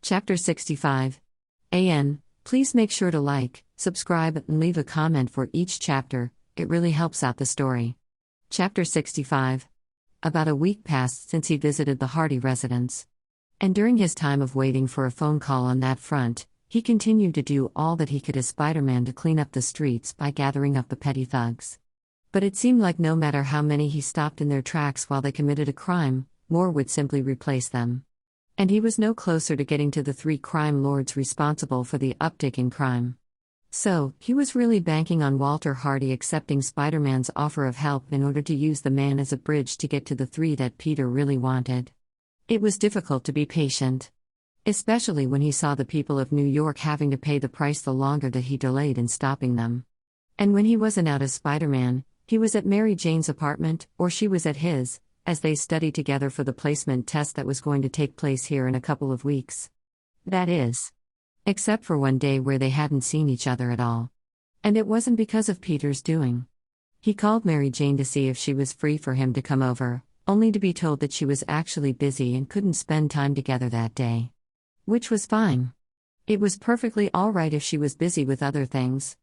Chapter 65. Please make sure to like, subscribe, and leave a comment for each chapter, it really helps out the story. Chapter 65. About a week passed since he visited the Hardy residence. And during his time of waiting for a phone call on that front, he continued to do all that he could as Spider-Man to clean up the streets by gathering up the petty thugs. But it seemed like no matter how many he stopped in their tracks while they committed a crime, more would simply replace them. And he was no closer to getting to the 3 crime lords responsible for the uptick in crime. So, he was really banking on Walter Hardy accepting Spider-Man's offer of help in order to use the man as a bridge to get to the 3 that Peter really wanted. It was difficult to be patient. Especially when he saw the people of New York having to pay the price the longer that he delayed in stopping them. And when he wasn't out as Spider-Man, he was at Mary Jane's apartment, or she was at his, as they studied together for the placement test that was going to take place here in a couple of weeks. That is. Except for one day where they hadn't seen each other at all. And it wasn't because of Peter's doing. He called Mary Jane to see if she was free for him to come over, only to be told that she was actually busy and couldn't spend time together that day. Which was fine. It was perfectly alright if she was busy with other things.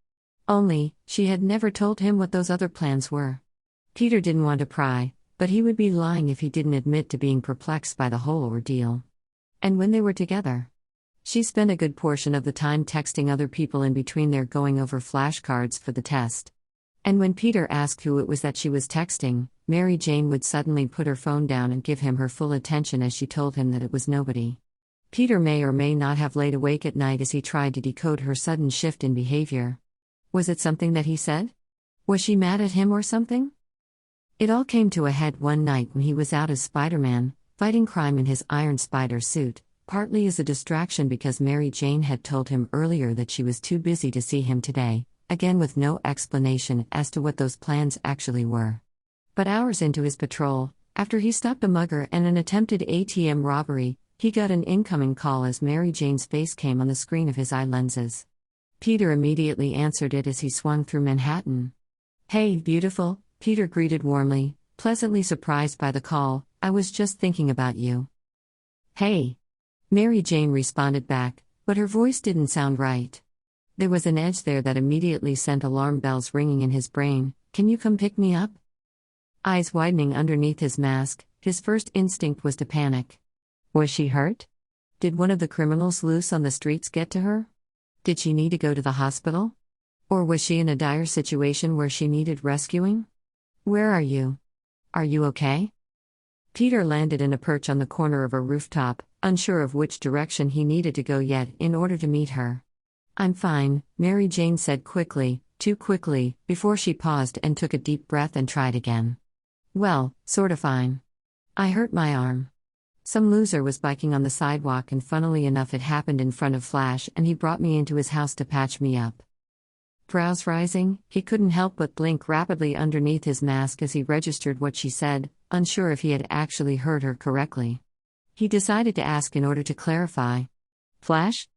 Only, she had never told him what those other plans were. Peter didn't want to pry, but he would be lying if he didn't admit to being perplexed by the whole ordeal. And when they were together, she spent a good portion of the time texting other people in between their going over flashcards for the test. And when Peter asked who it was that she was texting, Mary Jane would suddenly put her phone down and give him her full attention as she told him that it was nobody. Peter may or may not have laid awake at night as he tried to decode her sudden shift in behavior. Was it something that he said? Was she mad at him or something? It all came to a head one night when he was out as Spider-Man, fighting crime in his Iron Spider suit, partly as a distraction because Mary Jane had told him earlier that she was too busy to see him today, again with no explanation as to what those plans actually were. But hours into his patrol, after he stopped a mugger and an attempted ATM robbery, he got an incoming call as Mary Jane's face came on the screen of his eye lenses. Peter immediately answered it as he swung through Manhattan. "Hey, beautiful," Peter greeted warmly, pleasantly surprised by the call. "I was just thinking about you." "Hey," Mary Jane responded back, but her voice didn't sound right. There was an edge there that immediately sent alarm bells ringing in his brain. "Can you come pick me up?" Eyes widening underneath his mask, his first instinct was to panic. Was she hurt? Did one of the criminals loose on the streets get to her? Did she need to go to the hospital? Or was she in a dire situation where she needed rescuing? "Where are you? Are you okay?" Peter landed in a perch on the corner of a rooftop, unsure of which direction he needed to go yet in order to meet her. "I'm fine," Mary Jane said quickly, too quickly, before she paused and took a deep breath and tried again. "Well, sorta fine. I hurt my arm. Some loser was biking on the sidewalk and funnily enough it happened in front of Flash and he brought me into his house to patch me up." Brows rising, he couldn't help but blink rapidly underneath his mask as he registered what she said, unsure if he had actually heard her correctly. He decided to ask in order to clarify. "Flash?"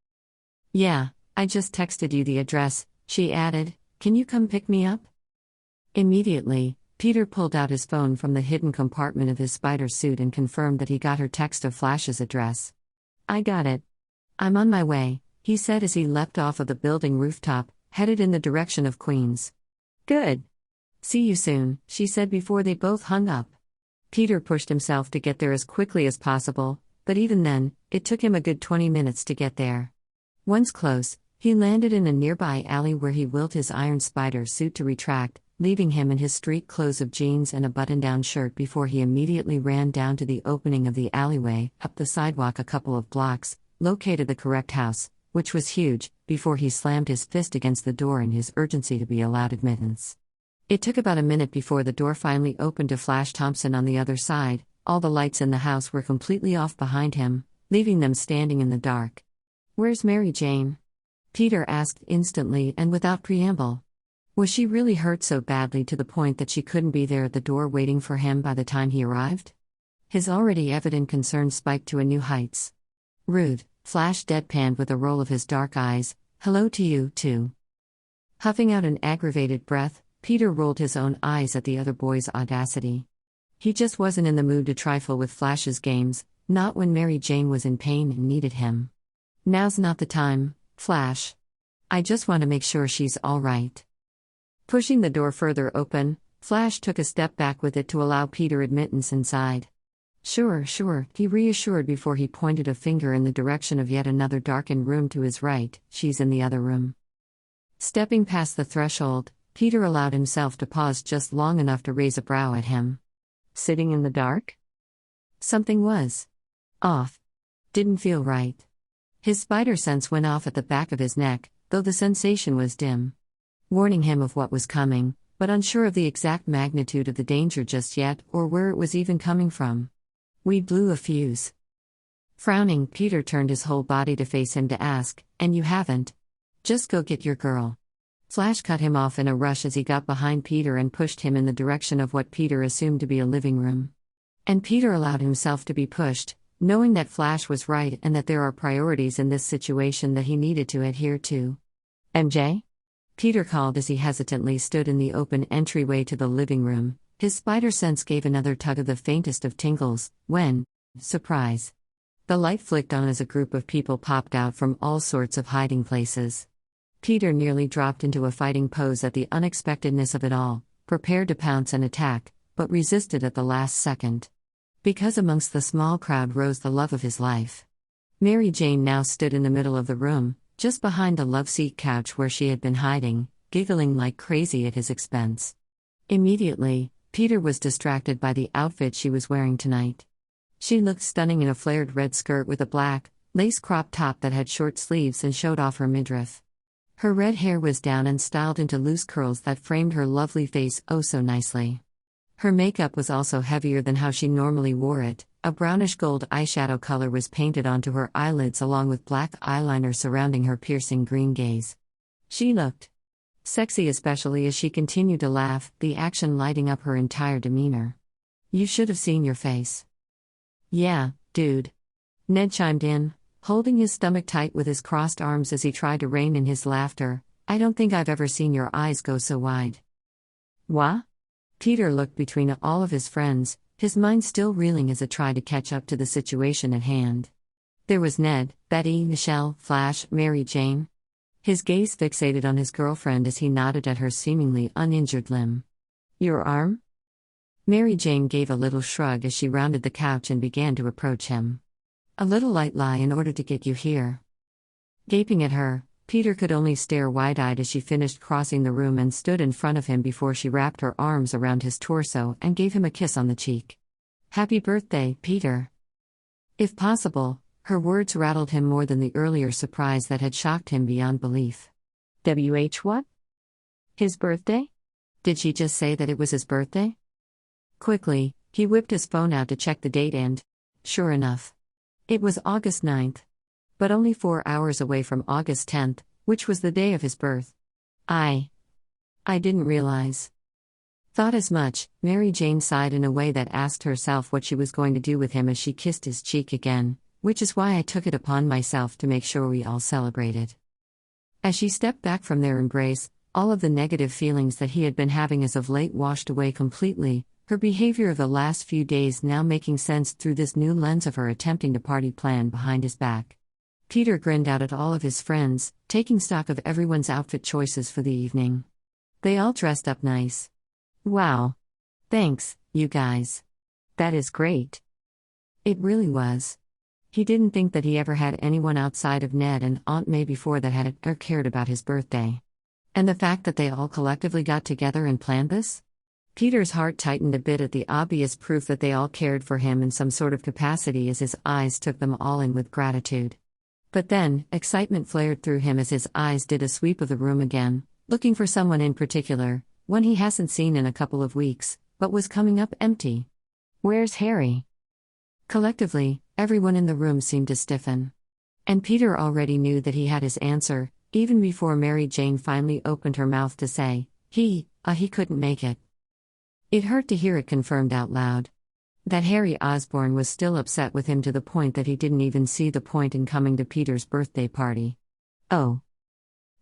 "Yeah, I just texted you the address," she added. "Can you come pick me up?" Immediately, Peter pulled out his phone from the hidden compartment of his spider suit and confirmed that he got her text of Flash's address. "I got it. I'm on my way," he said as he leapt off of the building rooftop, headed in the direction of Queens. "Good. See you soon," she said before they both hung up. Peter pushed himself to get there as quickly as possible, but even then, it took him a good 20 minutes to get there. Once close, he landed in a nearby alley where he willed his Iron Spider suit to retract, leaving him in his street clothes of jeans and a button-down shirt before he immediately ran down to the opening of the alleyway, up the sidewalk a couple of blocks, located the correct house, which was huge, before he slammed his fist against the door in his urgency to be allowed admittance. It took about a minute before the door finally opened to Flash Thompson on the other side. All the lights in the house were completely off behind him, leaving them standing in the dark. "Where's Mary Jane?" Peter asked instantly and without preamble. Was she really hurt so badly to the point that she couldn't be there at the door waiting for him by the time he arrived? His already evident concern spiked to a new heights. "Rude," Flash deadpanned with a roll of his dark eyes. "Hello to you, too." Huffing out an aggravated breath, Peter rolled his own eyes at the other boy's audacity. He just wasn't in the mood to trifle with Flash's games, not when Mary Jane was in pain and needed him. Now's not the time, Flash. I just want to make sure she's all right. Pushing the door further open, Flash took a step back with it to allow Peter admittance inside. Sure, he reassured before he pointed a finger in the direction of yet another darkened room to his right. She's in the other room. Stepping past the threshold, Peter allowed himself to pause just long enough to raise a brow at him. Sitting in the dark? Something was off. Didn't feel right. His spider sense went off at the back of his neck, though the sensation was dim, warning him of what was coming, but unsure of the exact magnitude of the danger just yet or where it was even coming from. We blew a fuse. Frowning, Peter turned his whole body to face him to ask, and you haven't? Just go get your girl. Flash cut him off in a rush as he got behind Peter and pushed him in the direction of what Peter assumed to be a living room. And Peter allowed himself to be pushed, knowing that Flash was right and that there are priorities in this situation that he needed to adhere to. MJ? Peter called as he hesitantly stood in the open entryway to the living room. His spider sense gave another tug of the faintest of tingles, when, surprise, the light flicked on as a group of people popped out from all sorts of hiding places. Peter nearly dropped into a fighting pose at the unexpectedness of it all, prepared to pounce and attack, but resisted at the last second. Because amongst the small crowd rose the love of his life. Mary Jane now stood in the middle of the room, just behind the love-seat couch where she had been hiding, giggling like crazy at his expense. Immediately, Peter was distracted by the outfit she was wearing tonight. She looked stunning in a flared red skirt with a black, lace crop top that had short sleeves and showed off her midriff. Her red hair was down and styled into loose curls that framed her lovely face oh so nicely. Her makeup was also heavier than how she normally wore it. A brownish gold eyeshadow color was painted onto her eyelids along with black eyeliner surrounding her piercing green gaze. She looked sexy, especially as she continued to laugh, the action lighting up her entire demeanor. You should have seen your face. Yeah, dude. Ned chimed in, holding his stomach tight with his crossed arms as he tried to rein in his laughter. I don't think I've ever seen your eyes go so wide. What? Peter looked between all of his friends, his mind still reeling as it tried to catch up to the situation at hand. There was Ned, Betty, Michelle, Flash, Mary Jane. His gaze fixated on his girlfriend as he nodded at her seemingly uninjured limb. Your arm? Mary Jane gave a little shrug as she rounded the couch and began to approach him. A little light lie in order to get you here. Gaping at her, Peter could only stare wide-eyed as she finished crossing the room and stood in front of him before she wrapped her arms around his torso and gave him a kiss on the cheek. Happy birthday, Peter. If possible, her words rattled him more than the earlier surprise that had shocked him beyond belief. What? His birthday? Did she just say that it was his birthday? Quickly, he whipped his phone out to check the date and, sure enough, it was August 9th. But only 4 hours away from August 10th, which was the day of his birth. I didn't realize. Thought as much. Mary Jane sighed in a way that asked herself what she was going to do with him as she kissed his cheek again, which is why I took it upon myself to make sure we all celebrated. As she stepped back from their embrace, all of the negative feelings that he had been having as of late washed away completely, her behavior of the last few days now making sense through this new lens of her attempting to party plan behind his back. Peter grinned out at all of his friends, taking stock of everyone's outfit choices for the evening. They all dressed up nice. Wow. Thanks, you guys. That is great. It really was. He didn't think that he ever had anyone outside of Ned and Aunt May before that had or cared about his birthday. And the fact that they all collectively got together and planned this? Peter's heart tightened a bit at the obvious proof that they all cared for him in some sort of capacity as his eyes took them all in with gratitude. But then, excitement flared through him as his eyes did a sweep of the room again, looking for someone in particular, one he hasn't seen in a couple of weeks, but was coming up empty. Where's Harry? Collectively, everyone in the room seemed to stiffen. And Peter already knew that he had his answer, even before Mary Jane finally opened her mouth to say, he couldn't make it. It hurt to hear it confirmed out loud. That Harry Osborn was still upset with him to the point that he didn't even see the point in coming to Peter's birthday party. Oh.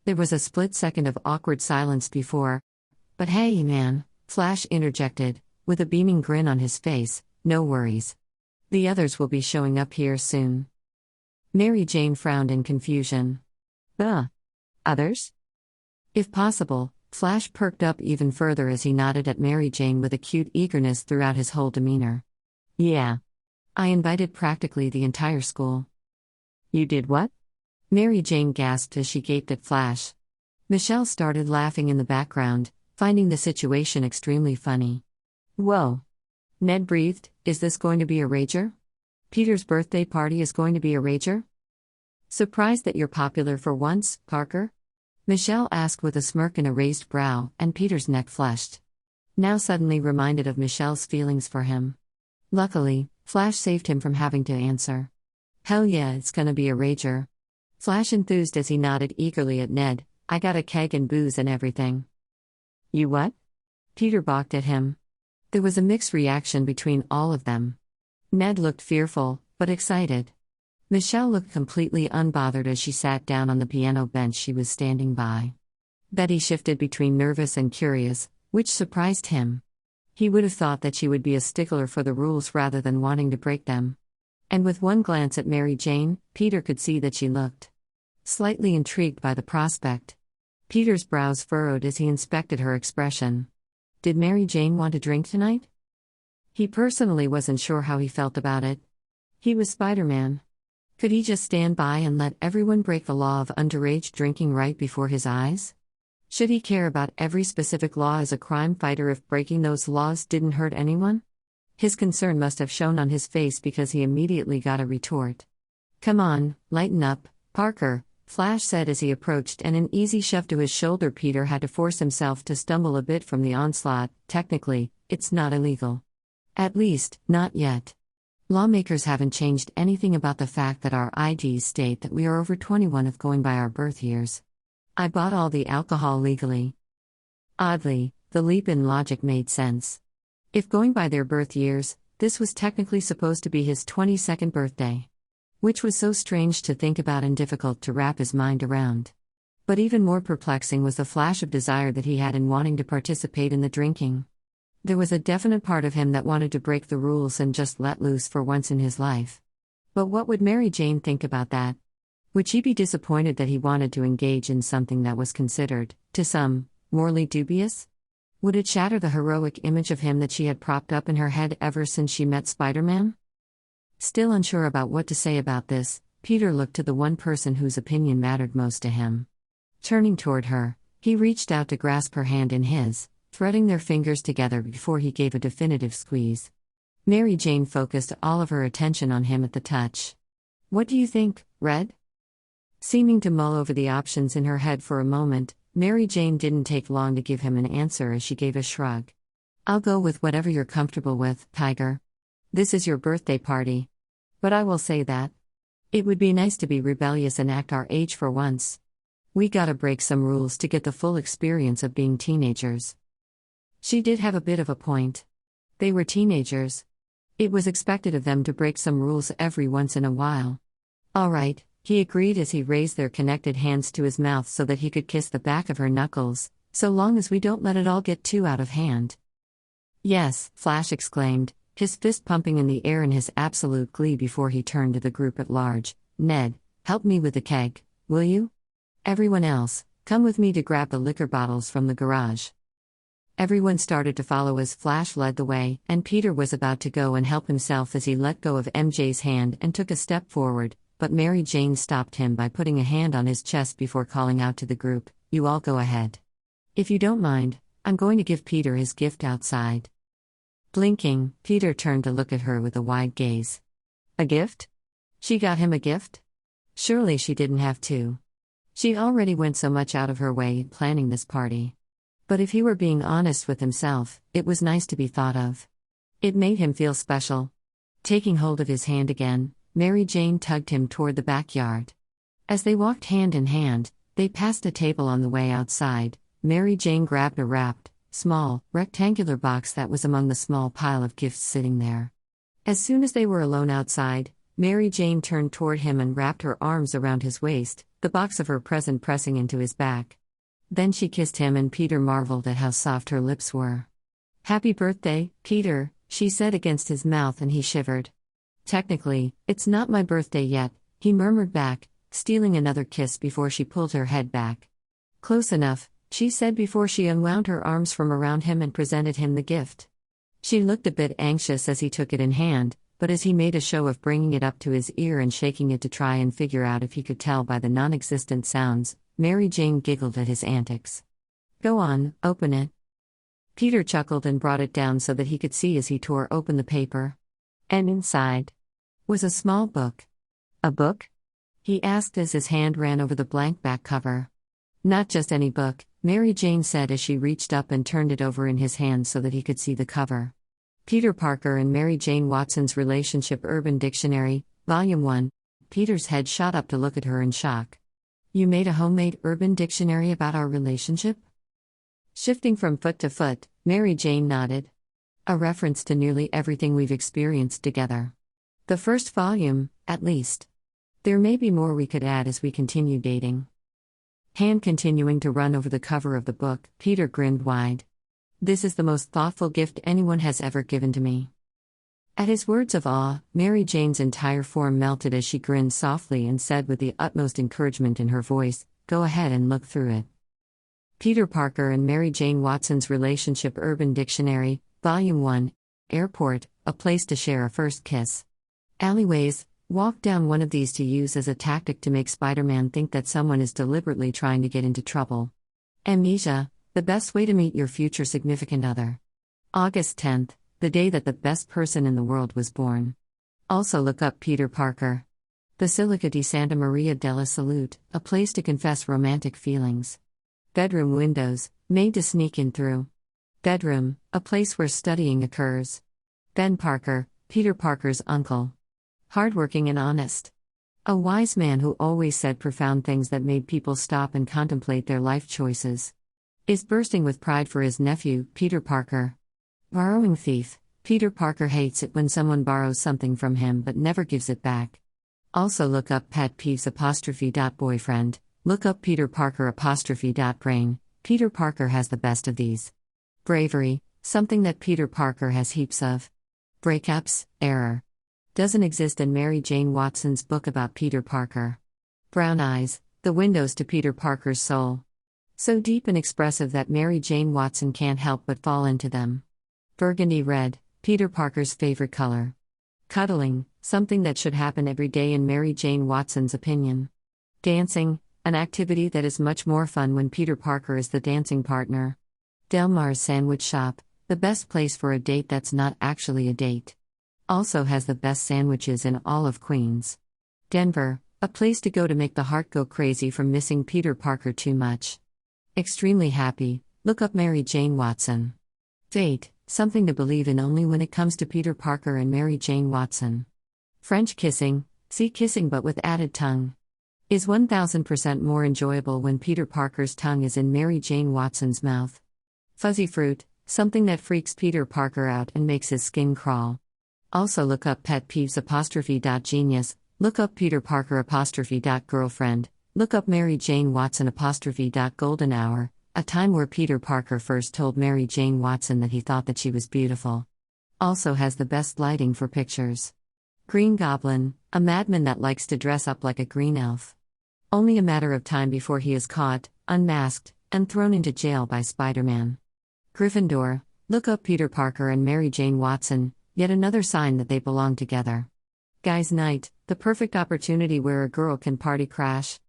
There was a split second of awkward silence before. But hey man, Flash interjected, with a beaming grin on his face, no worries. The others will be showing up here soon. Mary Jane frowned in confusion. Others? If possible, Flash perked up even further as he nodded at Mary Jane with acute eagerness throughout his whole demeanor. Yeah. I invited practically the entire school. You did what? Mary Jane gasped as she gaped at Flash. Michelle started laughing in the background, finding the situation extremely funny. Whoa. Ned breathed, is this going to be a rager? Peter's birthday party is going to be a rager? Surprised that you're popular for once, Parker? Michelle asked with a smirk and a raised brow, and Peter's neck flushed. Now suddenly reminded of Michelle's feelings for him. Luckily, Flash saved him from having to answer. Hell yeah, it's gonna be a rager. Flash enthused as he nodded eagerly at Ned, I got a keg and booze and everything. You what? Peter balked at him. There was a mixed reaction between all of them. Ned looked fearful, but excited. Michelle looked completely unbothered as she sat down on the piano bench she was standing by. Betty shifted between nervous and curious, which surprised him. He would have thought that she would be a stickler for the rules rather than wanting to break them. And with one glance at Mary Jane, Peter could see that she looked slightly intrigued by the prospect. Peter's brows furrowed as he inspected her expression. Did Mary Jane want to drink tonight? He personally wasn't sure how he felt about it. He was Spider-Man. Could he just stand by and let everyone break the law of underage drinking right before his eyes? Should he care about every specific law as a crime fighter if breaking those laws didn't hurt anyone? His concern must have shown on his face because he immediately got a retort. Come on, lighten up, Parker, Flash said as he approached, and an easy shove to his shoulder. Peter had to force himself to stumble a bit from the onslaught. Technically, it's not illegal. At least, not yet. Lawmakers haven't changed anything about the fact that our IDs state that we are over 21 if going by our birth years. I bought all the alcohol legally. Oddly, the leap in logic made sense. If going by their birth years, this was technically supposed to be his 22nd birthday. Which was so strange to think about and difficult to wrap his mind around. But even more perplexing was the flash of desire that he had in wanting to participate in the drinking. There was a definite part of him that wanted to break the rules and just let loose for once in his life. But what would Mary Jane think about that? Would she be disappointed that he wanted to engage in something that was considered, to some, morally dubious? Would it shatter the heroic image of him that she had propped up in her head ever since she met Spider-Man? Still unsure about what to say about this, Peter looked to the one person whose opinion mattered most to him. Turning toward her, he reached out to grasp her hand in his, threading their fingers together before he gave a definitive squeeze. Mary Jane focused all of her attention on him at the touch. What do you think, Red? Seeming to mull over the options in her head for a moment, Mary Jane didn't take long to give him an answer as she gave a shrug. I'll go with whatever you're comfortable with, Tiger. This is your birthday party. But I will say that it would be nice to be rebellious and act our age for once. We gotta break some rules to get the full experience of being teenagers. She did have a bit of a point. They were teenagers. It was expected of them to break some rules every once in a while. All right, he agreed as he raised their connected hands to his mouth so that he could kiss the back of her knuckles, so long as we don't let it all get too out of hand. Yes, Flash exclaimed, his fist pumping in the air in his absolute glee before he turned to the group at large. Ned, help me with the keg, will you? Everyone else, come with me to grab the liquor bottles from the garage. Everyone started to follow as Flash led the way, and Peter was about to go and help himself as he let go of MJ's hand and took a step forward, but Mary Jane stopped him by putting a hand on his chest before calling out to the group, you all go ahead. If you don't mind, I'm going to give Peter his gift outside. Blinking, Peter turned to look at her with a wide gaze. A gift? She got him a gift? Surely she didn't have to. She already went so much out of her way planning this party. But if he were being honest with himself, it was nice to be thought of. It made him feel special. Taking hold of his hand again, Mary Jane tugged him toward the backyard. As they walked hand in hand, they passed a table on the way outside. Mary Jane grabbed a wrapped, small, rectangular box that was among the small pile of gifts sitting there. As soon as they were alone outside, Mary Jane turned toward him and wrapped her arms around his waist, the box of her present pressing into his back. Then she kissed him and Peter marveled at how soft her lips were. Happy birthday, Peter, she said against his mouth and he shivered. Technically, it's not my birthday yet, He murmured back, stealing another kiss before she pulled her head back. Close enough, she said before she unwound her arms from around him and presented him the gift. She looked a bit anxious as he took it in hand, but as he made a show of bringing it up to his ear and shaking it to try and figure out if he could tell by the non-existent sounds, Mary Jane giggled at his antics. Go on, open it. Peter chuckled and brought it down so that he could see as he tore open the paper. And inside was a small book. A book? He asked as his hand ran over the blank back cover. Not just any book, Mary Jane said as she reached up and turned it over in his hand so that he could see the cover. Peter Parker and Mary Jane Watson's Relationship Urban Dictionary, Volume 1. Peter's head shot up to look at her in shock. You made a homemade urban dictionary about our relationship? Shifting from foot to foot, Mary Jane nodded. A reference to nearly everything we've experienced together. The first volume, at least. There may be more we could add as we continue dating. Hand continuing to run over the cover of the book, Peter grinned wide. This is the most thoughtful gift anyone has ever given to me. At his words of awe, Mary Jane's entire form melted as she grinned softly and said with the utmost encouragement in her voice, Go ahead and look through it. Peter Parker and Mary Jane Watson's Relationship Urban Dictionary, Volume 1. Airport, a place to share a first kiss. Alleyways, walk down one of these to use as a tactic to make Spider-Man think that someone is deliberately trying to get into trouble. Amnesia, the best way to meet your future significant other. August 10th, the day that the best person in the world was born. Also look up Peter Parker. Basilica di Santa Maria della Salute, a place to confess romantic feelings. Bedroom windows, made to sneak in through. Bedroom, a place where studying occurs. Ben Parker, Peter Parker's uncle. Hardworking and honest. A wise man who always said profound things that made people stop and contemplate their life choices. Is bursting with pride for his nephew, Peter Parker. Borrowing thief, Peter Parker hates it when someone borrows something from him but never gives it back. Also look up pet peeves _boyfriend, look up Peter Parker _brain, Peter Parker has the best of these. Bravery, something that Peter Parker has heaps of. Breakups, error. Doesn't exist in Mary Jane Watson's book about Peter Parker. Brown eyes, the windows to Peter Parker's soul. So deep and expressive that Mary Jane Watson can't help but fall into them. Burgundy red, Peter Parker's favorite color. Cuddling, something that should happen every day in Mary Jane Watson's opinion. Dancing, an activity that is much more fun when Peter Parker is the dancing partner. Del Mar's Sandwich Shop, the best place for a date that's not actually a date. Also has the best sandwiches in all of Queens. Denver, a place to go to make the heart go crazy from missing Peter Parker too much. Extremely happy, look up Mary Jane Watson. Fate, something to believe in only when it comes to Peter Parker and Mary Jane Watson. French kissing, see kissing but with added tongue. Is 1000% more enjoyable when Peter Parker's tongue is in Mary Jane Watson's mouth. Fuzzy fruit, something that freaks Peter Parker out and makes his skin crawl. Also look up pet peeves _genius, look up Peter Parker _girlfriend, look up Mary Jane Watson _golden hour, a time where Peter Parker first told Mary Jane Watson that he thought that she was beautiful. Also has the best lighting for pictures. Green Goblin, a madman that likes to dress up like a green elf. Only a matter of time before he is caught, unmasked, and thrown into jail by Spider-Man. Gryffindor, look up Peter Parker and Mary Jane Watson, yet another sign that they belong together. Guys' night, the perfect opportunity where a girl can party crash.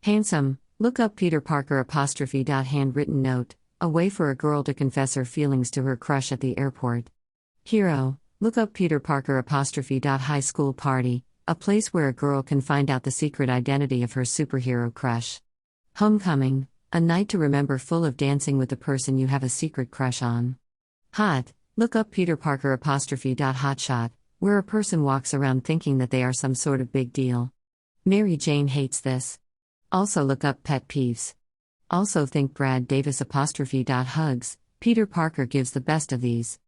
Handsome, look up Peter Parker _. Handwritten note, a way for a girl to confess her feelings to her crush at the airport. Hero, look up Peter Parker _. High school party, a place where a girl can find out the secret identity of her superhero crush. Homecoming, a night to remember full of dancing with the person you have a secret crush on. Hot, look up Peter Parker _. Hotshot, where a person walks around thinking that they are some sort of big deal. Mary Jane hates this. Also look up pet peeves. Also think Brad Davis _. Hugs, Peter Parker gives the best of these.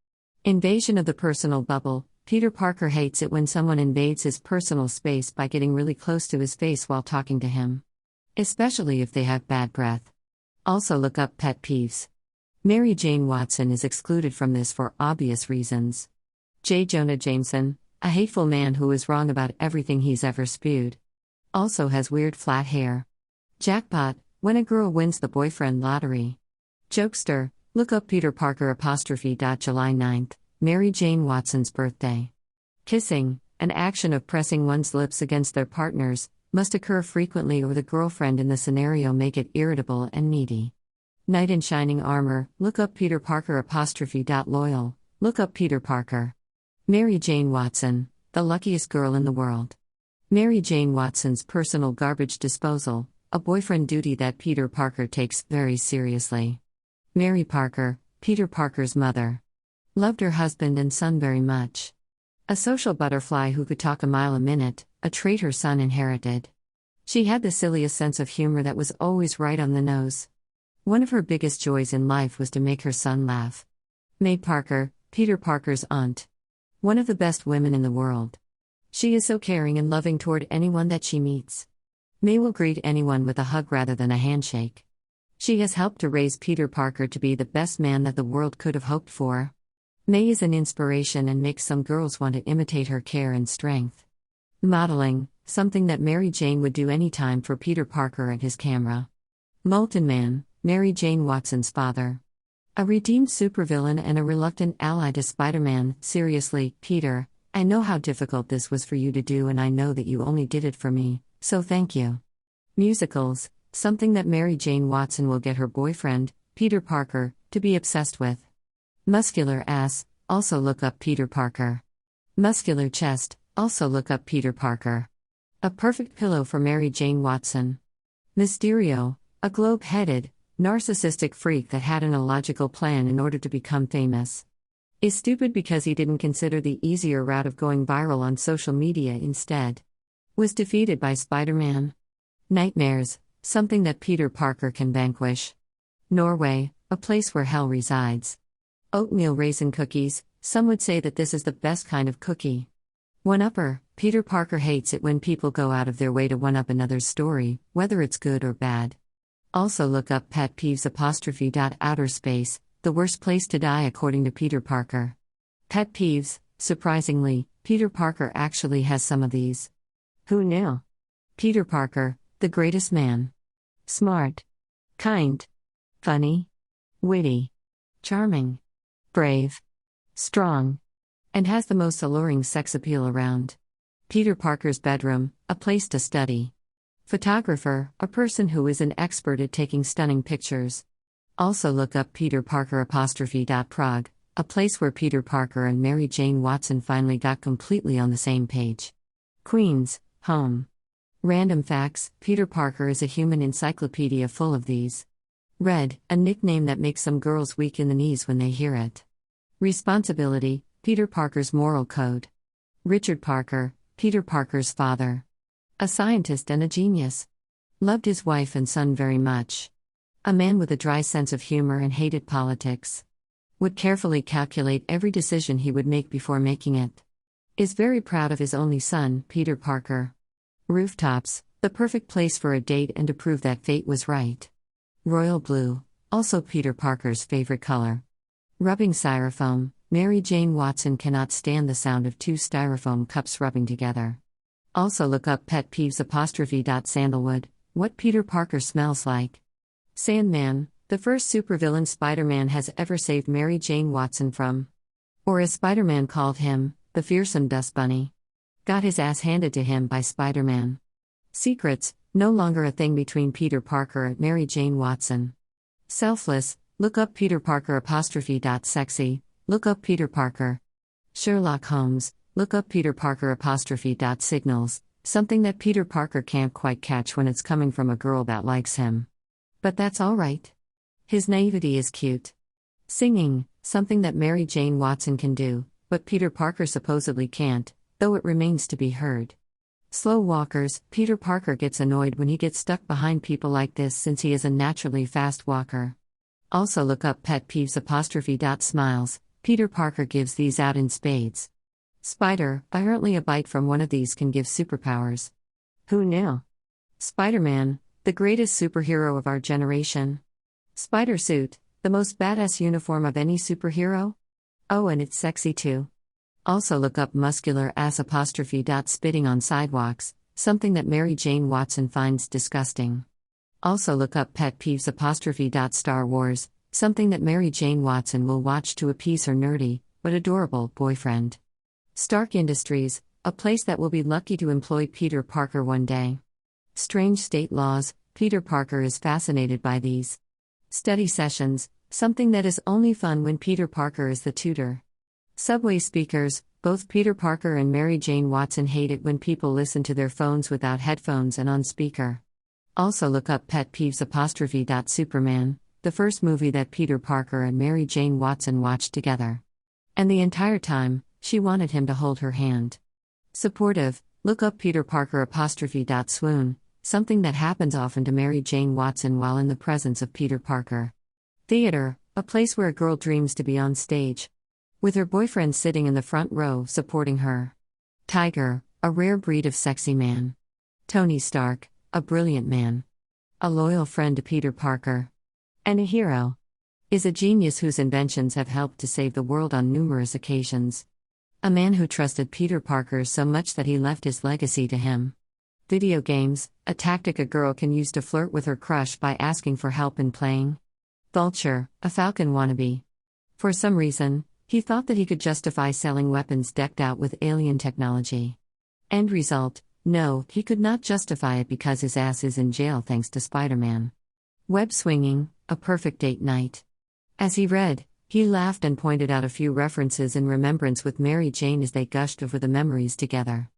Invasion of the personal bubble, Peter Parker hates it when someone invades his personal space by getting really close to his face while talking to him. Especially if they have bad breath. Also look up pet peeves. Mary Jane Watson is excluded from this for obvious reasons. J. Jonah Jameson, a hateful man who is wrong about everything he's ever spewed. Also has weird flat hair. Jackpot, when a girl wins the boyfriend lottery. Jokester, look up Peter Parker '. July 9th, Mary Jane Watson's birthday. Kissing, an action of pressing one's lips against their partners, must occur frequently or the girlfriend in the scenario make it irritable and needy. Knight in shining armor, look up Peter Parker '. Loyal, look up Peter Parker. Mary Jane Watson, the luckiest girl in the world. Mary Jane Watson's personal garbage disposal, a boyfriend duty that Peter Parker takes very seriously. Mary Parker, Peter Parker's mother. Loved her husband and son very much. A social butterfly who could talk a mile a minute, a trait her son inherited. She had the silliest sense of humor that was always right on the nose. One of her biggest joys in life was to make her son laugh. May Parker, Peter Parker's aunt. One of the best women in the world. She is so caring and loving toward anyone that she meets. May will greet anyone with a hug rather than a handshake. She has helped to raise Peter Parker to be the best man that the world could have hoped for. May is an inspiration and makes some girls want to imitate her care and strength. Modeling, something that Mary Jane would do anytime for Peter Parker and his camera. Molten Man, Mary Jane Watson's father. A redeemed supervillain and a reluctant ally to Spider-Man. Seriously, Peter, I know how difficult this was for you to do and I know that you only did it for me, so thank you. Musicals, something that Mary Jane Watson will get her boyfriend, Peter Parker, to be obsessed with. Muscular ass, also look up Peter Parker. Muscular chest, also look up Peter Parker. A perfect pillow for Mary Jane Watson. Mysterio, a globe-headed, narcissistic freak that had an illogical plan in order to become famous. Is stupid because he didn't consider the easier route of going viral on social media instead. Was defeated by Spider-Man. Nightmares, something that Peter Parker can vanquish. Norway, a place where hell resides. Oatmeal raisin cookies, some would say that this is the best kind of cookie. One-upper, Peter Parker hates it when people go out of their way to one-up another's story, whether it's good or bad. Also look up Pet Peeves '. Outer space, the worst place to die according to Peter Parker. Pet peeves, surprisingly, Peter Parker actually has some of these. Who knew? Peter Parker, the greatest man. Smart. Kind. Funny. Witty. Charming. Brave. Strong. And has the most alluring sex appeal around. Peter Parker's bedroom, a place to study. Photographer, a person who is an expert at taking stunning pictures. Also look up Peter Parker '. Prague, a place where Peter Parker and Mary Jane Watson finally got completely on the same page. Queens, home. Random facts, Peter Parker is a human encyclopedia full of these. Red, a nickname that makes some girls weak in the knees when they hear it. Responsibility, Peter Parker's moral code. Richard Parker, Peter Parker's father. A scientist and a genius. Loved his wife and son very much. A man with a dry sense of humor and hated politics. Would carefully calculate every decision he would make before making it. Is very proud of his only son, Peter Parker. Rooftops, the perfect place for a date and to prove that fate was right. Royal blue, also Peter Parker's favorite color. Rubbing styrofoam, Mary Jane Watson cannot stand the sound of two styrofoam cups rubbing together. Also look up Pet Peeves '. Sandalwood, what Peter Parker smells like. Sandman, the first supervillain Spider-Man has ever saved Mary Jane Watson from. Or as Spider-Man called him, the fearsome dust bunny. Got his ass handed to him by Spider-Man. Secrets, no longer a thing between Peter Parker and Mary Jane Watson. Selfless, look up Peter Parker '. Sexy, look up Peter Parker. Sherlock Holmes, look up Peter Parker '. Signals, something that Peter Parker can't quite catch when it's coming from a girl that likes him. But that's alright. His naivety is cute. Singing, something that Mary Jane Watson can do, but Peter Parker supposedly can't, though it remains to be heard. Slow walkers, Peter Parker gets annoyed when he gets stuck behind people like this since he is a naturally fast walker. Also look up Pet Peeves '. Smiles, Peter Parker gives these out in spades. Spider, apparently a bite from one of these can give superpowers. Who knew? Spider-Man, the greatest superhero of our generation. Spider suit, the most badass uniform of any superhero? Oh, and it's sexy too. Also look up muscular ass '. Spitting on sidewalks, something that Mary Jane Watson finds disgusting. Also look up pet peeves *Star Wars, something that Mary Jane Watson will watch to appease her nerdy, but adorable, boyfriend. Stark Industries, a place that will be lucky to employ Peter Parker one day. Strange state laws, Peter Parker is fascinated by these. Study sessions, something that is only fun when Peter Parker is the tutor. Subway speakers, both Peter Parker and Mary Jane Watson hate it when people listen to their phones without headphones and on speaker. Also look up pet peeves *Superman, the first movie that Peter Parker and Mary Jane Watson watched together. And the entire time, she wanted him to hold her hand. Supportive, look up Peter Parker *Swoon, something that happens often to Mary Jane Watson while in the presence of Peter Parker. Theater, a place where a girl dreams to be on stage, with her boyfriend sitting in the front row supporting her. Tiger, a rare breed of sexy man. Tony Stark, a brilliant man. A loyal friend to Peter Parker. And a hero. Is a genius whose inventions have helped to save the world on numerous occasions. A man who trusted Peter Parker so much that he left his legacy to him. Video games, a tactic a girl can use to flirt with her crush by asking for help in playing. Vulture, a Falcon wannabe. For some reason, he thought that he could justify selling weapons decked out with alien technology. End result, no, he could not justify it because his ass is in jail thanks to Spider-Man. Web swinging, a perfect date night. As he read, he laughed and pointed out a few references in remembrance with Mary Jane as they gushed over the memories together.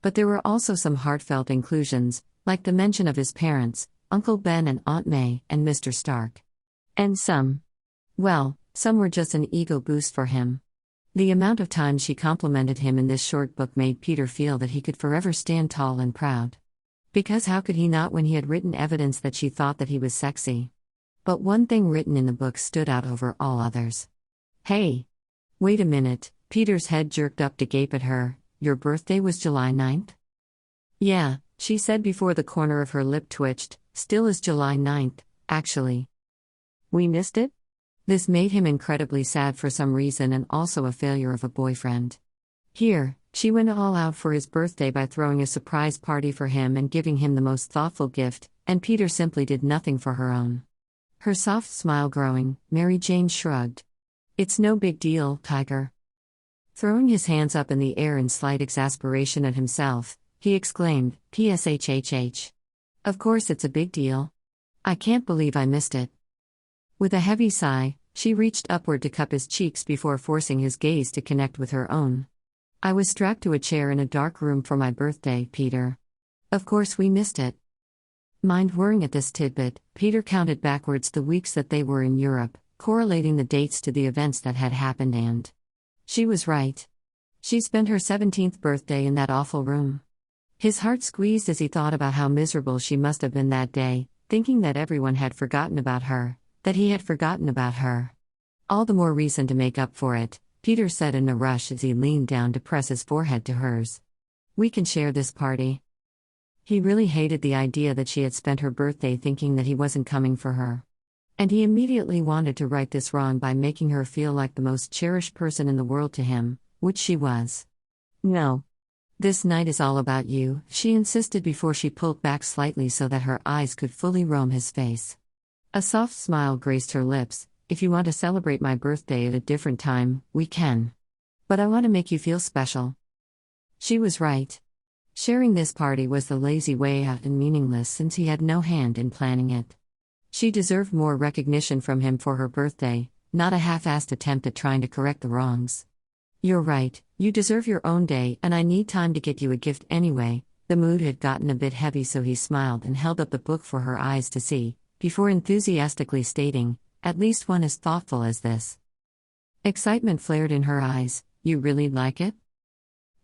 But there were also some heartfelt inclusions, like the mention of his parents, Uncle Ben and Aunt May, and Mr. Stark. And some were just an ego boost for him. The amount of times she complimented him in this short book made Peter feel that he could forever stand tall and proud. Because how could he not when he had written evidence that she thought that he was sexy? But one thing written in the book stood out over all others. Hey! Wait a minute, Peter's head jerked up to gape at her. Your birthday was July 9th? Yeah, she said before the corner of her lip twitched, still is July 9th, actually. We missed it? This made him incredibly sad for some reason and also a failure of a boyfriend. Here, she went all out for his birthday by throwing a surprise party for him and giving him the most thoughtful gift, and Peter simply did nothing for her own. Her soft smile growing, Mary Jane shrugged. It's no big deal, Tiger. Throwing his hands up in the air in slight exasperation at himself, he exclaimed, PSHHH. Of course it's a big deal. I can't believe I missed it. With a heavy sigh, she reached upward to cup his cheeks before forcing his gaze to connect with her own. I was strapped to a chair in a dark room for my birthday, Peter. Of course we missed it. Mind whirring at this tidbit, Peter counted backwards the weeks that they were in Europe, correlating the dates to the events that had happened and... She was right. She spent her 17th birthday in that awful room. His heart squeezed as he thought about how miserable she must have been that day, thinking that everyone had forgotten about her, that he had forgotten about her. All the more reason to make up for it, Peter said in a rush as he leaned down to press his forehead to hers. We can share this party. He really hated the idea that she had spent her birthday thinking that he wasn't coming for her. And he immediately wanted to right this wrong by making her feel like the most cherished person in the world to him, which she was. No. This night is all about you, she insisted before she pulled back slightly so that her eyes could fully roam his face. A soft smile graced her lips. If you want to celebrate my birthday at a different time, we can. But I want to make you feel special. She was right. Sharing this party was the lazy way out and meaningless since he had no hand in planning it. She deserved more recognition from him for her birthday, not a half-assed attempt at trying to correct the wrongs. You're right, you deserve your own day and I need time to get you a gift anyway. The mood had gotten a bit heavy so he smiled and held up the book for her eyes to see, before enthusiastically stating, at least one as thoughtful as this. Excitement flared in her eyes. You really like it?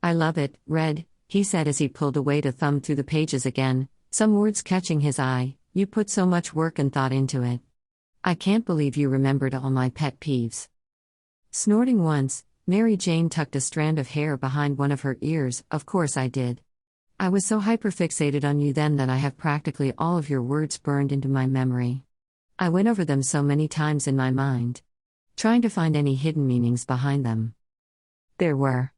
I love it, Red, he said as he pulled away to thumb through the pages again, some words catching his eye. You put so much work and thought into it. I can't believe you remembered all my pet peeves. Snorting once, Mary Jane tucked a strand of hair behind one of her ears. Of course I did. I was so hyperfixated on you then that I have practically all of your words burned into my memory. I went over them so many times in my mind, trying to find any hidden meanings behind them. There were.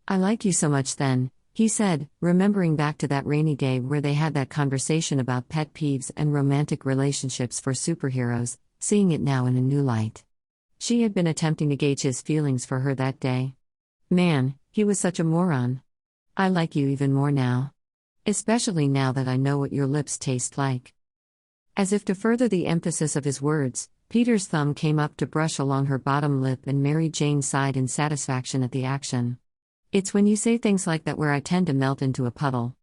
I liked you so much then, he said, remembering back to that rainy day where they had that conversation about pet peeves and romantic relationships for superheroes, seeing it now in a new light. She had been attempting to gauge his feelings for her that day. Man, he was such a moron. I like you even more now. Especially now that I know what your lips taste like. As if to further the emphasis of his words, Peter's thumb came up to brush along her bottom lip, and Mary Jane sighed in satisfaction at the action. It's when you say things like that where I tend to melt into a puddle.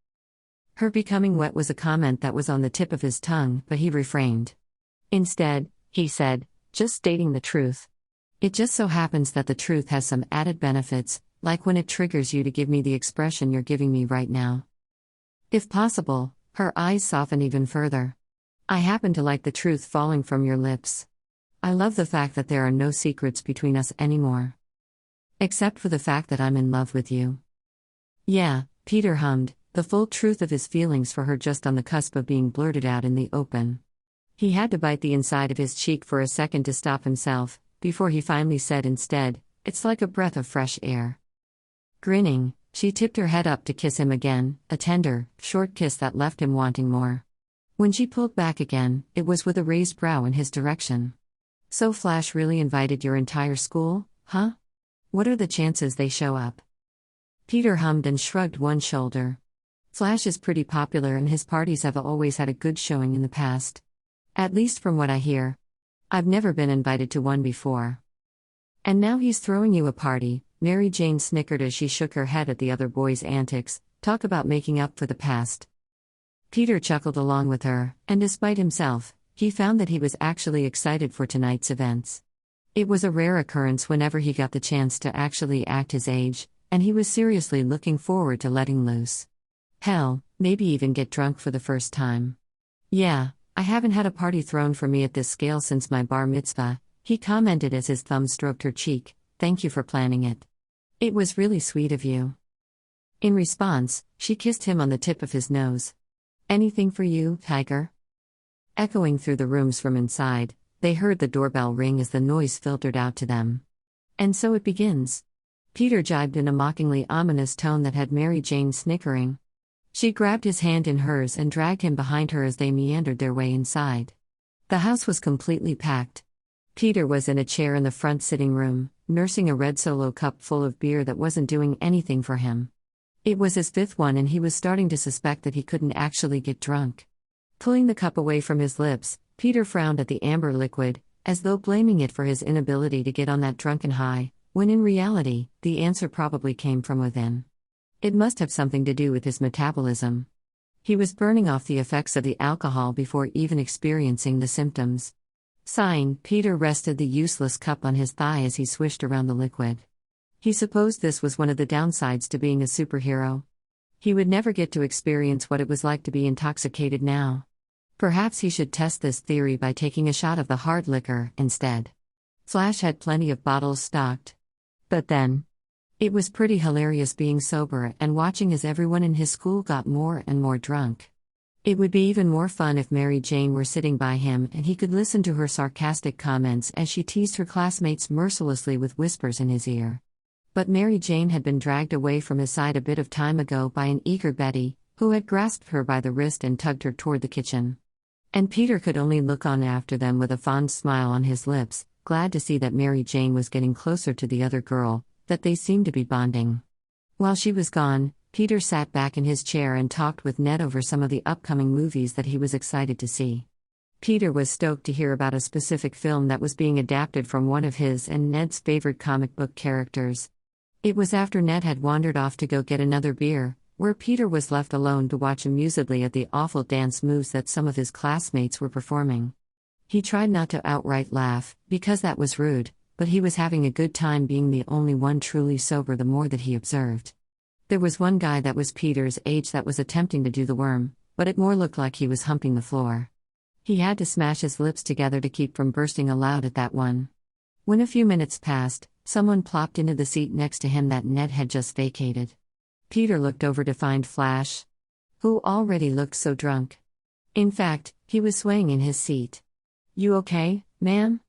Her becoming wet was a comment that was on the tip of his tongue, but he refrained. Instead, he said, just stating the truth. It just so happens that the truth has some added benefits, like when it triggers you to give me the expression you're giving me right now. If possible, her eyes softened even further. I happen to like the truth falling from your lips. I love the fact that there are no secrets between us anymore. Except for the fact that I'm in love with you. Yeah, Peter hummed, the full truth of his feelings for her just on the cusp of being blurted out in the open. He had to bite the inside of his cheek for a second to stop himself, before he finally said instead, it's like a breath of fresh air. Grinning, she tipped her head up to kiss him again, a tender, short kiss that left him wanting more. When she pulled back again, it was with a raised brow in his direction. So Flash really invited your entire school, huh? What are the chances they show up? Peter hummed and shrugged one shoulder. Flash is pretty popular and his parties have always had a good showing in the past. At least from what I hear. I've never been invited to one before. And now he's throwing you a party, Mary Jane snickered as she shook her head at the other boys' antics. Talk about making up for the past. Peter chuckled along with her, and despite himself, he found that he was actually excited for tonight's events. It was a rare occurrence whenever he got the chance to actually act his age, and he was seriously looking forward to letting loose. Hell, maybe even get drunk for the first time. Yeah, I haven't had a party thrown for me at this scale since my bar mitzvah, he commented as his thumb stroked her cheek. Thank you for planning it. It was really sweet of you. In response, she kissed him on the tip of his nose. Anything for you, Tiger? Echoing through the rooms from inside, they heard the doorbell ring as the noise filtered out to them. And so it begins. Peter jibed in a mockingly ominous tone that had Mary Jane snickering. She grabbed his hand in hers and dragged him behind her as they meandered their way inside. The house was completely packed. Peter was in a chair in the front sitting room, nursing a red Solo cup full of beer that wasn't doing anything for him. It was his fifth one and he was starting to suspect that he couldn't actually get drunk. Pulling the cup away from his lips, Peter frowned at the amber liquid, as though blaming it for his inability to get on that drunken high, when in reality, the answer probably came from within. It must have something to do with his metabolism. He was burning off the effects of the alcohol before even experiencing the symptoms. Sighing, Peter rested the useless cup on his thigh as he swished around the liquid. He supposed this was one of the downsides to being a superhero. He would never get to experience what it was like to be intoxicated now. Perhaps he should test this theory by taking a shot of the hard liquor instead. Flash had plenty of bottles stocked. But then, it was pretty hilarious being sober and watching as everyone in his school got more and more drunk. It would be even more fun if Mary Jane were sitting by him and he could listen to her sarcastic comments as she teased her classmates mercilessly with whispers in his ear. But Mary Jane had been dragged away from his side a bit of time ago by an eager Betty, who had grasped her by the wrist and tugged her toward the kitchen. And Peter could only look on after them with a fond smile on his lips, glad to see that Mary Jane was getting closer to the other girl, that they seemed to be bonding. While she was gone, Peter sat back in his chair and talked with Ned over some of the upcoming movies that he was excited to see. Peter was stoked to hear about a specific film that was being adapted from one of his and Ned's favorite comic book characters. It was after Ned had wandered off to go get another beer, where Peter was left alone to watch amusedly at the awful dance moves that some of his classmates were performing. He tried not to outright laugh, because that was rude, but he was having a good time being the only one truly sober the more that he observed. There was one guy that was Peter's age that was attempting to do the worm, but it more looked like he was humping the floor. He had to smash his lips together to keep from bursting aloud at that one. When a few minutes passed, someone plopped into the seat next to him that Ned had just vacated. Peter looked over to find Flash, who already looked so drunk. In fact, he was swaying in his seat. "You okay, man?"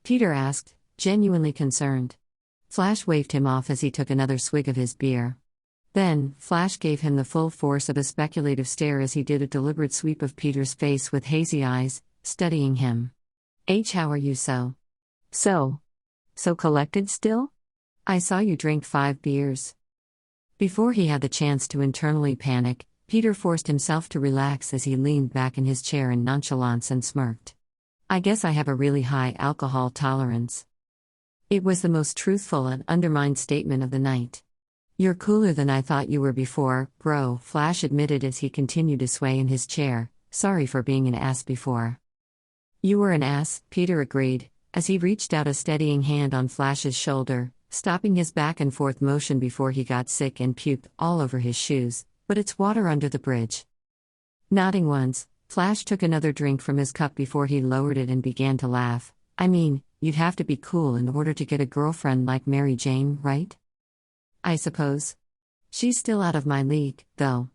Peter asked, genuinely concerned. Flash waved him off as he took another swig of his beer. Then, Flash gave him the full force of a speculative stare as he did a deliberate sweep of Peter's face with hazy eyes, studying him. How are you so collected still? I saw you drink 5 beers. Before he had the chance to internally panic, Peter forced himself to relax as he leaned back in his chair in nonchalance and smirked. I guess I have a really high alcohol tolerance. It was the most truthful and undermined statement of the night. You're cooler than I thought you were before, bro, Flash admitted as he continued to sway in his chair. Sorry for being an ass before. You were an ass, Peter agreed, as he reached out a steadying hand on Flash's shoulder, stopping his back and forth motion before he got sick and puked all over his shoes, but it's water under the bridge. Nodding once, Flash took another drink from his cup before he lowered it and began to laugh. I mean, you'd have to be cool in order to get a girlfriend like Mary Jane, right? I suppose. She's still out of my league, though.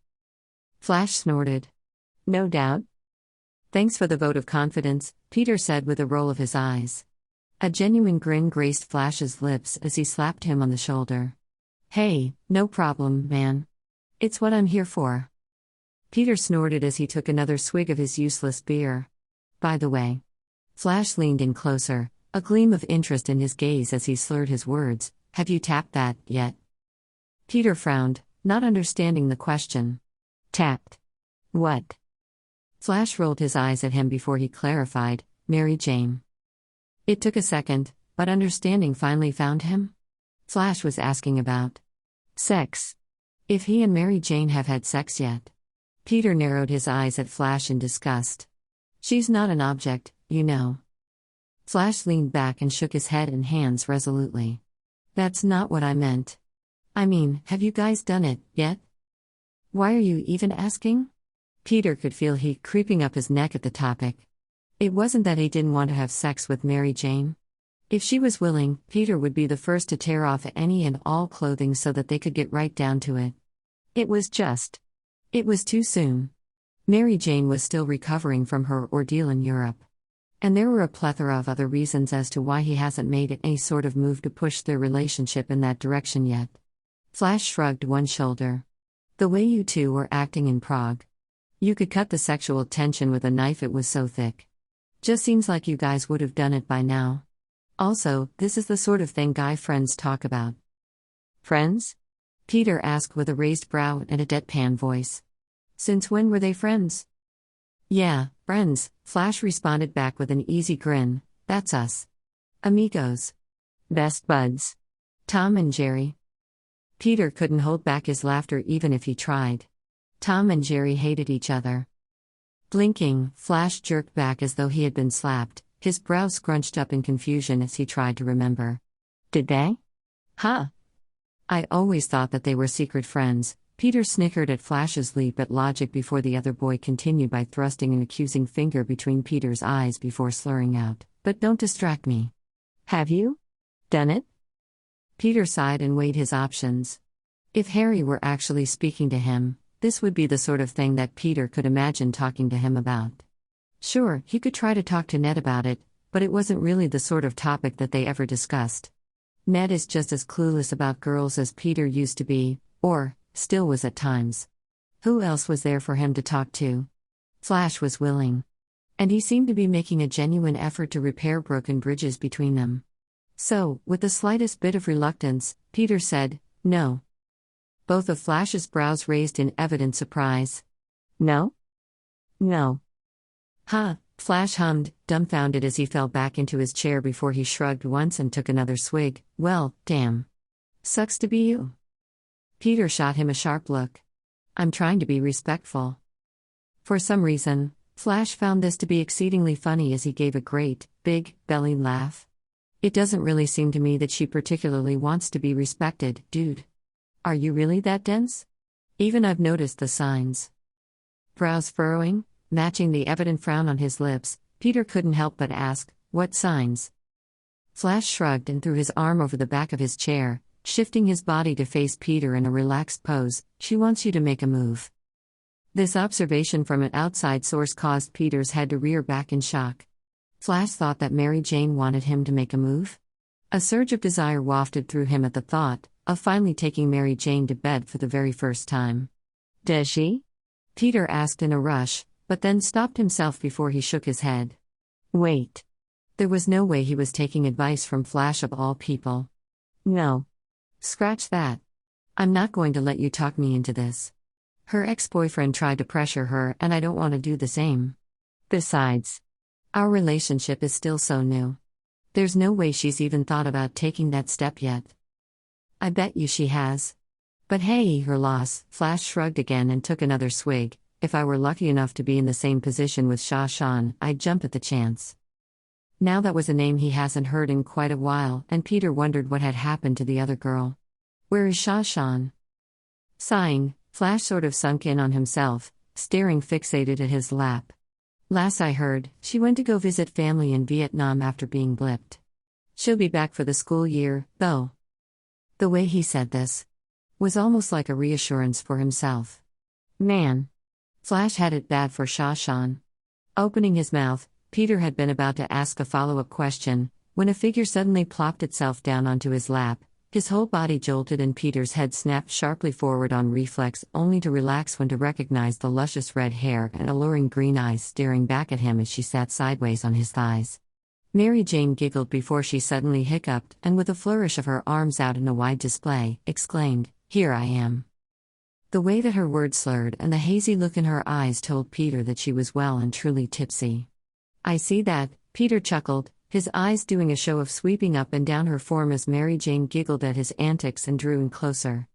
Flash snorted. No doubt. Thanks for the vote of confidence, Peter said with a roll of his eyes. A genuine grin graced Flash's lips as he slapped him on the shoulder. Hey, no problem, man. It's what I'm here for. Peter snorted as he took another swig of his useless beer. By the way. Flash leaned in closer, a gleam of interest in his gaze as he slurred his words. Have you tapped that yet? Peter frowned, not understanding the question. Tapped? What? Flash rolled his eyes at him before he clarified, Mary Jane. It took a second, but understanding finally found him. Flash was asking about sex. If he and Mary Jane have had sex yet. Peter narrowed his eyes at Flash in disgust. She's not an object, you know. Flash leaned back and shook his head and hands resolutely. That's not what I meant. I mean, have you guys done it yet? Why are you even asking? Peter could feel heat creeping up his neck at the topic. It wasn't that he didn't want to have sex with Mary Jane. If she was willing, Peter would be the first to tear off any and all clothing so that they could get right down to it. It was too soon. Mary Jane was still recovering from her ordeal in Europe. And there were a plethora of other reasons as to why he hasn't made any sort of move to push their relationship in that direction yet. Flash shrugged one shoulder. The way you two were acting in Prague. You could cut the sexual tension with a knife, it was so thick. Just seems like you guys would have done it by now. Also, this is the sort of thing guy friends talk about. Friends? Peter asked with a raised brow and a deadpan voice. Since when were they friends? Yeah, friends, Flash responded back with an easy grin. That's us. Amigos. Best buds. Tom and Jerry. Peter couldn't hold back his laughter even if he tried. Tom and Jerry hated each other. Blinking, Flash jerked back as though he had been slapped, his brow scrunched up in confusion as he tried to remember. Did they? Huh. I always thought that they were secret friends. Peter snickered at Flash's leap at logic before the other boy continued by thrusting an accusing finger between Peter's eyes before slurring out, but don't distract me. Have you? Done it? Peter sighed and weighed his options. If Harry were actually speaking to him, this would be the sort of thing that Peter could imagine talking to him about. Sure, he could try to talk to Ned about it, but it wasn't really the sort of topic that they ever discussed. Ned is just as clueless about girls as Peter used to be, or still was at times. Who else was there for him to talk to? Flash was willing. And he seemed to be making a genuine effort to repair broken bridges between them. So, with the slightest bit of reluctance, Peter said, no. Both of Flash's brows raised in evident surprise. No? No. Huh, Flash hummed, dumbfounded as he fell back into his chair before he shrugged once and took another swig. Well, damn. Sucks to be you. Peter shot him a sharp look. I'm trying to be respectful. For some reason, Flash found this to be exceedingly funny as he gave a great, big, belly laugh. It doesn't really seem to me that she particularly wants to be respected, dude. Are you really that dense? Even I've noticed the signs. Brows furrowing, matching the evident frown on his lips, Peter couldn't help but ask, what signs? Flash shrugged and threw his arm over the back of his chair, shifting his body to face Peter in a relaxed pose. She wants you to make a move. This observation from an outside source caused Peter's head to rear back in shock. Flash thought that Mary Jane wanted him to make a move? A surge of desire wafted through him at the thought, of finally taking Mary Jane to bed for the very first time. Does she? Peter asked in a rush, but then stopped himself before he shook his head. Wait. There was no way he was taking advice from Flash of all people. No. Scratch that. I'm not going to let you talk me into this. Her ex-boyfriend tried to pressure her, and I don't want to do the same. Besides, our relationship is still so new. There's no way she's even thought about taking that step yet. I bet you she has. But hey, her loss. Flash shrugged again and took another swig. If I were lucky enough to be in the same position with Sha Shan, I'd jump at the chance. Now that was a name he hasn't heard in quite a while, and Peter wondered what had happened to the other girl. Where is Sha Shan? Sighing, Flash sort of sunk in on himself, staring fixated at his lap. Last I heard, she went to go visit family in Vietnam after being blipped. She'll be back for the school year, though. The way he said this was almost like a reassurance for himself. Man. Flash had it bad for Sha Shan. Opening his mouth, Peter had been about to ask a follow-up question, when a figure suddenly plopped itself down onto his lap. His whole body jolted and Peter's head snapped sharply forward on reflex, only to relax when to recognize the luscious red hair and alluring green eyes staring back at him as she sat sideways on his thighs. Mary Jane giggled before she suddenly hiccuped and, with a flourish of her arms out in a wide display, exclaimed, "Here I am." The way that her words slurred and the hazy look in her eyes told Peter that she was well and truly tipsy. "I see that," Peter chuckled, his eyes doing a show of sweeping up and down her form as Mary Jane giggled at his antics and drew in closer.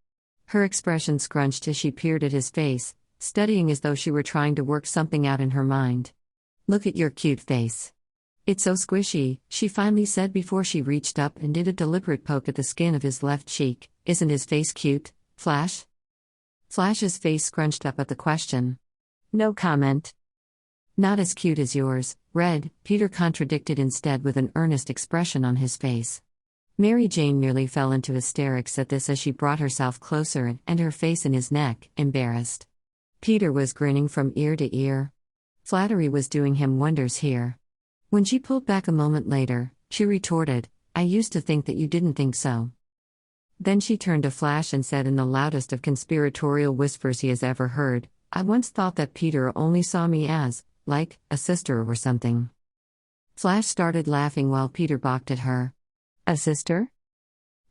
Her expression scrunched as she peered at his face, studying as though she were trying to work something out in her mind. "Look at your cute face. It's so squishy," she finally said before she reached up and did a deliberate poke at the skin of his left cheek. "Isn't his face cute, Flash?" Flash's face scrunched up at the question. "No comment." "Not as cute as yours, Red," Peter contradicted instead with an earnest expression on his face. Mary Jane nearly fell into hysterics at this as she brought herself closer and her face in his neck, embarrassed. Peter was grinning from ear to ear. Flattery was doing him wonders here. When she pulled back a moment later, she retorted, "I used to think that you didn't think so." Then she turned to Flash and said in the loudest of conspiratorial whispers he has ever heard, "I once thought that Peter only saw me as, like, a sister or something." Flash started laughing while Peter balked at her. "A sister?"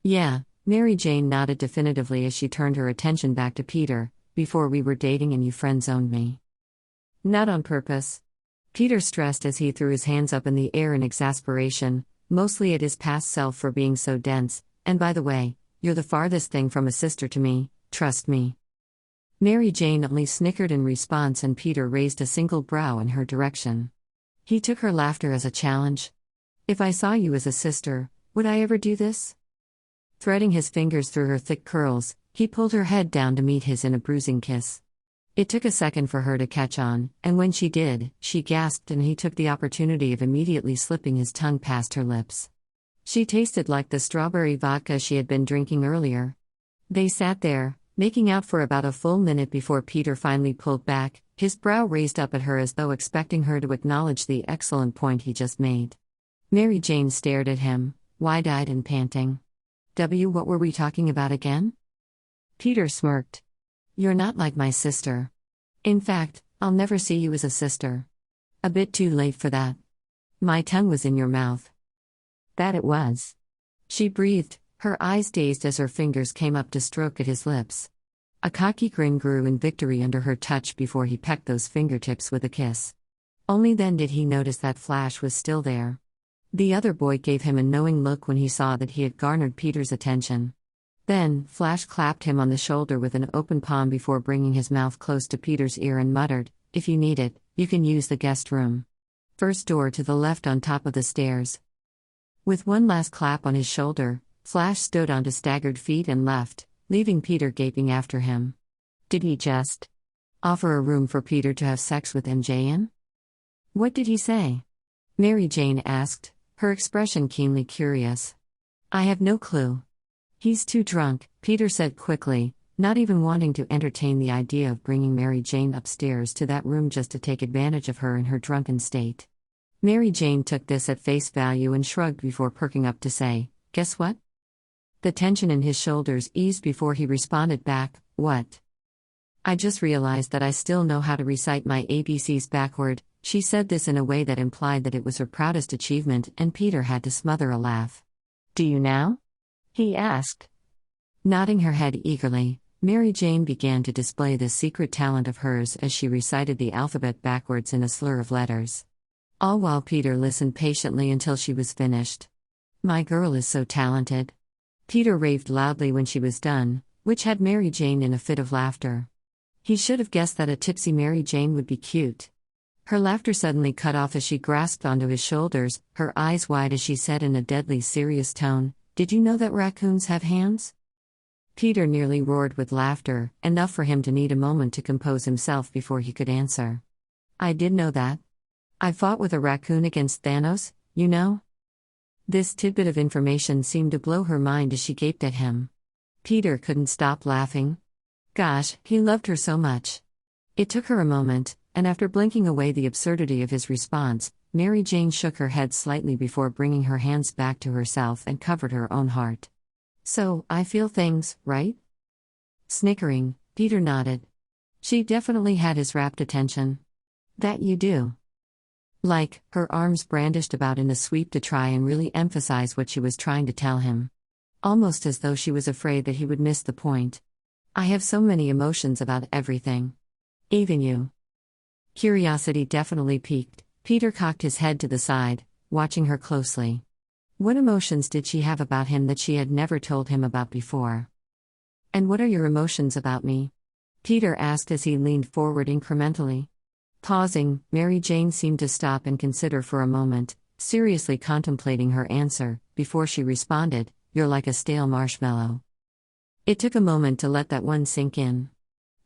"Yeah," Mary Jane nodded definitively as she turned her attention back to Peter. "Before we were dating and you friend-zoned me." "Not on purpose." Peter stressed as he threw his hands up in the air in exasperation, mostly at his past self for being so dense. "And by the way, you're the farthest thing from a sister to me, trust me." Mary Jane only snickered in response and Peter raised a single brow in her direction. He took her laughter as a challenge. "If I saw you as a sister, would I ever do this?" Threading his fingers through her thick curls, he pulled her head down to meet his in a bruising kiss. It took a second for her to catch on, and when she did, she gasped and he took the opportunity of immediately slipping his tongue past her lips. She tasted like the strawberry vodka she had been drinking earlier. They sat there, making out for about a full minute before Peter finally pulled back, his brow raised up at her as though expecting her to acknowledge the excellent point he just made. Mary Jane stared at him, wide-eyed and panting. What were we talking about again?" Peter smirked. "You're not like my sister. In fact, I'll never see you as a sister." "A bit too late for that. My tongue was in your mouth." "That it was." She breathed, her eyes dazed as her fingers came up to stroke at his lips. A cocky grin grew in victory under her touch before he pecked those fingertips with a kiss. Only then did he notice that Flash was still there. The other boy gave him a knowing look when he saw that he had garnered Peter's attention. Then, Flash clapped him on the shoulder with an open palm before bringing his mouth close to Peter's ear and muttered, "If you need it, you can use the guest room. First door to the left on top of the stairs." With one last clap on his shoulder, Flash stood onto staggered feet and left, leaving Peter gaping after him. Did he just offer a room for Peter to have sex with MJ in? "What did he say?" Mary Jane asked, her expression keenly curious. "I have no clue. He's too drunk," Peter said quickly, not even wanting to entertain the idea of bringing Mary Jane upstairs to that room just to take advantage of her in her drunken state. Mary Jane took this at face value and shrugged before perking up to say, "Guess what? The tension in his shoulders eased before he responded back, "What?" "I just realized that I still know how to recite my ABCs backward." She said this in a way that implied that it was her proudest achievement, and Peter had to smother a laugh. "Do you now?" he asked. Nodding her head eagerly, Mary Jane began to display this secret talent of hers as she recited the alphabet backwards in a slur of letters. All while Peter listened patiently until she was finished. "My girl is so talented." Peter raved loudly when she was done, which had Mary Jane in a fit of laughter. He should have guessed that a tipsy Mary Jane would be cute. Her laughter suddenly cut off as she grasped onto his shoulders, her eyes wide as she said in a deadly serious tone, "Did you know that raccoons have hands?" Peter nearly roared with laughter, enough for him to need a moment to compose himself before he could answer. "I did know that. I fought with a raccoon against Thanos, you know." This tidbit of information seemed to blow her mind as she gaped at him. Peter couldn't stop laughing. Gosh, he loved her so much. It took her a moment, and after blinking away the absurdity of his response, Mary Jane shook her head slightly before bringing her hands back to herself and covered her own heart. "So, I feel things, right?" Snickering, Peter nodded. She definitely had his rapt attention. "That you do." Like, her arms brandished about in a sweep to try and really emphasize what she was trying to tell him. Almost as though she was afraid that he would miss the point. "I have so many emotions about everything. Even you." Curiosity definitely piqued. Peter cocked his head to the side, watching her closely. What emotions did she have about him that she had never told him about before? "And what are your emotions about me?" Peter asked as he leaned forward incrementally. Pausing, Mary Jane seemed to stop and consider for a moment, seriously contemplating her answer, before she responded, "You're like a stale marshmallow." It took a moment to let that one sink in.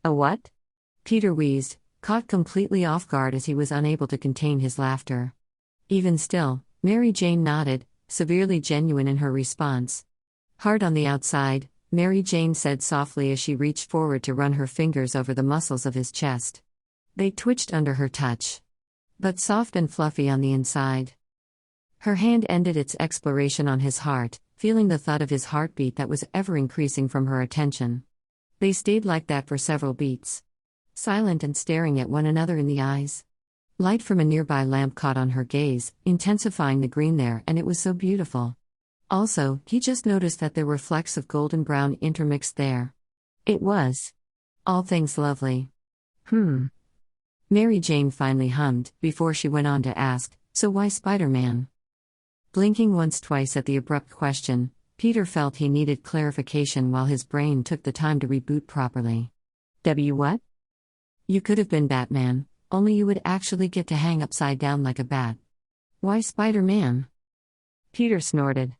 "A what?" Peter wheezed, caught completely off guard as he was unable to contain his laughter. Even still, Mary Jane nodded, severely genuine in her response. "Hard on the outside," Mary Jane said softly as she reached forward to run her fingers over the muscles of his chest. They twitched under her touch. "But soft and fluffy on the inside." Her hand ended its exploration on his heart, feeling the thud of his heartbeat that was ever increasing from her attention. They stayed like that for several beats. Silent and staring at one another in the eyes. Light from a nearby lamp caught on her gaze, intensifying the green there, and it was so beautiful. Also, he just noticed that there were flecks of golden brown intermixed there. It was all things lovely. Mary Jane finally hummed, before she went on to ask, "So why Spider-Man?" Blinking once twice at the abrupt question, Peter felt he needed clarification while his brain took the time to reboot properly. What? "You could have been Batman, only you would actually get to hang upside down like a bat." "Why Spider-Man?" Peter snorted.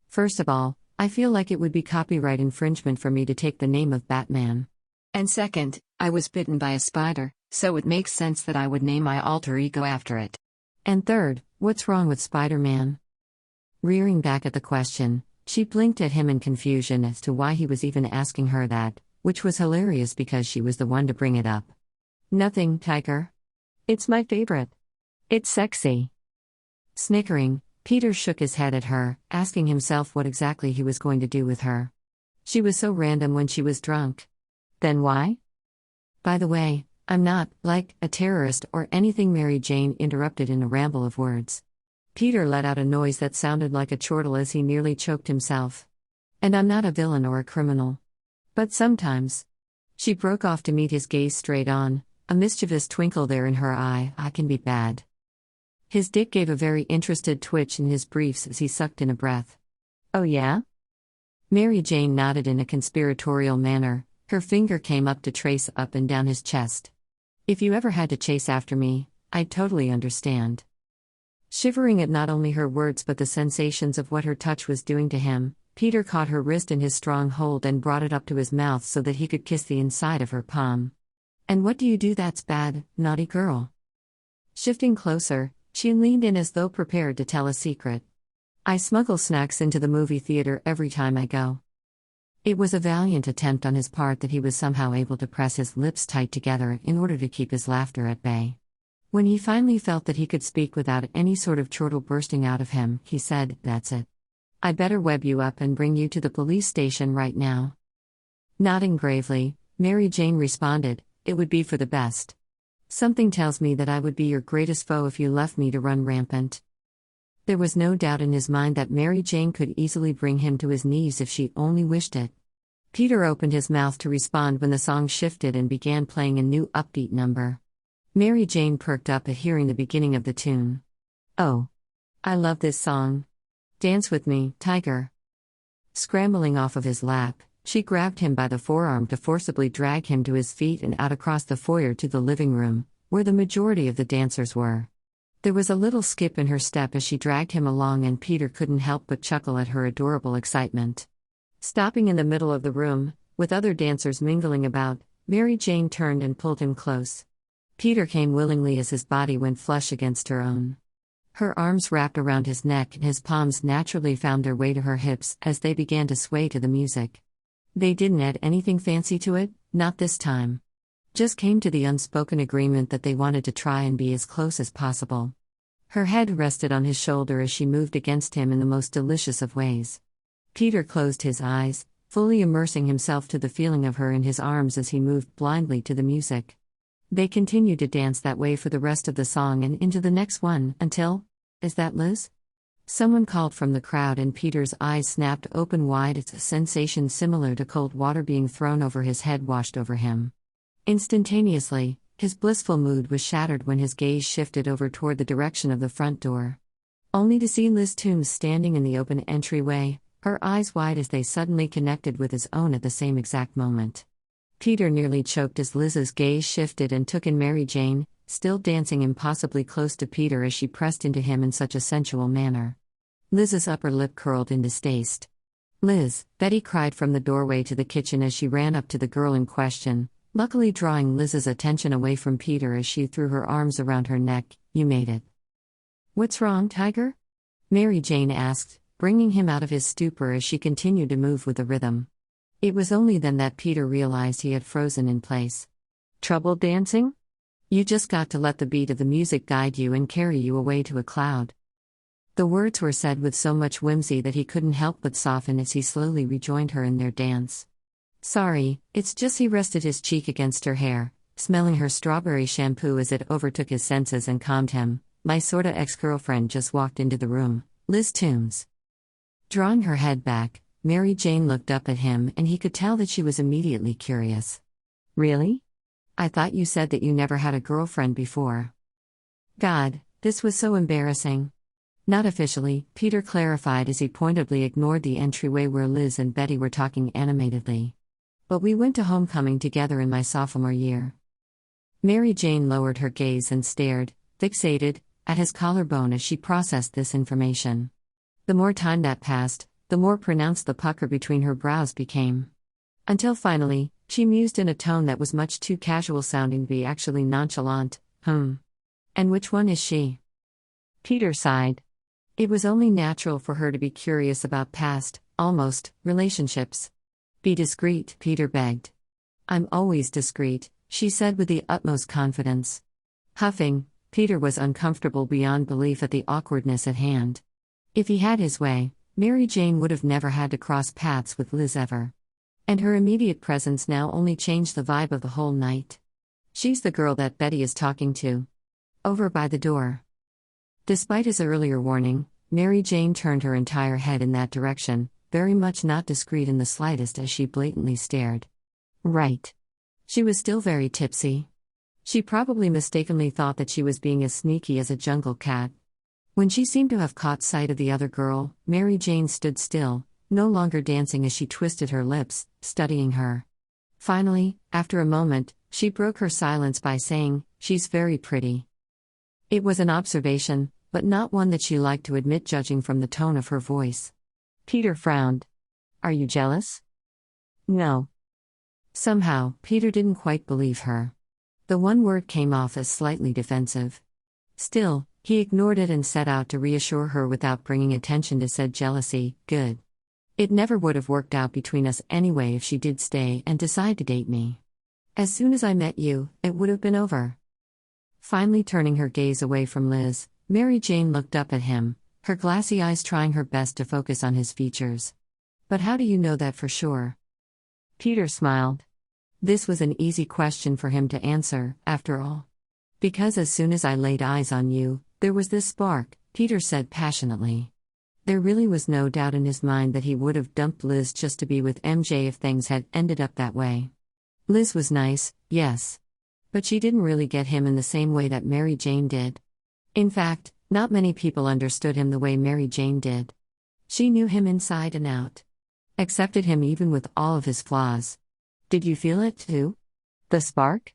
"First of all, I feel like it would be copyright infringement for me to take the name of Batman. And second, I was bitten by a spider, so it makes sense that I would name my alter ego after it. And third, what's wrong with Spider-Man?" Rearing back at the question, she blinked at him in confusion as to why he was even asking her that, which was hilarious because she was the one to bring it up. "Nothing, Tiger. It's my favorite. It's sexy." Snickering, Peter shook his head at her, asking himself what exactly he was going to do with her. She was so random when she was drunk. Then why? "By the way, I'm not, like, a terrorist or anything," Mary Jane interrupted in a ramble of words. Peter let out a noise that sounded like a chortle as he nearly choked himself. "And I'm not a villain or a criminal. But sometimes." She broke off to meet his gaze straight on, a mischievous twinkle there in her eye. "I can be bad." His dick gave a very interested twitch in his briefs as he sucked in a breath. "Oh yeah?" Mary Jane nodded in a conspiratorial manner. Her finger came up to trace up and down his chest. "If you ever had to chase after me, I'd totally understand." Shivering at not only her words but the sensations of what her touch was doing to him, Peter caught her wrist in his strong hold and brought it up to his mouth so that he could kiss the inside of her palm. "And what do you do that's bad, naughty girl?" Shifting closer, she leaned in as though prepared to tell a secret. "I smuggle snacks into the movie theater every time I go." It was a valiant attempt on his part that he was somehow able to press his lips tight together in order to keep his laughter at bay. When he finally felt that he could speak without any sort of chortle bursting out of him, he said, "That's it. I better web you up and bring you to the police station right now. Nodding gravely, Mary Jane responded, "It would be for the best. Something tells me that I would be your greatest foe if you left me to run rampant." There was no doubt in his mind that Mary Jane could easily bring him to his knees if she only wished it. Peter opened his mouth to respond when the song shifted and began playing a new upbeat number. Mary Jane perked up at hearing the beginning of the tune. "Oh, I love this song. Dance with me, tiger." Scrambling off of his lap, she grabbed him by the forearm to forcibly drag him to his feet and out across the foyer to the living room, where the majority of the dancers were. There was a little skip in her step as she dragged him along, and Peter couldn't help but chuckle at her adorable excitement. Stopping in the middle of the room, with other dancers mingling about, Mary Jane turned and pulled him close. Peter came willingly as his body went flush against her own. Her arms wrapped around his neck and his palms naturally found their way to her hips as they began to sway to the music. They didn't add anything fancy to it, not this time. Just came to the unspoken agreement that they wanted to try and be as close as possible. Her head rested on his shoulder as she moved against him in the most delicious of ways. Peter closed his eyes, fully immersing himself to the feeling of her in his arms as he moved blindly to the music. They continued to dance that way for the rest of the song and into the next one, until, "Is that Liz?" Someone called from the crowd, and Peter's eyes snapped open wide. It's a sensation similar to cold water being thrown over his head washed over him. Instantaneously, his blissful mood was shattered when his gaze shifted over toward the direction of the front door. Only to see Liz Toombs standing in the open entryway, her eyes wide as they suddenly connected with his own at the same exact moment. Peter nearly choked as Liz's gaze shifted and took in Mary Jane, still dancing impossibly close to Peter as she pressed into him in such a sensual manner. Liz's upper lip curled in distaste. "Liz," Betty cried from the doorway to the kitchen as she ran up to the girl in question, luckily drawing Liz's attention away from Peter as she threw her arms around her neck. "You made it." "What's wrong, Tiger?" Mary Jane asked, bringing him out of his stupor as she continued to move with the rhythm. It was only then that Peter realized he had frozen in place. "Trouble dancing? You just got to let the beat of the music guide you and carry you away to a cloud." The words were said with so much whimsy that he couldn't help but soften as he slowly rejoined her in their dance. "Sorry, it's just," he rested his cheek against her hair, smelling her strawberry shampoo as it overtook his senses and calmed him. "My sorta ex-girlfriend just walked into the room, Liz Toombs." Drawing her head back, Mary Jane looked up at him and he could tell that she was immediately curious. "Really? I thought you said that you never had a girlfriend before." God, this was so embarrassing. "Not officially," Peter clarified as he pointedly ignored the entryway where Liz and Betty were talking animatedly. "But we went to homecoming together in my sophomore year." Mary Jane lowered her gaze and stared, fixated, at his collarbone as she processed this information. The more time that passed, the more pronounced the pucker between her brows became. Until finally, she mused in a tone that was much too casual sounding to be actually nonchalant, "And which one is she?" Peter sighed. It was only natural for her to be curious about past, almost, relationships. "Be discreet," Peter begged. "I'm always discreet," she said with the utmost confidence. Huffing, Peter was uncomfortable beyond belief at the awkwardness at hand. If he had his way, Mary Jane would have never had to cross paths with Liz ever. And her immediate presence now only changed the vibe of the whole night. "She's the girl that Betty is talking to. Over by the door." Despite his earlier warning, Mary Jane turned her entire head in that direction, very much not discreet in the slightest as she blatantly stared. Right. She was still very tipsy. She probably mistakenly thought that she was being as sneaky as a jungle cat. When she seemed to have caught sight of the other girl, Mary Jane stood still, no longer dancing as she twisted her lips, studying her. Finally, after a moment, she broke her silence by saying, "She's very pretty." It was an observation, but not one that she liked to admit judging from the tone of her voice. Peter frowned. "Are you jealous?" "No." Somehow, Peter didn't quite believe her. The one word came off as slightly defensive. Still, he ignored it and set out to reassure her without bringing attention to said jealousy. "Good. It never would have worked out between us anyway if she did stay and decide to date me. As soon as I met you, it would have been over." Finally turning her gaze away from Liz, Mary Jane looked up at him, her glassy eyes trying her best to focus on his features. But how do you know that for sure? Peter smiled. This was an easy question for him to answer, after all. Because as soon as I laid eyes on you, there was this spark, Peter said passionately. There really was no doubt in his mind that he would have dumped Liz just to be with MJ if things had ended up that way. Liz was nice, yes. But she didn't really get him in the same way that Mary Jane did. In fact, not many people understood him the way Mary Jane did. She knew him inside and out. Accepted him even with all of his flaws. Did you feel it too? The spark?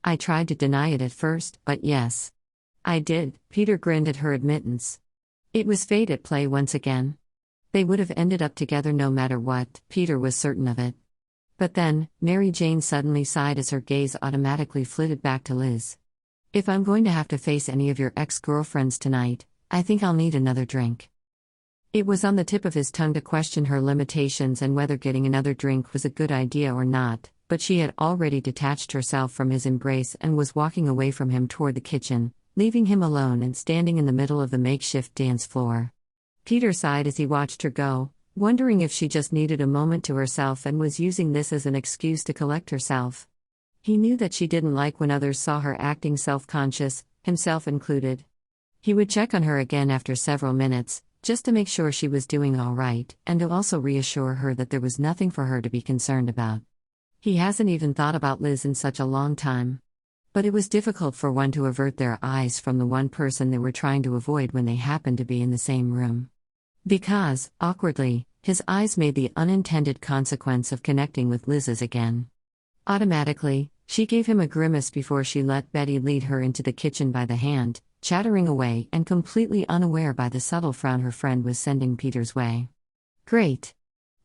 I tried to deny it at first, but yes. I did, Peter grinned at her admittance. It was fate at play once again. They would have ended up together no matter what, Peter was certain of it. But then, Mary Jane suddenly sighed as her gaze automatically flitted back to Liz. If I'm going to have to face any of your ex-girlfriends tonight, I think I'll need another drink. It was on the tip of his tongue to question her limitations and whether getting another drink was a good idea or not, but she had already detached herself from his embrace and was walking away from him toward the kitchen, leaving him alone and standing in the middle of the makeshift dance floor. Peter sighed as he watched her go, wondering if she just needed a moment to herself and was using this as an excuse to collect herself. He knew that she didn't like when others saw her acting self-conscious, himself included. He would check on her again after several minutes, just to make sure she was doing all right, and to also reassure her that there was nothing for her to be concerned about. He hasn't even thought about Liz in such a long time. But it was difficult for one to avert their eyes from the one person they were trying to avoid when they happened to be in the same room. Because, awkwardly, his eyes made the unintended consequence of connecting with Liz's again. Automatically, she gave him a grimace before she let Betty lead her into the kitchen by the hand, chattering away and completely unaware by the subtle frown her friend was sending Peter's way. Great.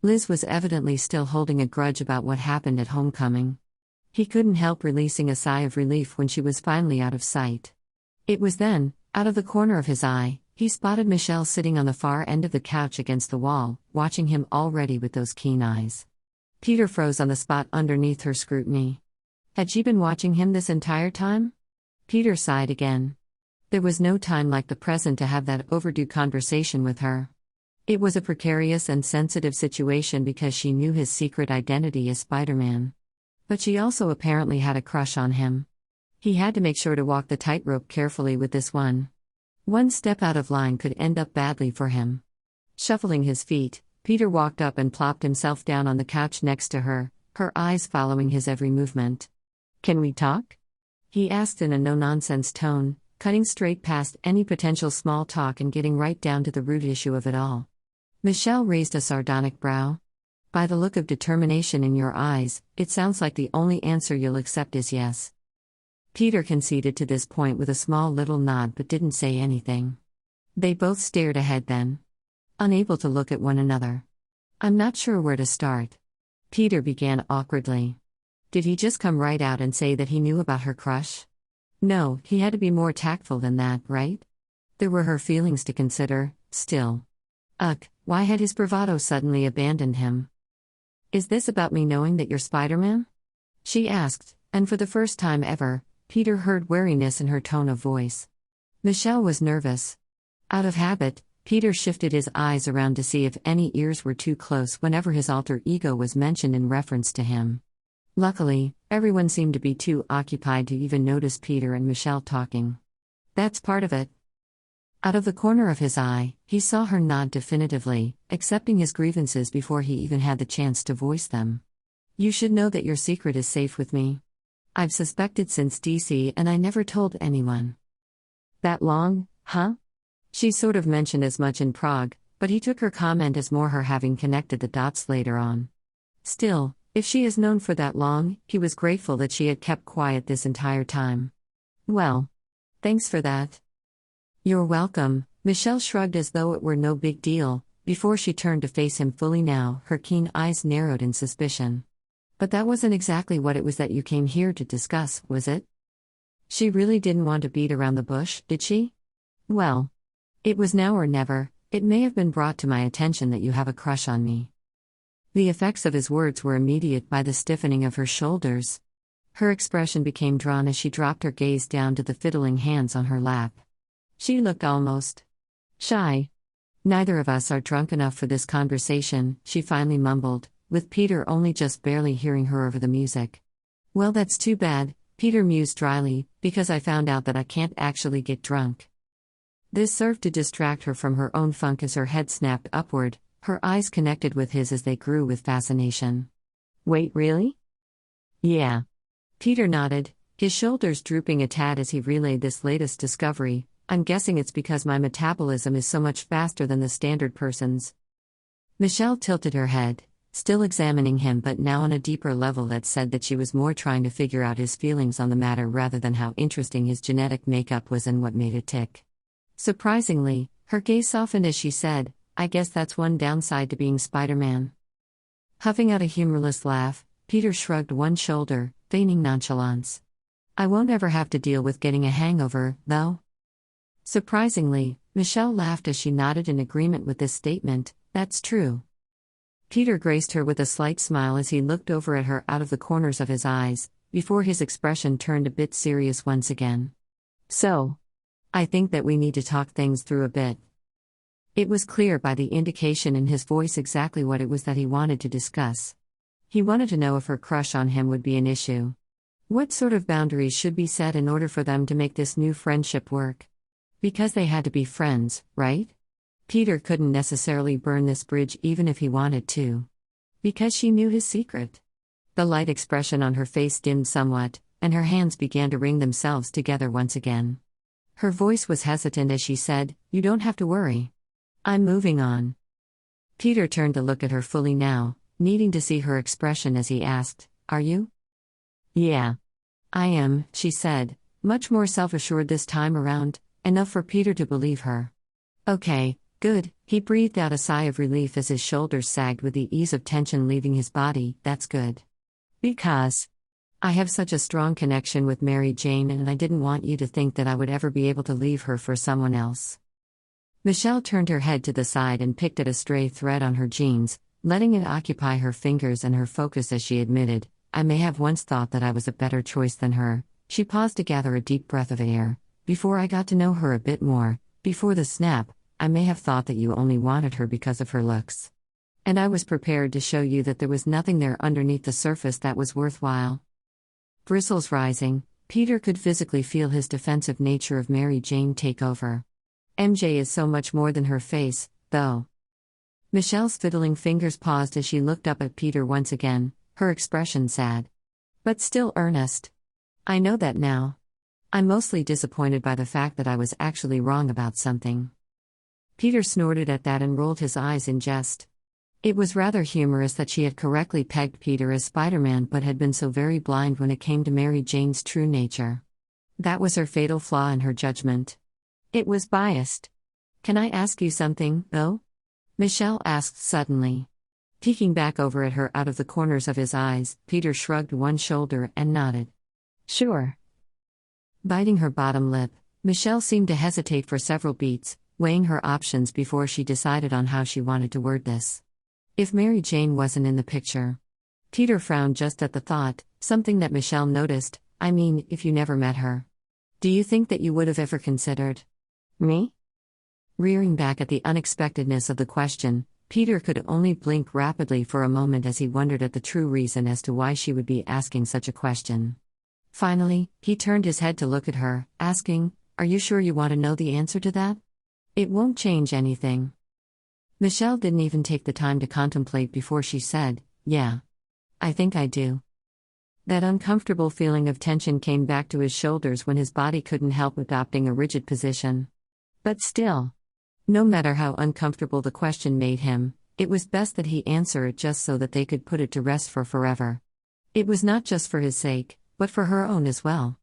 Liz was evidently still holding a grudge about what happened at homecoming. He couldn't help releasing a sigh of relief when she was finally out of sight. It was then, out of the corner of his eye, he spotted Michelle sitting on the far end of the couch against the wall, watching him already with those keen eyes. Peter froze on the spot underneath her scrutiny. Had she been watching him this entire time? Peter sighed again. There was no time like the present to have that overdue conversation with her. It was a precarious and sensitive situation because she knew his secret identity as Spider-Man. But she also apparently had a crush on him. He had to make sure to walk the tightrope carefully with this one. One step out of line could end up badly for him. Shuffling his feet, Peter walked up and plopped himself down on the couch next to her, her eyes following his every movement. "Can we talk?" he asked in a no-nonsense tone, cutting straight past any potential small talk and getting right down to the root issue of it all. Michelle raised a sardonic brow. "By the look of determination in your eyes, it sounds like the only answer you'll accept is yes." Peter conceded to this point with a small little nod but didn't say anything. They both stared ahead then, unable to look at one another. "I'm not sure where to start," Peter began awkwardly. Did he just come right out and say that he knew about her crush? No, he had to be more tactful than that, right? There were her feelings to consider, still. Ugh, why had his bravado suddenly abandoned him? "Is this about me knowing that you're Spider-Man?" she asked, and for the first time ever, Peter heard wariness in her tone of voice. Michelle was nervous. Out of habit, Peter shifted his eyes around to see if any ears were too close whenever his alter ego was mentioned in reference to him. Luckily, everyone seemed to be too occupied to even notice Peter and Michelle talking. That's part of it. Out of the corner of his eye, he saw her nod definitively, accepting his grievances before he even had the chance to voice them. "You should know that your secret is safe with me. I've suspected since DC and I never told anyone." "That long, huh?" She sort of mentioned as much in Prague, but he took her comment as more her having connected the dots later on. Still, if she is known for that long, he was grateful that she had kept quiet this entire time. "Well, thanks for that." "You're welcome," Michelle shrugged as though it were no big deal, before she turned to face him fully now, her keen eyes narrowed in suspicion. "But that wasn't exactly what it was that you came here to discuss, was it?" She really didn't want to beat around the bush, did she? "Well, it was now or never. It may have been brought to my attention that you have a crush on me." The effects of his words were immediate by the stiffening of her shoulders. Her expression became drawn as she dropped her gaze down to the fiddling hands on her lap. She looked almost Shy. Neither of us are drunk enough for this conversation, she finally mumbled, with Peter only just barely hearing her over the music. Well, that's too bad, Peter mused dryly, because I found out that I can't actually get drunk. This served to distract her from her own funk as her head snapped upward, her eyes connected with his as they grew with fascination. Wait, really? Yeah. Peter nodded, his shoulders drooping a tad as he relayed this latest discovery. I'm guessing it's because my metabolism is so much faster than the standard person's. Michelle tilted her head, still examining him but now on a deeper level that said that she was more trying to figure out his feelings on the matter rather than how interesting his genetic makeup was and what made it tick. Surprisingly, her gaze softened as she said, I guess that's one downside to being Spider-Man. Huffing out a humorless laugh, Peter shrugged one shoulder, feigning nonchalance. I won't ever have to deal with getting a hangover, though. Surprisingly, Michelle laughed as she nodded in agreement with this statement. That's true. Peter graced her with a slight smile as he looked over at her out of the corners of his eyes, before his expression turned a bit serious once again. So, I think that we need to talk things through a bit. It was clear by the indication in his voice exactly what it was that he wanted to discuss. He wanted to know if her crush on him would be an issue. What sort of boundaries should be set in order for them to make this new friendship work? Because they had to be friends, right? Peter couldn't necessarily burn this bridge even if he wanted to. Because she knew his secret. The light expression on her face dimmed somewhat, and her hands began to wring themselves together once again. Her voice was hesitant as she said, You don't have to worry. I'm moving on. Peter turned to look at her fully now, needing to see her expression as he asked, Are you? Yeah. I am, she said, much more self-assured this time around, enough for Peter to believe her. Okay, good, he breathed out a sigh of relief as his shoulders sagged with the ease of tension leaving his body, that's good. Because I have such a strong connection with Mary Jane and I didn't want you to think that I would ever be able to leave her for someone else. Michelle turned her head to the side and picked at a stray thread on her jeans, letting it occupy her fingers and her focus as she admitted, I may have once thought that I was a better choice than her. She paused to gather a deep breath of air. Before I got to know her a bit more, before the snap, I may have thought that you only wanted her because of her looks. And I was prepared to show you that there was nothing there underneath the surface that was worthwhile. Bristles rising, Peter could physically feel his defensive nature of Mary Jane take over. MJ is so much more than her face, though. Michelle's fiddling fingers paused as she looked up at Peter once again, her expression sad. But still earnest. I know that now. I'm mostly disappointed by the fact that I was actually wrong about something. Peter snorted at that and rolled his eyes in jest. It was rather humorous that she had correctly pegged Peter as Spider-Man but had been so very blind when it came to Mary Jane's true nature. That was her fatal flaw in her judgment. It was biased. Can I ask you something, though? Michelle asked suddenly. Peeking back over at her out of the corners of his eyes, Peter shrugged one shoulder and nodded. Sure. Biting her bottom lip, Michelle seemed to hesitate for several beats, weighing her options before she decided on how she wanted to word this. If Mary Jane wasn't in the picture. Peter frowned just at the thought, something that Michelle noticed, I mean, if you never met her. Do you think that you would have ever considered me? Rearing back at the unexpectedness of the question, Peter could only blink rapidly for a moment as he wondered at the true reason as to why she would be asking such a question. Finally, he turned his head to look at her, asking, Are you sure you want to know the answer to that? It won't change anything. Michelle didn't even take the time to contemplate before she said, Yeah. I think I do. That uncomfortable feeling of tension came back to his shoulders when his body couldn't help adopting a rigid position. But still, no matter how uncomfortable the question made him, it was best that he answer it just so that they could put it to rest for forever. It was not just for his sake, but for her own as well.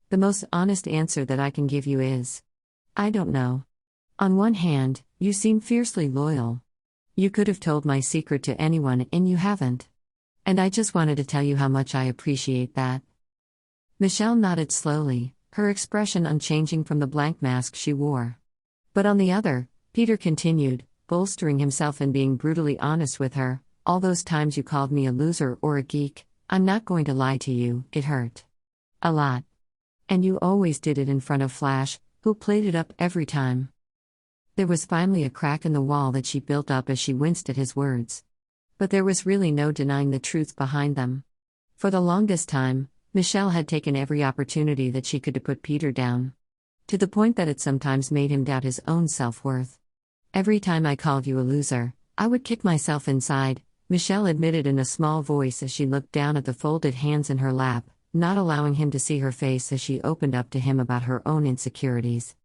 The most honest answer that I can give you is, I don't know. On one hand, you seem fiercely loyal. You could have told my secret to anyone and you haven't. And I just wanted to tell you how much I appreciate that. Michelle nodded slowly, her expression unchanging from the blank mask she wore. But on the other, Peter continued, bolstering himself and being brutally honest with her, all those times you called me a loser or a geek, I'm not going to lie to you, it hurt. A lot. And you always did it in front of Flash, who played it up every time. There was finally a crack in the wall that she built up as she winced at his words. But there was really no denying the truth behind them. For the longest time, Michelle had taken every opportunity that she could to put Peter down. To the point that it sometimes made him doubt his own self-worth. "Every time I called you a loser, I would kick myself inside," Michelle admitted in a small voice as she looked down at the folded hands in her lap, not allowing him to see her face as she opened up to him about her own insecurities.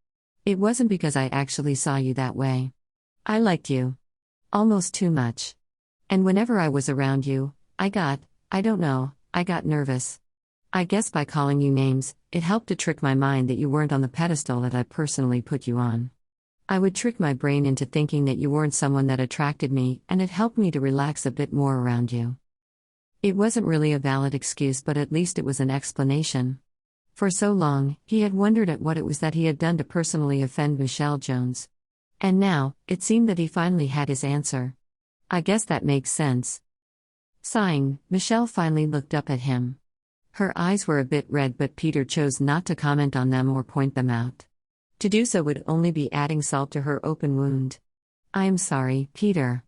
"It wasn't because I actually saw you that way. I liked you. Almost too much. And whenever I was around you, I got nervous. I guess by calling you names, it helped to trick my mind that you weren't on the pedestal that I personally put you on. I would trick my brain into thinking that you weren't someone that attracted me, and it helped me to relax a bit more around you." It wasn't really a valid excuse, but at least it was an explanation. For so long, he had wondered at what it was that he had done to personally offend Michelle Jones. And now, it seemed that he finally had his answer. "I guess that makes sense." Sighing, Michelle finally looked up at him. Her eyes were a bit red, but Peter chose not to comment on them or point them out. To do so would only be adding salt to her open wound. "I am sorry, Peter.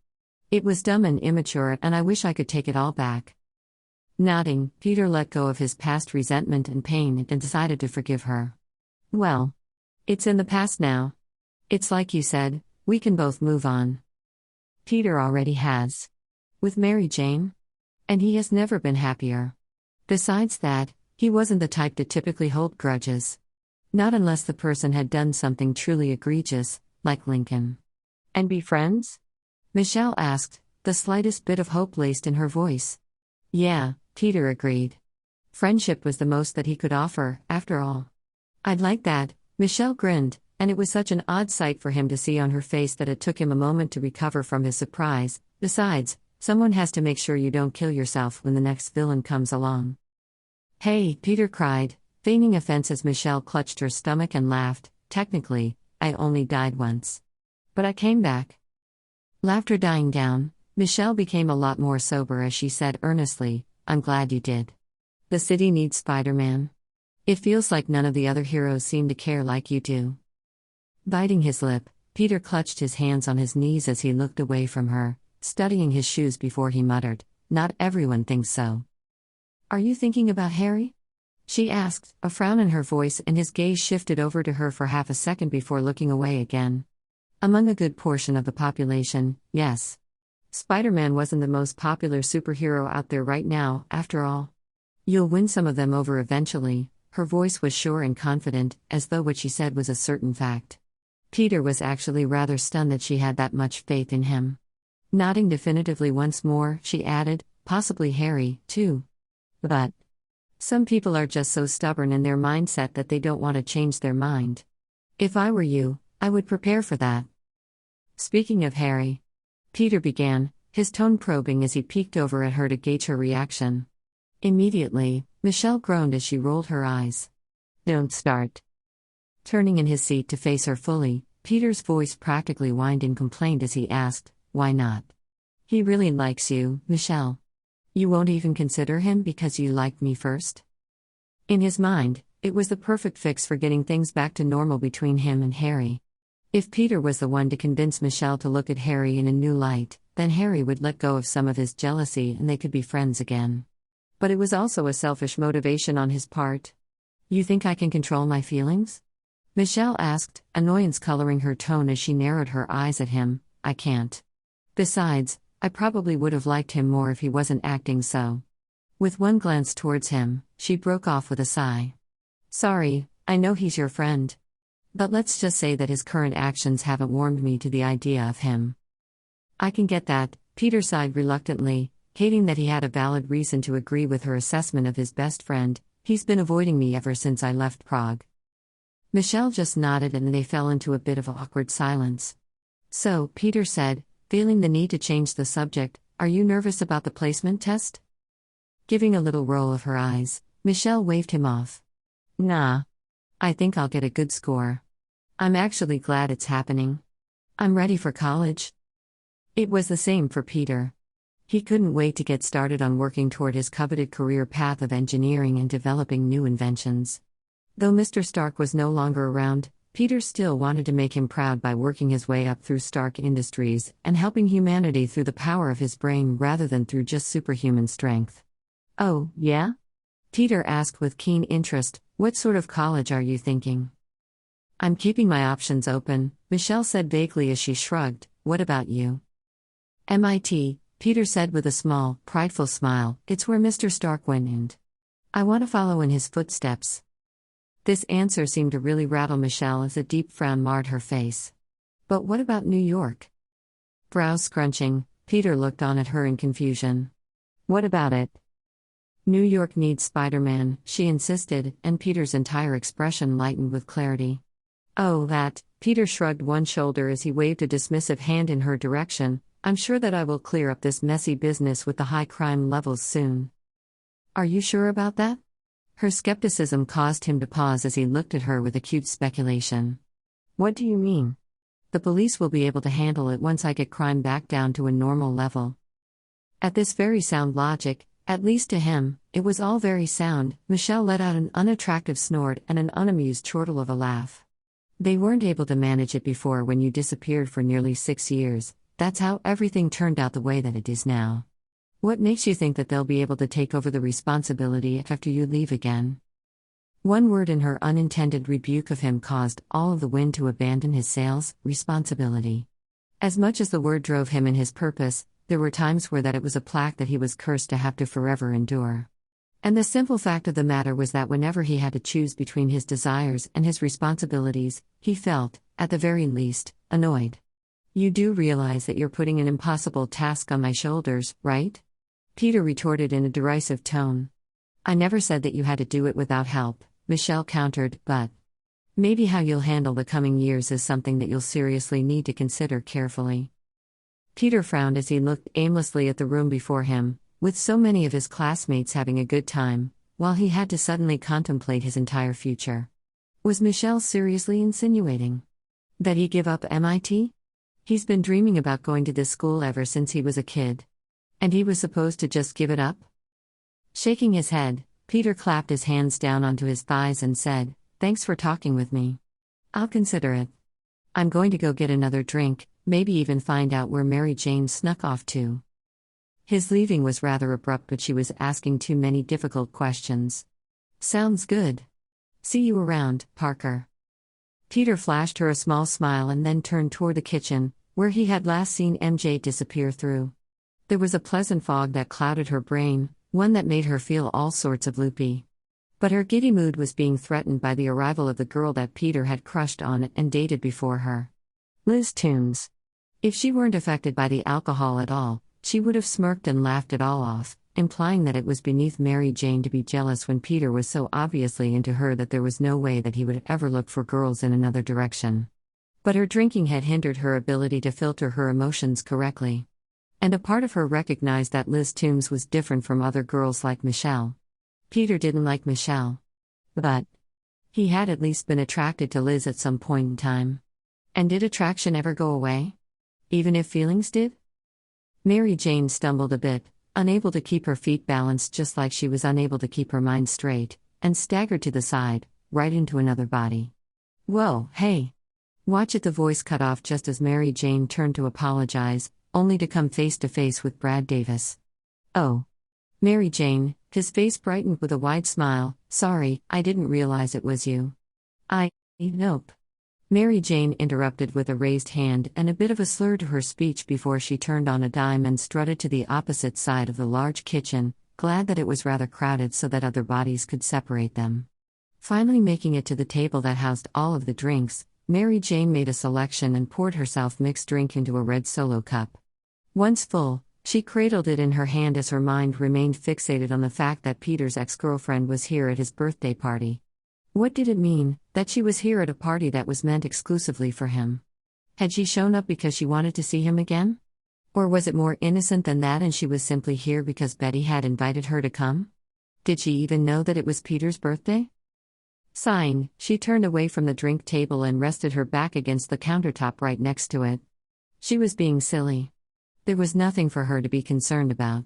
It was dumb and immature, and I wish I could take it all back." Nodding, Peter let go of his past resentment and pain and decided to forgive her. "Well, it's in the past now. It's like you said, we can both move on. Peter already has. With Mary Jane. And he has never been happier. Besides that, he wasn't the type to typically hold grudges. Not unless the person had done something truly egregious, like Lincoln." "And be friends?" Michelle asked, the slightest bit of hope laced in her voice. "Yeah," Peter agreed. Friendship was the most that he could offer, after all. "I'd like that," Michelle grinned, and it was such an odd sight for him to see on her face that it took him a moment to recover from his surprise. "Besides, someone has to make sure you don't kill yourself when the next villain comes along." "Hey," Peter cried, feigning offense as Michelle clutched her stomach and laughed. "Technically, I only died once. But I came back." Laughter dying down, Michelle became a lot more sober as she said earnestly, "I'm glad you did. The city needs Spider-Man. It feels like none of the other heroes seem to care like you do." Biting his lip, Peter clutched his hands on his knees as he looked away from her, studying his shoes before he muttered, "Not everyone thinks so." "Are you thinking about Harry?" she asked, a frown in her voice, and his gaze shifted over to her for half a second before looking away again. "Among a good portion of the population, yes. Spider-Man wasn't the most popular superhero out there right now, after all. You'll win some of them over eventually." Her voice was sure and confident, as though what she said was a certain fact. Peter was actually rather stunned that she had that much faith in him. Nodding definitively once more, she added, "Possibly Harry, too. But some people are just so stubborn in their mindset that they don't want to change their mind. If I were you, I would prepare for that." "Speaking of Harry," Peter began, his tone probing as he peeked over at her to gauge her reaction. Immediately, Michelle groaned as she rolled her eyes. "Don't start." Turning in his seat to face her fully, Peter's voice practically whined in complaint as he asked, "Why not? He really likes you, Michelle. You won't even consider him because you liked me first?" In his mind, it was the perfect fix for getting things back to normal between him and Harry. If Peter was the one to convince Michelle to look at Harry in a new light, then Harry would let go of some of his jealousy and they could be friends again. But it was also a selfish motivation on his part. "You think I can control my feelings?" Michelle asked, annoyance coloring her tone as she narrowed her eyes at him. "I can't. Besides, I probably would have liked him more if he wasn't acting so." With one glance towards him, she broke off with a sigh. "Sorry, I know he's your friend. But let's just say that his current actions haven't warmed me to the idea of him." "I can get that," Peter sighed reluctantly, hating that he had a valid reason to agree with her assessment of his best friend. "He's been avoiding me ever since I left Prague." Michelle just nodded and they fell into a bit of awkward silence. "So," Peter said, feeling the need to change the subject, "are you nervous about the placement test?" Giving a little roll of her eyes, Michelle waved him off. "Nah. I think I'll get a good score. I'm actually glad it's happening. I'm ready for college." It was the same for Peter. He couldn't wait to get started on working toward his coveted career path of engineering and developing new inventions. Though Mr. Stark was no longer around, Peter still wanted to make him proud by working his way up through Stark Industries and helping humanity through the power of his brain rather than through just superhuman strength. "Oh, yeah?" Peter asked with keen interest. "What sort of college are you thinking?" "I'm keeping my options open," Michelle said vaguely as she shrugged. "What about you?" "MIT," Peter said with a small, prideful smile. "It's where Mr. Stark went and I want to follow in his footsteps." This answer seemed to really rattle Michelle as a deep frown marred her face. "But what about New York?" Brows scrunching, Peter looked on at her in confusion. "What about it?" "New York needs Spider-Man," she insisted, and Peter's entire expression lightened with clarity. "Oh, that," Peter shrugged one shoulder as he waved a dismissive hand in her direction. "I'm sure that I will clear up this messy business with the high crime levels soon." "Are you sure about that?" Her skepticism caused him to pause as he looked at her with acute speculation. "What do you mean?" "The police will be able to handle it once I get crime back down to a normal level." At this very sound logic, at least to him, it was all very sound, Michelle let out an unattractive snort and an unamused chortle of a laugh. "They weren't able to manage it before when you disappeared for nearly 6 years, that's how everything turned out the way that it is now. What makes you think that they'll be able to take over the responsibility after you leave again?" One word in her unintended rebuke of him caused all of the wind to abandon his sails: responsibility. As much as the word drove him in his purpose, there were times where that it was a plaque that he was cursed to have to forever endure. And the simple fact of the matter was that whenever he had to choose between his desires and his responsibilities, he felt, at the very least, annoyed. "You do realize that you're putting an impossible task on my shoulders, right?" Peter retorted in a derisive tone. "I never said that you had to do it without help," Michelle countered, "but maybe how you'll handle the coming years is something that you'll seriously need to consider carefully." Peter frowned as he looked aimlessly at the room before him, with so many of his classmates having a good time, while he had to suddenly contemplate his entire future. Was Michelle seriously insinuating that he give up MIT? He's been dreaming about going to this school ever since he was a kid. And he was supposed to just give it up? Shaking his head, Peter clapped his hands down onto his thighs and said, "Thanks for talking with me. I'll consider it. I'm going to go get another drink, maybe even find out where Mary Jane snuck off to." His leaving was rather abrupt, but she was asking too many difficult questions. "Sounds good. See you around, Parker." Peter flashed her a small smile and then turned toward the kitchen, where he had last seen MJ disappear through. There was a pleasant fog that clouded her brain, one that made her feel all sorts of loopy. But her giddy mood was being threatened by the arrival of the girl that Peter had crushed on and dated before her. Liz Toombs. If she weren't affected by the alcohol at all, she would have smirked and laughed it all off, implying that it was beneath Mary Jane to be jealous when Peter was so obviously into her that there was no way that he would ever look for girls in another direction. But her drinking had hindered her ability to filter her emotions correctly. And a part of her recognized that Liz Toombs was different from other girls like Michelle. Peter didn't like Michelle. But he had at least been attracted to Liz at some point in time. And did attraction ever go away? Even if feelings did? Mary Jane stumbled a bit, unable to keep her feet balanced just like she was unable to keep her mind straight, and staggered to the side, right into another body. "Whoa, hey. Watch it," the voice cut off just as Mary Jane turned to apologize, only to come face to face with Brad Davis. "Oh. Mary Jane," his face brightened with a wide smile. "Sorry, I didn't realize it was you." Nope." Mary Jane interrupted with a raised hand and a bit of a slur to her speech before she turned on a dime and strutted to the opposite side of the large kitchen, glad that it was rather crowded so that other bodies could separate them. Finally making it to the table that housed all of the drinks, Mary Jane made a selection and poured herself mixed drink into a red Solo cup. Once full, she cradled it in her hand as her mind remained fixated on the fact that Peter's ex-girlfriend was here at his birthday party. What did it mean, that she was here at a party that was meant exclusively for him? Had she shown up because she wanted to see him again? Or was it more innocent than that and she was simply here because Betty had invited her to come? Did she even know that it was Peter's birthday? Sighing, she turned away from the drink table and rested her back against the countertop right next to it. She was being silly. There was nothing for her to be concerned about.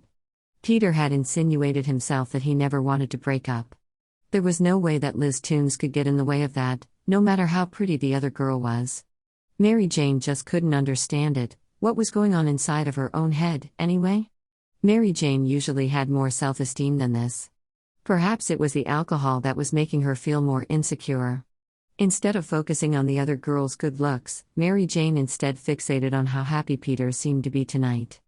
Peter had insinuated himself that he never wanted to break up. There was no way that Liz Toombs could get in the way of that, no matter how pretty the other girl was. Mary Jane just couldn't understand it. What was going on inside of her own head, anyway? Mary Jane usually had more self-esteem than this. Perhaps it was the alcohol that was making her feel more insecure. Instead of focusing on the other girl's good looks, Mary Jane instead fixated on how happy Peter seemed to be tonight.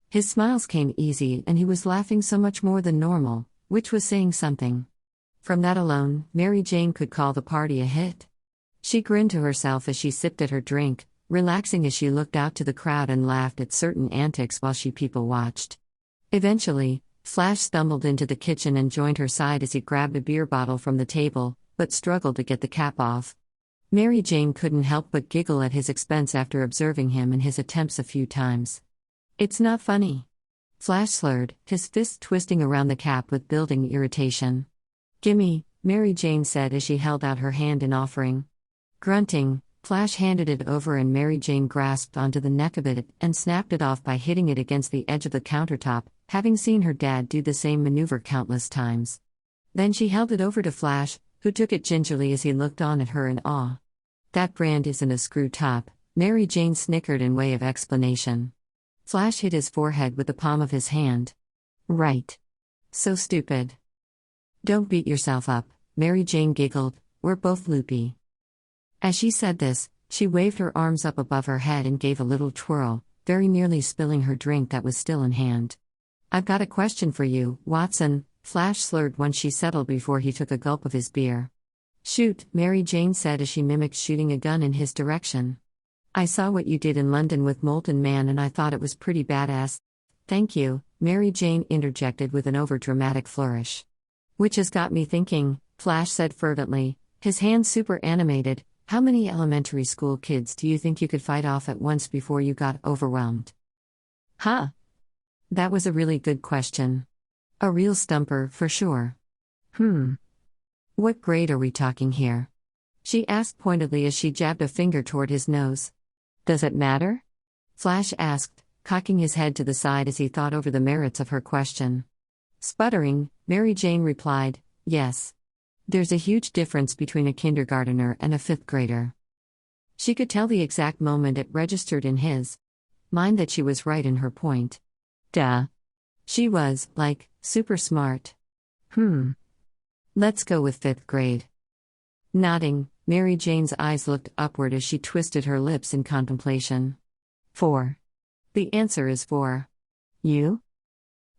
His smiles came easy and he was laughing so much more than normal, which was saying something. From that alone, Mary Jane could call the party a hit. She grinned to herself as she sipped at her drink, relaxing as she looked out to the crowd and laughed at certain antics while she people-watched. Eventually, Flash stumbled into the kitchen and joined her side as he grabbed a beer bottle from the table, but struggled to get the cap off. Mary Jane couldn't help but giggle at his expense after observing him and his attempts a few times. "It's not funny," Flash slurred, his fist twisting around the cap with building irritation. "Gimme," Mary Jane said as she held out her hand in offering. Grunting, Flash handed it over and Mary Jane grasped onto the neck of it and snapped it off by hitting it against the edge of the countertop, having seen her dad do the same maneuver countless times. Then she held it over to Flash, who took it gingerly as he looked on at her in awe. "That brand isn't a screw top," Mary Jane snickered in way of explanation. Flash hit his forehead with the palm of his hand. "Right. So stupid." "Don't beat yourself up," Mary Jane giggled, "we're both loopy." As she said this, she waved her arms up above her head and gave a little twirl, very nearly spilling her drink that was still in hand. "I've got a question for you, Watson," Flash slurred once she settled before he took a gulp of his beer. "Shoot," Mary Jane said as she mimicked shooting a gun in his direction. "I saw what you did in London with Molten Man and I thought it was pretty badass." "Thank you," Mary Jane interjected with an overdramatic flourish. "Which has got me thinking," Flash said fervently, his hands super animated, "how many elementary school kids do you think you could fight off at once before you got overwhelmed?" "Huh? That was a really good question. A real stumper, for sure." "What grade are we talking here?" she asked pointedly as she jabbed a finger toward his nose. "Does it matter?" Flash asked, cocking his head to the side as he thought over the merits of her question. Sputtering, Mary Jane replied, "Yes. There's a huge difference between a kindergartner and a fifth grader." She could tell the exact moment it registered in his mind that she was right in her point. Duh. She was, super smart. Let's go with fifth grade. Nodding, Mary Jane's eyes looked upward as she twisted her lips in contemplation. 4. The answer is 4. You?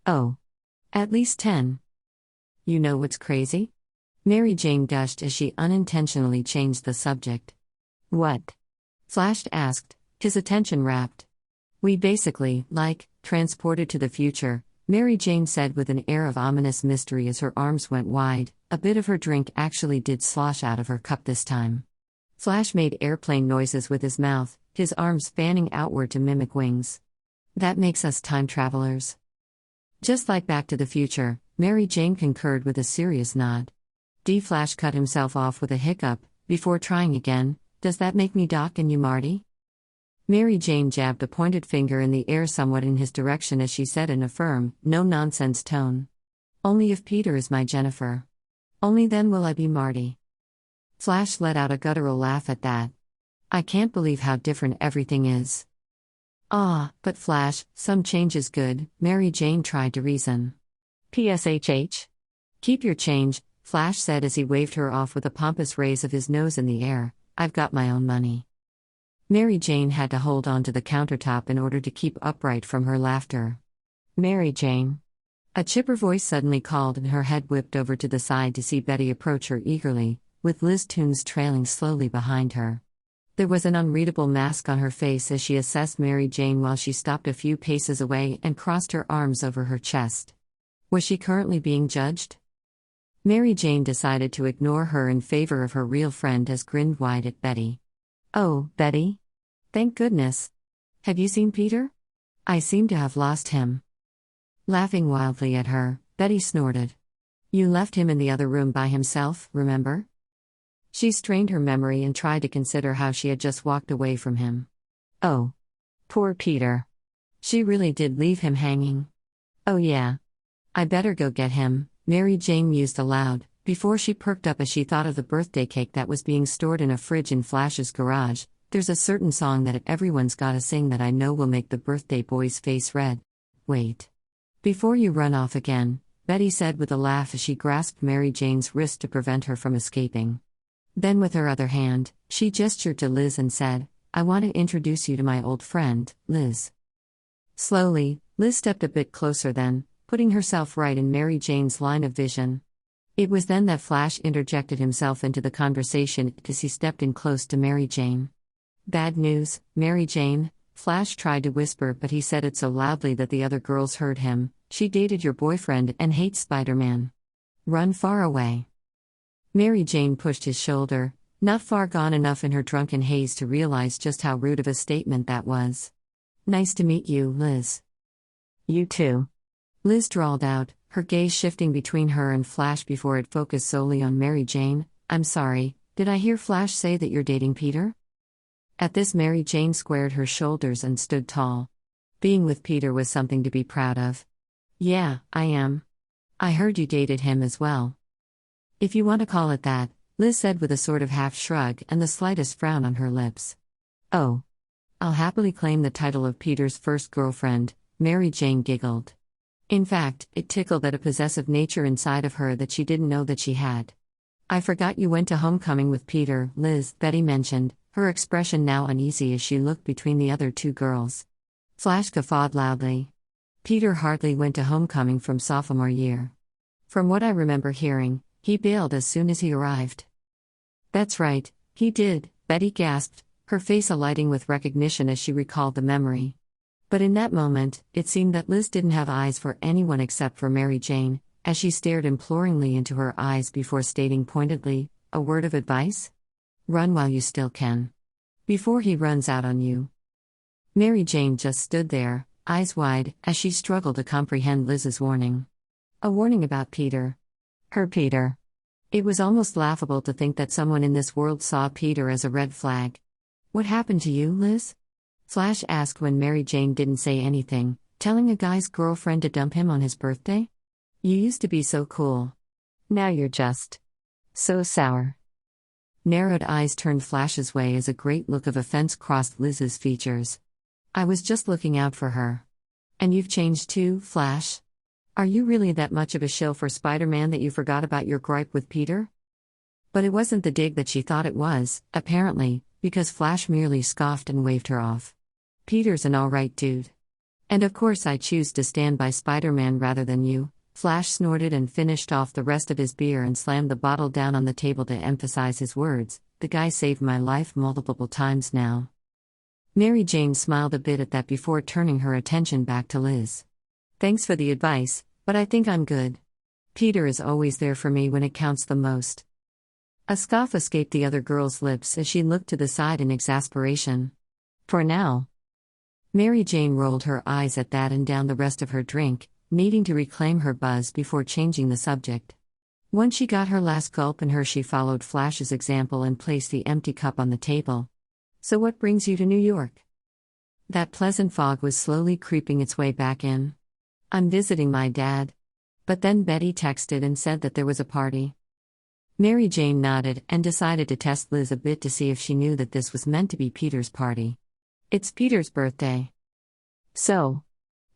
Oh. At least 10. You know what's crazy? Mary Jane gushed as she unintentionally changed the subject. "What?" Flash asked, his attention rapt. "We basically, transported to the future," Mary Jane said with an air of ominous mystery as her arms went wide. A bit of her drink actually did slosh out of her cup this time. Flash made airplane noises with his mouth, his arms fanning outward to mimic wings. "That makes us time travelers." Just like Back to the Future, Mary Jane concurred with a serious nod. Flash cut himself off with a hiccup, before trying again. "Does that make me Doc and you Marty?" Mary Jane jabbed a pointed finger in the air somewhat in his direction as she said in a firm, no-nonsense tone. "Only if Peter is my Jennifer. Only then will I be Marty." Flash let out a guttural laugh at that. "I can't believe how different everything is." But Flash, some change is good," Mary Jane tried to reason. "PSHH? Keep your change," Flash said as he waved her off with a pompous raise of his nose in the air. "I've got my own money." Mary Jane had to hold on to the countertop in order to keep upright from her laughter. "Mary Jane." A chipper voice suddenly called and her head whipped over to the side to see Betty approach her eagerly, with Liz Toons trailing slowly behind her. There was an unreadable mask on her face as she assessed Mary Jane while she stopped a few paces away and crossed her arms over her chest. Was she currently being judged? Mary Jane decided to ignore her in favor of her real friend as grinned wide at Betty. "Oh, Betty? Thank goodness. Have you seen Peter? I seem to have lost him." Laughing wildly at her, Betty snorted. "You left him in the other room by himself, remember?" She strained her memory and tried to consider how she had just walked away from him. Oh. Poor Peter. She really did leave him hanging. "Oh yeah. I better go get him," Mary Jane mused aloud, Before she perked up as she thought of the birthday cake that was being stored in a fridge in Flash's garage. There's a certain song that everyone's gotta sing that I know will make the birthday boy's face red. Wait. Before you run off again, Betty said with a laugh as she grasped Mary Jane's wrist to prevent her from escaping. Then with her other hand, she gestured to Liz and said, I want to introduce you to my old friend, Liz. Slowly, Liz stepped a bit closer then, putting herself right in Mary Jane's line of vision. It was then that Flash interjected himself into the conversation as he stepped in close to Mary Jane. Bad news, Mary Jane, Flash tried to whisper, but he said it so loudly that the other girls heard him. She dated your boyfriend and hates Spider-Man. Run far away. Mary Jane pushed his shoulder, not far gone enough in her drunken haze to realize just how rude of a statement that was. Nice to meet you, Liz. You too. Liz drawled out, her gaze shifting between her and Flash before it focused solely on Mary Jane. I'm sorry, did I hear Flash say that you're dating Peter? At this, Mary Jane squared her shoulders and stood tall. Being with Peter was something to be proud of. Yeah, I am. I heard you dated him as well. If you want to call it that, Liz said with a sort of half shrug and the slightest frown on her lips. Oh. I'll happily claim the title of Peter's first girlfriend, Mary Jane giggled. In fact, it tickled at a possessive nature inside of her that she didn't know that she had. I forgot you went to homecoming with Peter, Liz, Betty mentioned, her expression now uneasy as she looked between the other two girls. Flash guffawed loudly. Peter hardly went to homecoming from sophomore year. From what I remember hearing, he bailed as soon as he arrived. That's right, he did, Betty gasped, her face alighting with recognition as she recalled the memory. But in that moment, it seemed that Liz didn't have eyes for anyone except for Mary Jane, as she stared imploringly into her eyes before stating pointedly, a word of advice? Run while you still can. Before he runs out on you. Mary Jane just stood there, eyes wide, as she struggled to comprehend Liz's warning. A warning about Peter. Her Peter. It was almost laughable to think that someone in this world saw Peter as a red flag. What happened to you, Liz? Flash asked when Mary Jane didn't say anything, telling a guy's girlfriend to dump him on his birthday? You used to be so cool. Now you're just so sour. Narrowed eyes turned Flash's way as a great look of offense crossed Liz's features. I was just looking out for her. And you've changed too, Flash? Are you really that much of a shill for Spider-Man that you forgot about your gripe with Peter? But it wasn't the dig that she thought it was, apparently, because Flash merely scoffed and waved her off. Peter's an alright dude. And of course I choose to stand by Spider-Man rather than you. Flash snorted and finished off the rest of his beer and slammed the bottle down on the table to emphasize his words. The guy saved my life multiple times now. Mary Jane smiled a bit at that before turning her attention back to Liz. Thanks for the advice, but I think I'm good. Peter is always there for me when it counts the most. A scoff escaped the other girl's lips as she looked to the side in exasperation. For now. Mary Jane rolled her eyes at that and down the rest of her drink, needing to reclaim her buzz before changing the subject. Once she got her last gulp in her, she followed Flash's example and placed the empty cup on the table. So what brings you to New York? That pleasant fog was slowly creeping its way back in. I'm visiting my dad. But then Betty texted and said that there was a party. Mary Jane nodded and decided to test Liz a bit to see if she knew that this was meant to be Peter's party. It's Peter's birthday. So.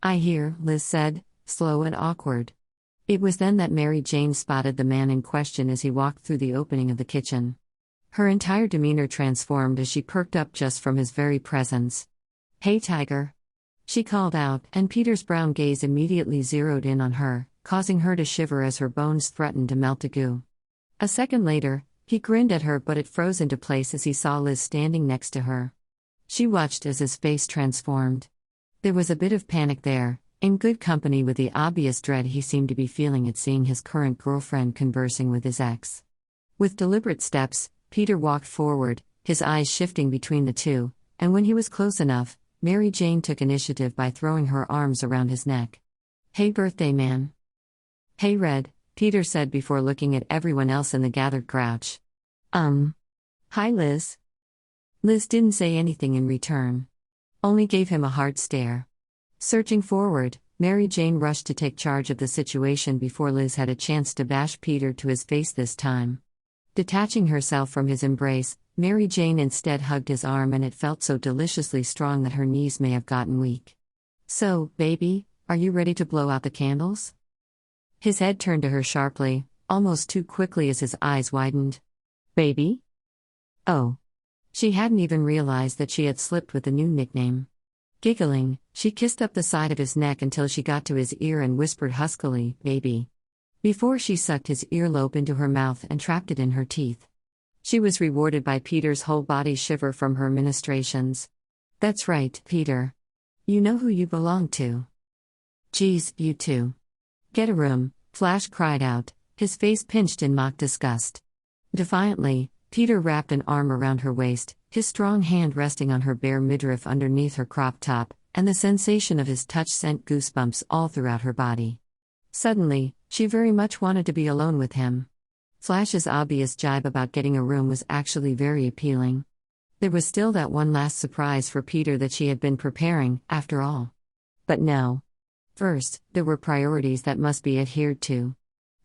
I hear, Liz said, slow and awkward. It was then that Mary Jane spotted the man in question as he walked through the opening of the kitchen. Her entire demeanor transformed as she perked up just from his very presence. Hey, Tiger. She called out, and Peter's brown gaze immediately zeroed in on her, causing her to shiver as her bones threatened to melt to goo. A second later, he grinned at her, but it froze into place as he saw Liz standing next to her. She watched as his face transformed. There was a bit of panic there, in good company with the obvious dread he seemed to be feeling at seeing his current girlfriend conversing with his ex. With deliberate steps, Peter walked forward, his eyes shifting between the two, and when he was close enough, Mary Jane took initiative by throwing her arms around his neck. Hey, birthday man. Hey, Red, Peter said before looking at everyone else in the gathered grouch. Hi, Liz. Liz didn't say anything in return. Only gave him a hard stare. Searching forward, Mary Jane rushed to take charge of the situation before Liz had a chance to bash Peter to his face this time. Detaching herself from his embrace, Mary Jane instead hugged his arm, and it felt so deliciously strong that her knees may have gotten weak. "So, baby, are you ready to blow out the candles?" His head turned to her sharply, almost too quickly as his eyes widened. "Baby?" Oh. She hadn't even realized that she had slipped with the new nickname. Giggling, she kissed up the side of his neck until she got to his ear and whispered huskily, "Baby," before she sucked his earlobe into her mouth and trapped it in her teeth. She was rewarded by Peter's whole body shiver from her ministrations. "That's right, Peter. You know who you belong to." "Geez, you two. Get a room," Flash cried out, his face pinched in mock disgust. Defiantly, Peter wrapped an arm around her waist, his strong hand resting on her bare midriff underneath her crop top, and the sensation of his touch sent goosebumps all throughout her body. Suddenly, she very much wanted to be alone with him. Flash's obvious jibe about getting a room was actually very appealing. There was still that one last surprise for Peter that she had been preparing, after all. But no. First, there were priorities that must be adhered to.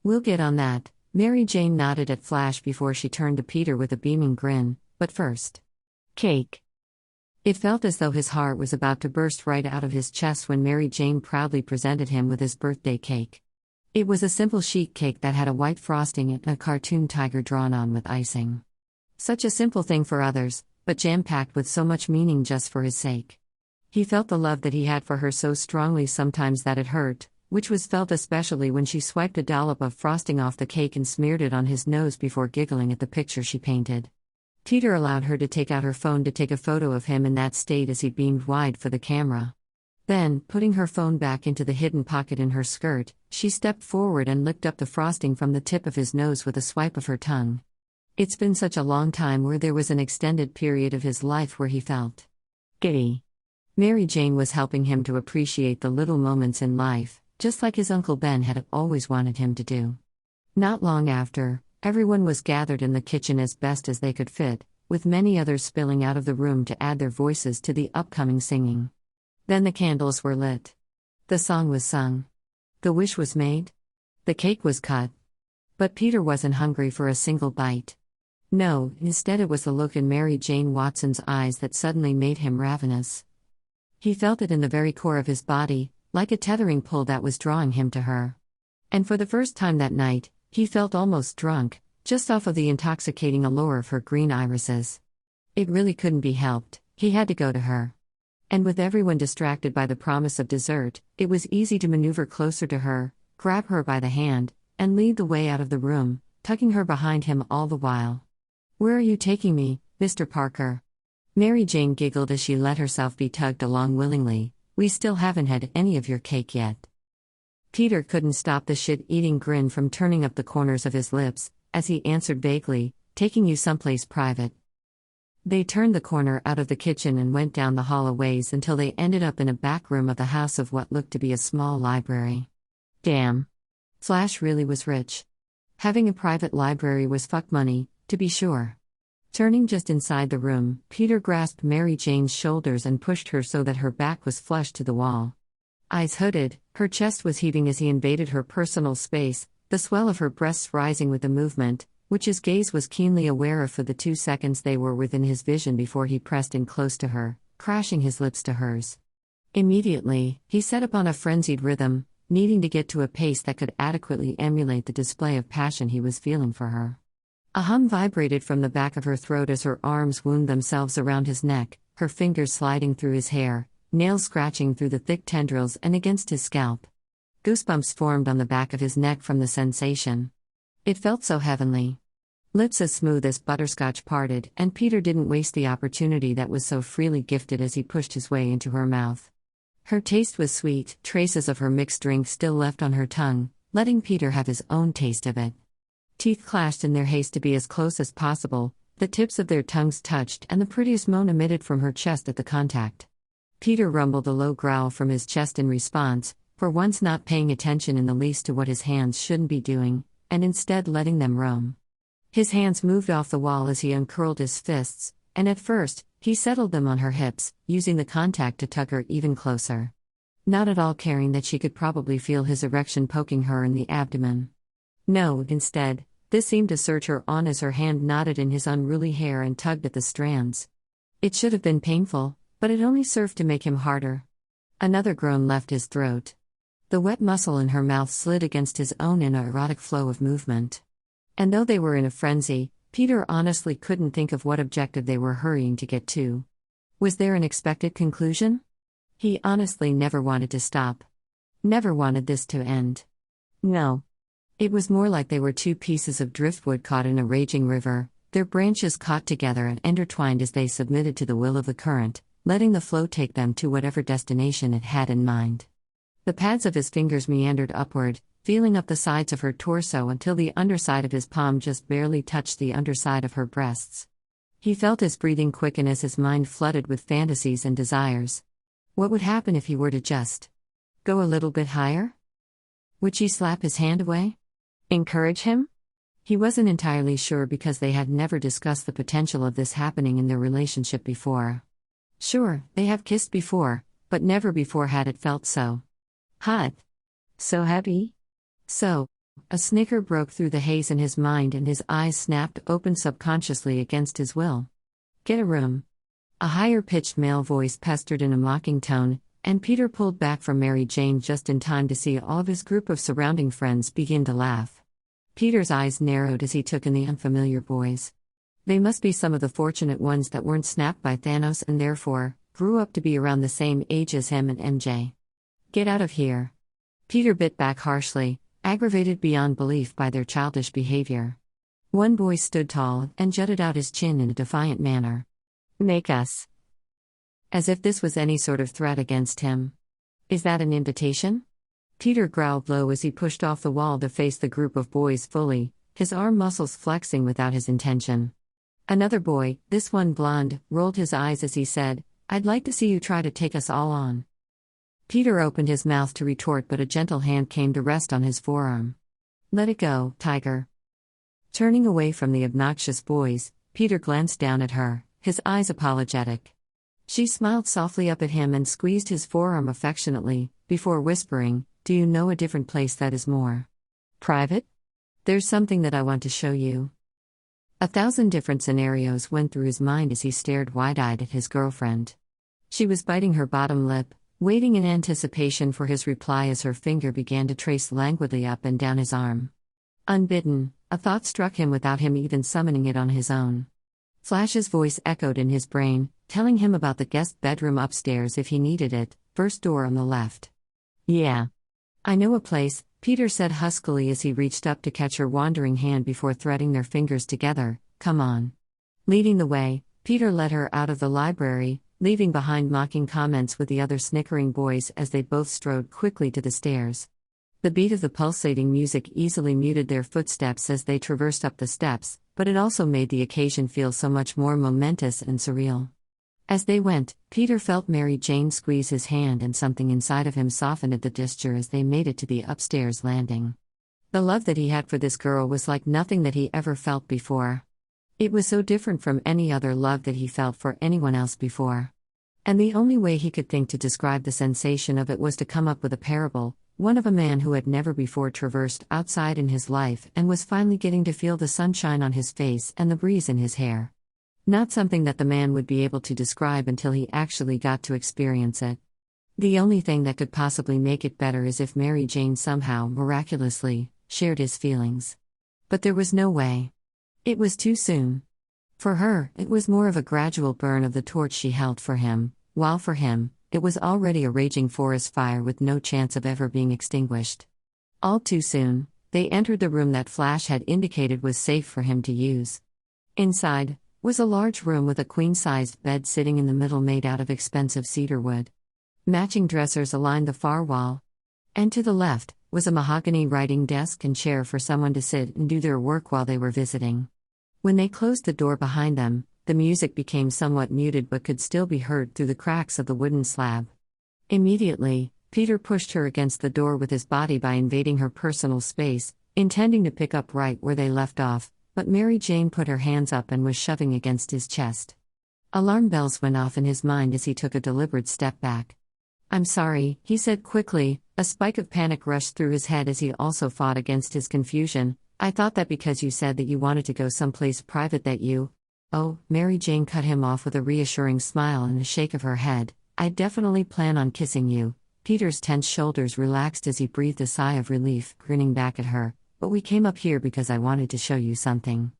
"We'll get on that," Mary Jane nodded at Flash before she turned to Peter with a beaming grin, "but first. Cake." It felt as though his heart was about to burst right out of his chest when Mary Jane proudly presented him with his birthday cake. It was a simple sheet cake that had a white frosting and a cartoon tiger drawn on with icing. Such a simple thing for others, but jam-packed with so much meaning just for his sake. He felt the love that he had for her so strongly sometimes that it hurt, which was felt especially when she swiped a dollop of frosting off the cake and smeared it on his nose before giggling at the picture she painted. Peter allowed her to take out her phone to take a photo of him in that state as he beamed wide for the camera. Then, putting her phone back into the hidden pocket in her skirt, she stepped forward and licked up the frosting from the tip of his nose with a swipe of her tongue. It's been such a long time where there was an extended period of his life where he felt giddy. Mary Jane was helping him to appreciate the little moments in life, just like his Uncle Ben had always wanted him to do. Not long after, everyone was gathered in the kitchen as best as they could fit, with many others spilling out of the room to add their voices to the upcoming singing. Then the candles were lit. The song was sung. The wish was made. The cake was cut. But Peter wasn't hungry for a single bite. No, instead it was the look in Mary Jane Watson's eyes that suddenly made him ravenous. He felt it in the very core of his body, like a tethering pull that was drawing him to her. And for the first time that night, he felt almost drunk, just off of the intoxicating allure of her green irises. It really couldn't be helped, he had to go to her. And with everyone distracted by the promise of dessert, it was easy to maneuver closer to her, grab her by the hand, and lead the way out of the room, tugging her behind him all the while. "Where are you taking me, Mr. Parker?" Mary Jane giggled as she let herself be tugged along willingly. "We still haven't had any of your cake yet." Peter couldn't stop the shit-eating grin from turning up the corners of his lips, as he answered vaguely, "Taking you someplace private." They turned the corner out of the kitchen and went down the hall a ways until they ended up in a back room of the house of what looked to be a small library. Damn. Flash really was rich. Having a private library was fuck money, to be sure. Turning just inside the room, Peter grasped Mary Jane's shoulders and pushed her so that her back was flush to the wall. Eyes hooded, her chest was heaving as he invaded her personal space, the swell of her breasts rising with the movement, which his gaze was keenly aware of for the 2 seconds they were within his vision before he pressed in close to her, crashing his lips to hers. Immediately, he set upon a frenzied rhythm, needing to get to a pace that could adequately emulate the display of passion he was feeling for her. A hum vibrated from the back of her throat as her arms wound themselves around his neck, her fingers sliding through his hair, nails scratching through the thick tendrils and against his scalp. Goosebumps formed on the back of his neck from the sensation. It felt so heavenly. Lips as smooth as butterscotch parted, and Peter didn't waste the opportunity that was so freely gifted as he pushed his way into her mouth. Her taste was sweet, traces of her mixed drink still left on her tongue, letting Peter have his own taste of it. Teeth clashed in their haste to be as close as possible, the tips of their tongues touched and the prettiest moan emitted from her chest at the contact. Peter rumbled a low growl from his chest in response, for once not paying attention in the least to what his hands shouldn't be doing, and instead letting them roam. His hands moved off the wall as he uncurled his fists, and at first, he settled them on her hips, using the contact to tug her even closer. not at all caring that she could probably feel his erection poking her in the abdomen. No, instead, this seemed to surge her on as her hand knotted in his unruly hair and tugged at the strands. It should have been painful, but it only served to make him harder. Another groan left his throat. The wet muscle in her mouth slid against his own in an erotic flow of movement. And though they were in a frenzy, Peter honestly couldn't think of what objective they were hurrying to get to. Was there an expected conclusion? He honestly never wanted to stop. Never wanted this to end. No. It was more like they were two pieces of driftwood caught in a raging river, their branches caught together and intertwined as they submitted to the will of the current, letting the flow take them to whatever destination it had in mind. The pads of his fingers meandered upward, feeling up the sides of her torso until the underside of his palm just barely touched the underside of her breasts. He felt his breathing quicken as his mind flooded with fantasies and desires. What would happen if he were to just go a little bit higher? Would she slap his hand away? Encourage him? He wasn't entirely sure because they had never discussed the potential of this happening in their relationship before. Sure, they have kissed before, but never before had it felt so hot. So happy? So, a snicker broke through the haze in his mind and his eyes snapped open subconsciously against his will. Get a room. A higher-pitched male voice pestered in a mocking tone, and Peter pulled back from Mary Jane just in time to see all of his group of surrounding friends begin to laugh. Peter's eyes narrowed as he took in the unfamiliar boys. They must be some of the fortunate ones that weren't snapped by Thanos and therefore grew up to be around the same age as him and MJ. Get out of here. Peter bit back harshly, aggravated beyond belief by their childish behavior. One boy stood tall and jutted out his chin in a defiant manner. Make us. As if this was any sort of threat against him. Is that an invitation? Peter growled low as he pushed off the wall to face the group of boys fully, his arm muscles flexing without his intention. Another boy, this one blonde, rolled his eyes as he said, I'd like to see you try to take us all on. Peter opened his mouth to retort, but a gentle hand came to rest on his forearm. Let it go, Tiger. Turning away from the obnoxious boys, Peter glanced down at her, his eyes apologetic. She smiled softly up at him and squeezed his forearm affectionately, before whispering, Do you know a different place that is more private? There's something that I want to show you. 1,000 different scenarios went through his mind as he stared wide-eyed at his girlfriend. She was biting her bottom lip, waiting in anticipation for his reply as her finger began to trace languidly up and down his arm. Unbidden, a thought struck him without him even summoning it on his own. Flash's voice echoed in his brain, telling him about the guest bedroom upstairs if he needed it, first door on the left. Yeah. I know a place, Peter said huskily as he reached up to catch her wandering hand before threading their fingers together. Come on. Leading the way, Peter led her out of the library, leaving behind mocking comments with the other snickering boys as they both strode quickly to the stairs. The beat of the pulsating music easily muted their footsteps as they traversed up the steps, but it also made the occasion feel so much more momentous and surreal. As they went, Peter felt Mary Jane squeeze his hand and something inside of him softened at the gesture as they made it to the upstairs landing. The love that he had for this girl was like nothing that he ever felt before. It was so different from any other love that he felt for anyone else before. And the only way he could think to describe the sensation of it was to come up with a parable, one of a man who had never before traversed outside in his life and was finally getting to feel the sunshine on his face and the breeze in his hair. Not something that the man would be able to describe until he actually got to experience it. The only thing that could possibly make it better is if Mary Jane somehow, miraculously, shared his feelings. But there was no way. It was too soon. For her, it was more of a gradual burn of the torch she held for him, while for him, it was already a raging forest fire with no chance of ever being extinguished. All too soon, they entered the room that Flash had indicated was safe for him to use. Inside was a large room with a queen-sized bed sitting in the middle made out of expensive cedar wood. Matching dressers aligned the far wall. And to the left was a mahogany writing desk and chair for someone to sit and do their work while they were visiting. When they closed the door behind them, the music became somewhat muted but could still be heard through the cracks of the wooden slab. Immediately, Peter pushed her against the door with his body by invading her personal space, intending to pick up right where they left off, but Mary Jane put her hands up and was shoving against his chest. Alarm bells went off in his mind as he took a deliberate step back. I'm sorry, he said quickly. A spike of panic rushed through his head as he also fought against his confusion. I thought that because you said that you wanted to go someplace private that you. Oh, Mary Jane cut him off with a reassuring smile and a shake of her head. I definitely plan on kissing you. Peter's tense shoulders relaxed as he breathed a sigh of relief, grinning back at her. But we came up here because I wanted to show you something.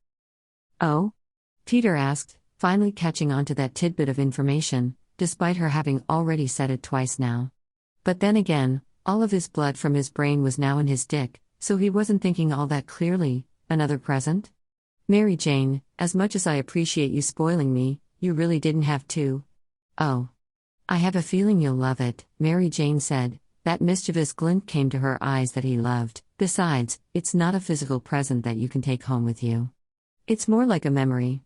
Oh? Peter asked, finally catching on to that tidbit of information, despite her having already said it twice now. But then again, all of his blood from his brain was now in his dick, so he wasn't thinking all that clearly. Another present? Mary Jane, as much as I appreciate you spoiling me, you really didn't have to. Oh. I have a feeling you'll love it, Mary Jane said. That mischievous glint came to her eyes that he loved. Besides, it's not a physical present that you can take home with you. It's more like a memory.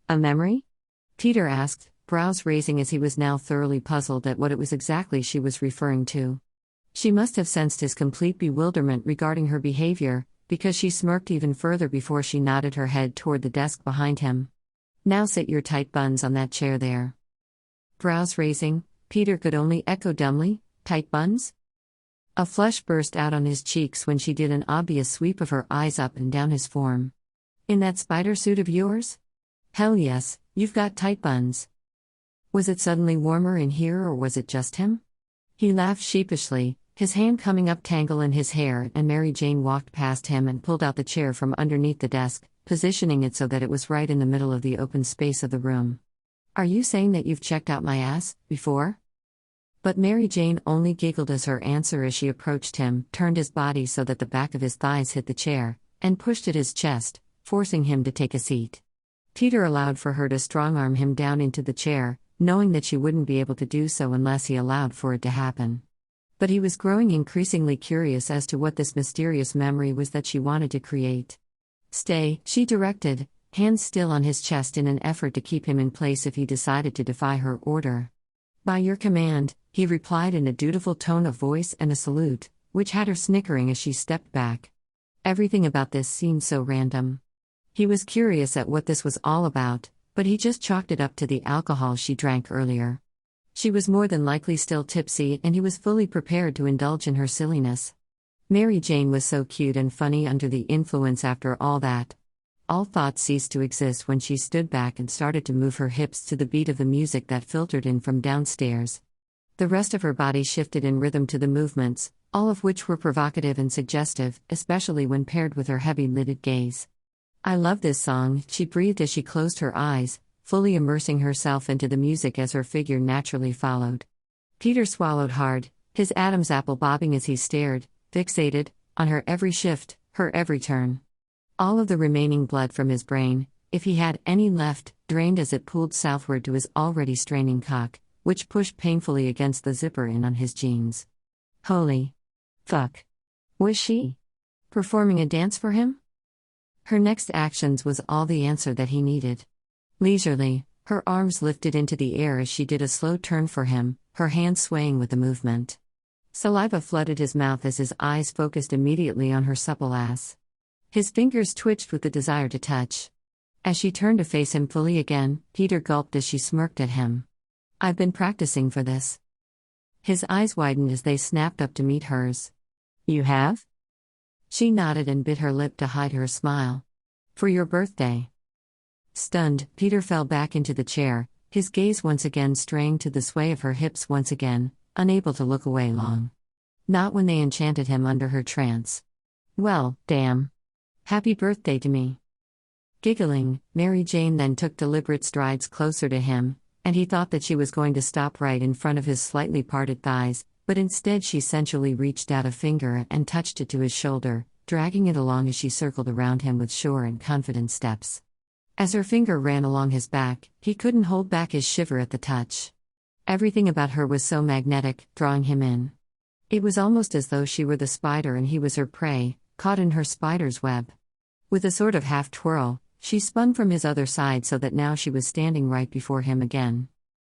A memory? Peter asked, brows raising as he was now thoroughly puzzled at what it was exactly she was referring to. She must have sensed his complete bewilderment regarding her behavior, because she smirked even further before she nodded her head toward the desk behind him. Now sit your tight buns on that chair there. Brows raising, Peter could only echo dumbly, tight buns? A flush burst out on his cheeks when she did an obvious sweep of her eyes up and down his form. In that spider suit of yours? Hell yes, you've got tight buns. Was it suddenly warmer in here or was it just him? He laughed sheepishly, his hand coming up tangle in his hair, and Mary Jane walked past him and pulled out the chair from underneath the desk, positioning it so that it was right in the middle of the open space of the room. Are you saying that you've checked out my ass, before? But Mary Jane only giggled as her answer as she approached him, turned his body so that the back of his thighs hit the chair, and pushed at his chest, forcing him to take a seat. Peter allowed for her to strong-arm him down into the chair, knowing that she wouldn't be able to do so unless he allowed for it to happen. But he was growing increasingly curious as to what this mysterious memory was that she wanted to create. Stay, she directed, hands still on his chest in an effort to keep him in place if he decided to defy her order. By your command, he replied in a dutiful tone of voice and a salute, which had her snickering as she stepped back. Everything about this seemed so random. He was curious at what this was all about, but he just chalked it up to the alcohol she drank earlier. She was more than likely still tipsy and he was fully prepared to indulge in her silliness. Mary Jane was so cute and funny under the influence after all that. All thoughts ceased to exist when she stood back and started to move her hips to the beat of the music that filtered in from downstairs. The rest of her body shifted in rhythm to the movements, all of which were provocative and suggestive, especially when paired with her heavy-lidded gaze. I love this song, she breathed as she closed her eyes, fully immersing herself into the music as her figure naturally followed. Peter swallowed hard, his Adam's apple bobbing as he stared, fixated, on her every shift, her every turn. All of the remaining blood from his brain, if he had any left, drained as it pooled southward to his already straining cock, which pushed painfully against the zipper in on his jeans. Holy fuck. Was she performing a dance for him? Her next actions was all the answer that he needed. Leisurely, her arms lifted into the air as she did a slow turn for him, her hands swaying with the movement. Saliva flooded his mouth as his eyes focused immediately on her supple ass. His fingers twitched with the desire to touch. As she turned to face him fully again, Peter gulped as she smirked at him. I've been practicing for this. His eyes widened as they snapped up to meet hers. You have? She nodded and bit her lip to hide her smile. For your birthday. Stunned, Peter fell back into the chair, his gaze once again straying to the sway of her hips once again, unable to look away long. Not when they enchanted him under her trance. Well, damn. Happy birthday to me. Giggling, Mary Jane then took deliberate strides closer to him, and he thought that she was going to stop right in front of his slightly parted thighs, but instead she sensually reached out a finger and touched it to his shoulder, dragging it along as she circled around him with sure and confident steps. As her finger ran along his back, he couldn't hold back his shiver at the touch. Everything about her was so magnetic, drawing him in. It was almost as though she were the spider and he was her prey, caught in her spider's web. With a sort of half-twirl, she spun from his other side so that now she was standing right before him again.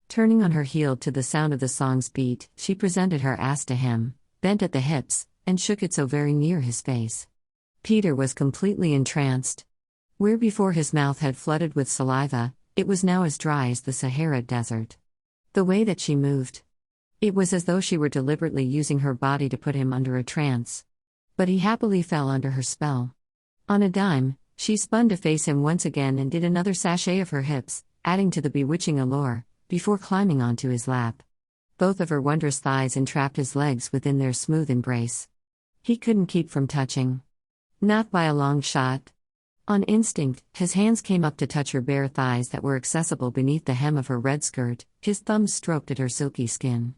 Turning on her heel to the sound of the song's beat, she presented her ass to him, bent at the hips, and shook it so very near his face. Peter was completely entranced. Where before his mouth had flooded with saliva, it was now as dry as the Sahara Desert. The way that she moved. It was as though she were deliberately using her body to put him under a trance. But he happily fell under her spell. On a dime, she spun to face him once again and did another sachet of her hips, adding to the bewitching allure, before climbing onto his lap. Both of her wondrous thighs entrapped his legs within their smooth embrace. He couldn't keep from touching. Not by a long shot. On instinct, his hands came up to touch her bare thighs that were accessible beneath the hem of her red skirt, his thumbs stroked at her silky skin.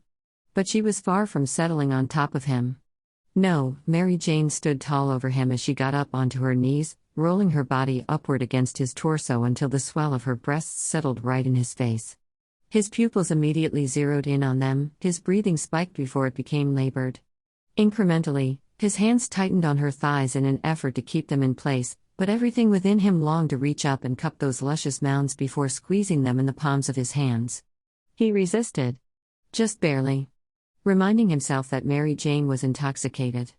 But she was far from settling on top of him. No, Mary Jane stood tall over him as she got up onto her knees, rolling her body upward against his torso until the swell of her breasts settled right in his face. His pupils immediately zeroed in on them, his breathing spiked before it became labored. Incrementally, his hands tightened on her thighs in an effort to keep them in place, but everything within him longed to reach up and cup those luscious mounds before squeezing them in the palms of his hands. He resisted. Just barely. Reminding himself that Mary Jane was intoxicated.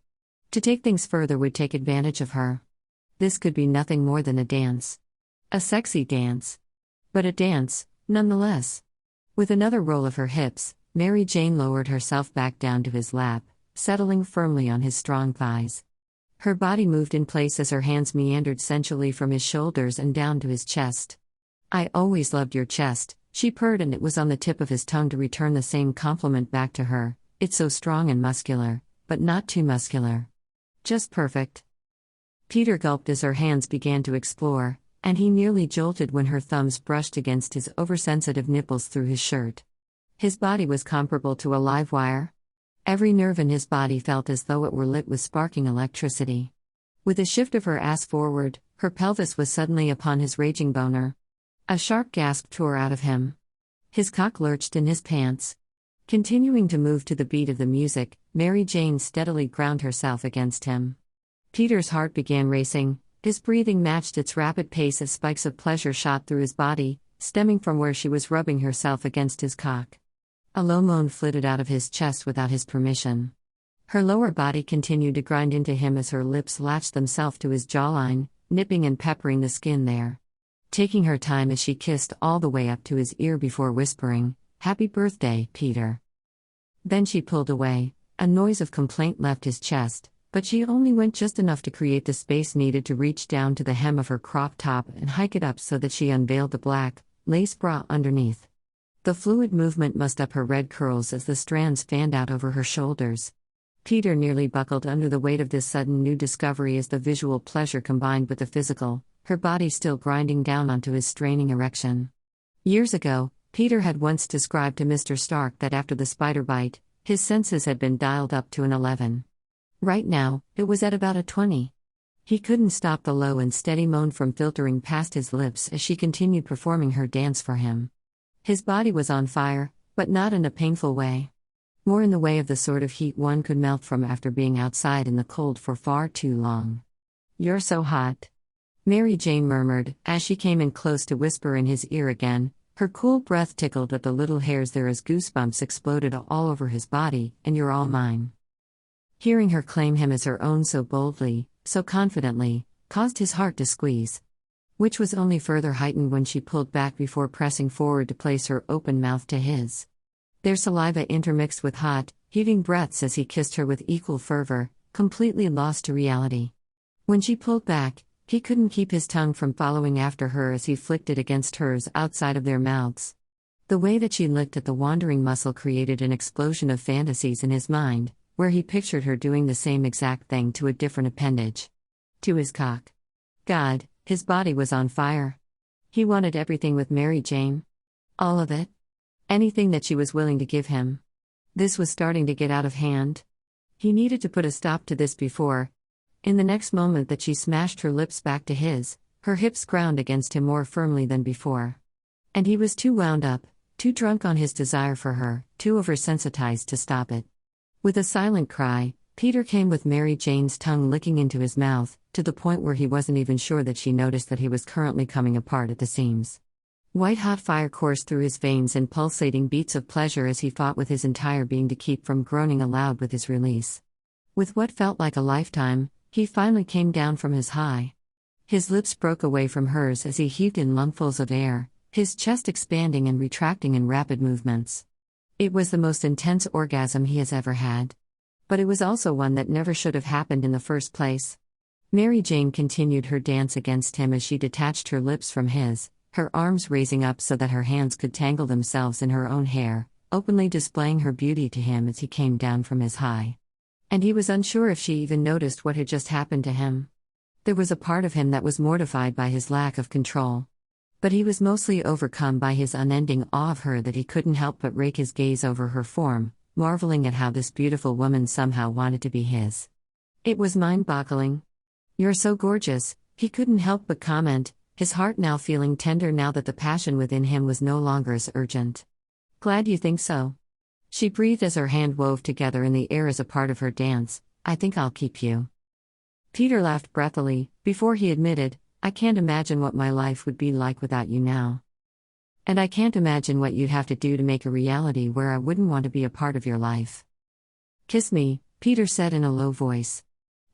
To take things further would take advantage of her. This could be nothing more than a dance. A sexy dance. But a dance, nonetheless. With another roll of her hips, Mary Jane lowered herself back down to his lap, settling firmly on his strong thighs. Her body moved in place as her hands meandered sensually from his shoulders and down to his chest. "I always loved your chest," she purred, and it was on the tip of his tongue to return the same compliment back to her. "It's so strong and muscular, but not too muscular. Just perfect." Peter gulped as her hands began to explore, and he nearly jolted when her thumbs brushed against his oversensitive nipples through his shirt. His body was comparable to a live wire. Every nerve in his body felt as though it were lit with sparking electricity. With a shift of her ass forward, her pelvis was suddenly upon his raging boner. A sharp gasp tore out of him. His cock lurched in his pants. Continuing to move to the beat of the music, Mary Jane steadily ground herself against him. Peter's heart began racing, his breathing matched its rapid pace as spikes of pleasure shot through his body, stemming from where she was rubbing herself against his cock. A low moan flitted out of his chest without his permission. Her lower body continued to grind into him as her lips latched themselves to his jawline, nipping and peppering the skin there. Taking her time as she kissed all the way up to his ear before whispering, "Happy birthday, Peter." Then she pulled away. A noise of complaint left his chest, but she only went just enough to create the space needed to reach down to the hem of her crop top and hike it up so that she unveiled the black, lace bra underneath. The fluid movement mussed up her red curls as the strands fanned out over her shoulders. Peter nearly buckled under the weight of this sudden new discovery as the visual pleasure combined with the physical, her body still grinding down onto his straining erection. Years ago, Peter had once described to Mr. Stark that after the spider bite, his senses had been dialed up to an 11. Right now, it was at about a 20. He couldn't stop the low and steady moan from filtering past his lips as she continued performing her dance for him. His body was on fire, but not in a painful way. More in the way of the sort of heat one could melt from after being outside in the cold for far too long. "You're so hot," Mary Jane murmured, as she came in close to whisper in his ear again. Her cool breath tickled at the little hairs there as goosebumps exploded all over his body. "And you're all mine." Hearing her claim him as her own so boldly, so confidently, caused his heart to squeeze. Which was only further heightened when she pulled back before pressing forward to place her open mouth to his. Their saliva intermixed with hot, heaving breaths as he kissed her with equal fervor, completely lost to reality. When she pulled back, he couldn't keep his tongue from following after her as he flicked it against hers outside of their mouths. The way that she licked at the wandering muscle created an explosion of fantasies in his mind, where he pictured her doing the same exact thing to a different appendage. To his cock. God, his body was on fire. He wanted everything with Mary Jane. All of it. Anything that she was willing to give him. This was starting to get out of hand. He needed to put a stop to this before. In the next moment that she smashed her lips back to his, her hips ground against him more firmly than before. And he was too wound up, too drunk on his desire for her, too oversensitized to stop it. With a silent cry, Peter came with Mary Jane's tongue licking into his mouth, to the point where he wasn't even sure that she noticed that he was currently coming apart at the seams. White-hot fire coursed through his veins in pulsating beats of pleasure as he fought with his entire being to keep from groaning aloud with his release. With what felt like a lifetime, he finally came down from his high. His lips broke away from hers as he heaved in lungfuls of air, his chest expanding and retracting in rapid movements. It was the most intense orgasm he has ever had. But it was also one that never should have happened in the first place. Mary Jane continued her dance against him as she detached her lips from his, her arms raising up so that her hands could tangle themselves in her own hair, openly displaying her beauty to him as he came down from his high. And he was unsure if she even noticed what had just happened to him. There was a part of him that was mortified by his lack of control. But he was mostly overcome by his unending awe of her that he couldn't help but rake his gaze over her form, marveling at how this beautiful woman somehow wanted to be his. It was mind-boggling. "You're so gorgeous," he couldn't help but comment, his heart now feeling tender now that the passion within him was no longer as urgent. "Glad you think so." She breathed as her hand wove together in the air as a part of her dance. "I think I'll keep you." Peter laughed breathily, before he admitted, "I can't imagine what my life would be like without you now. And I can't imagine what you'd have to do to make a reality where I wouldn't want to be a part of your life." "Kiss me," Peter said in a low voice.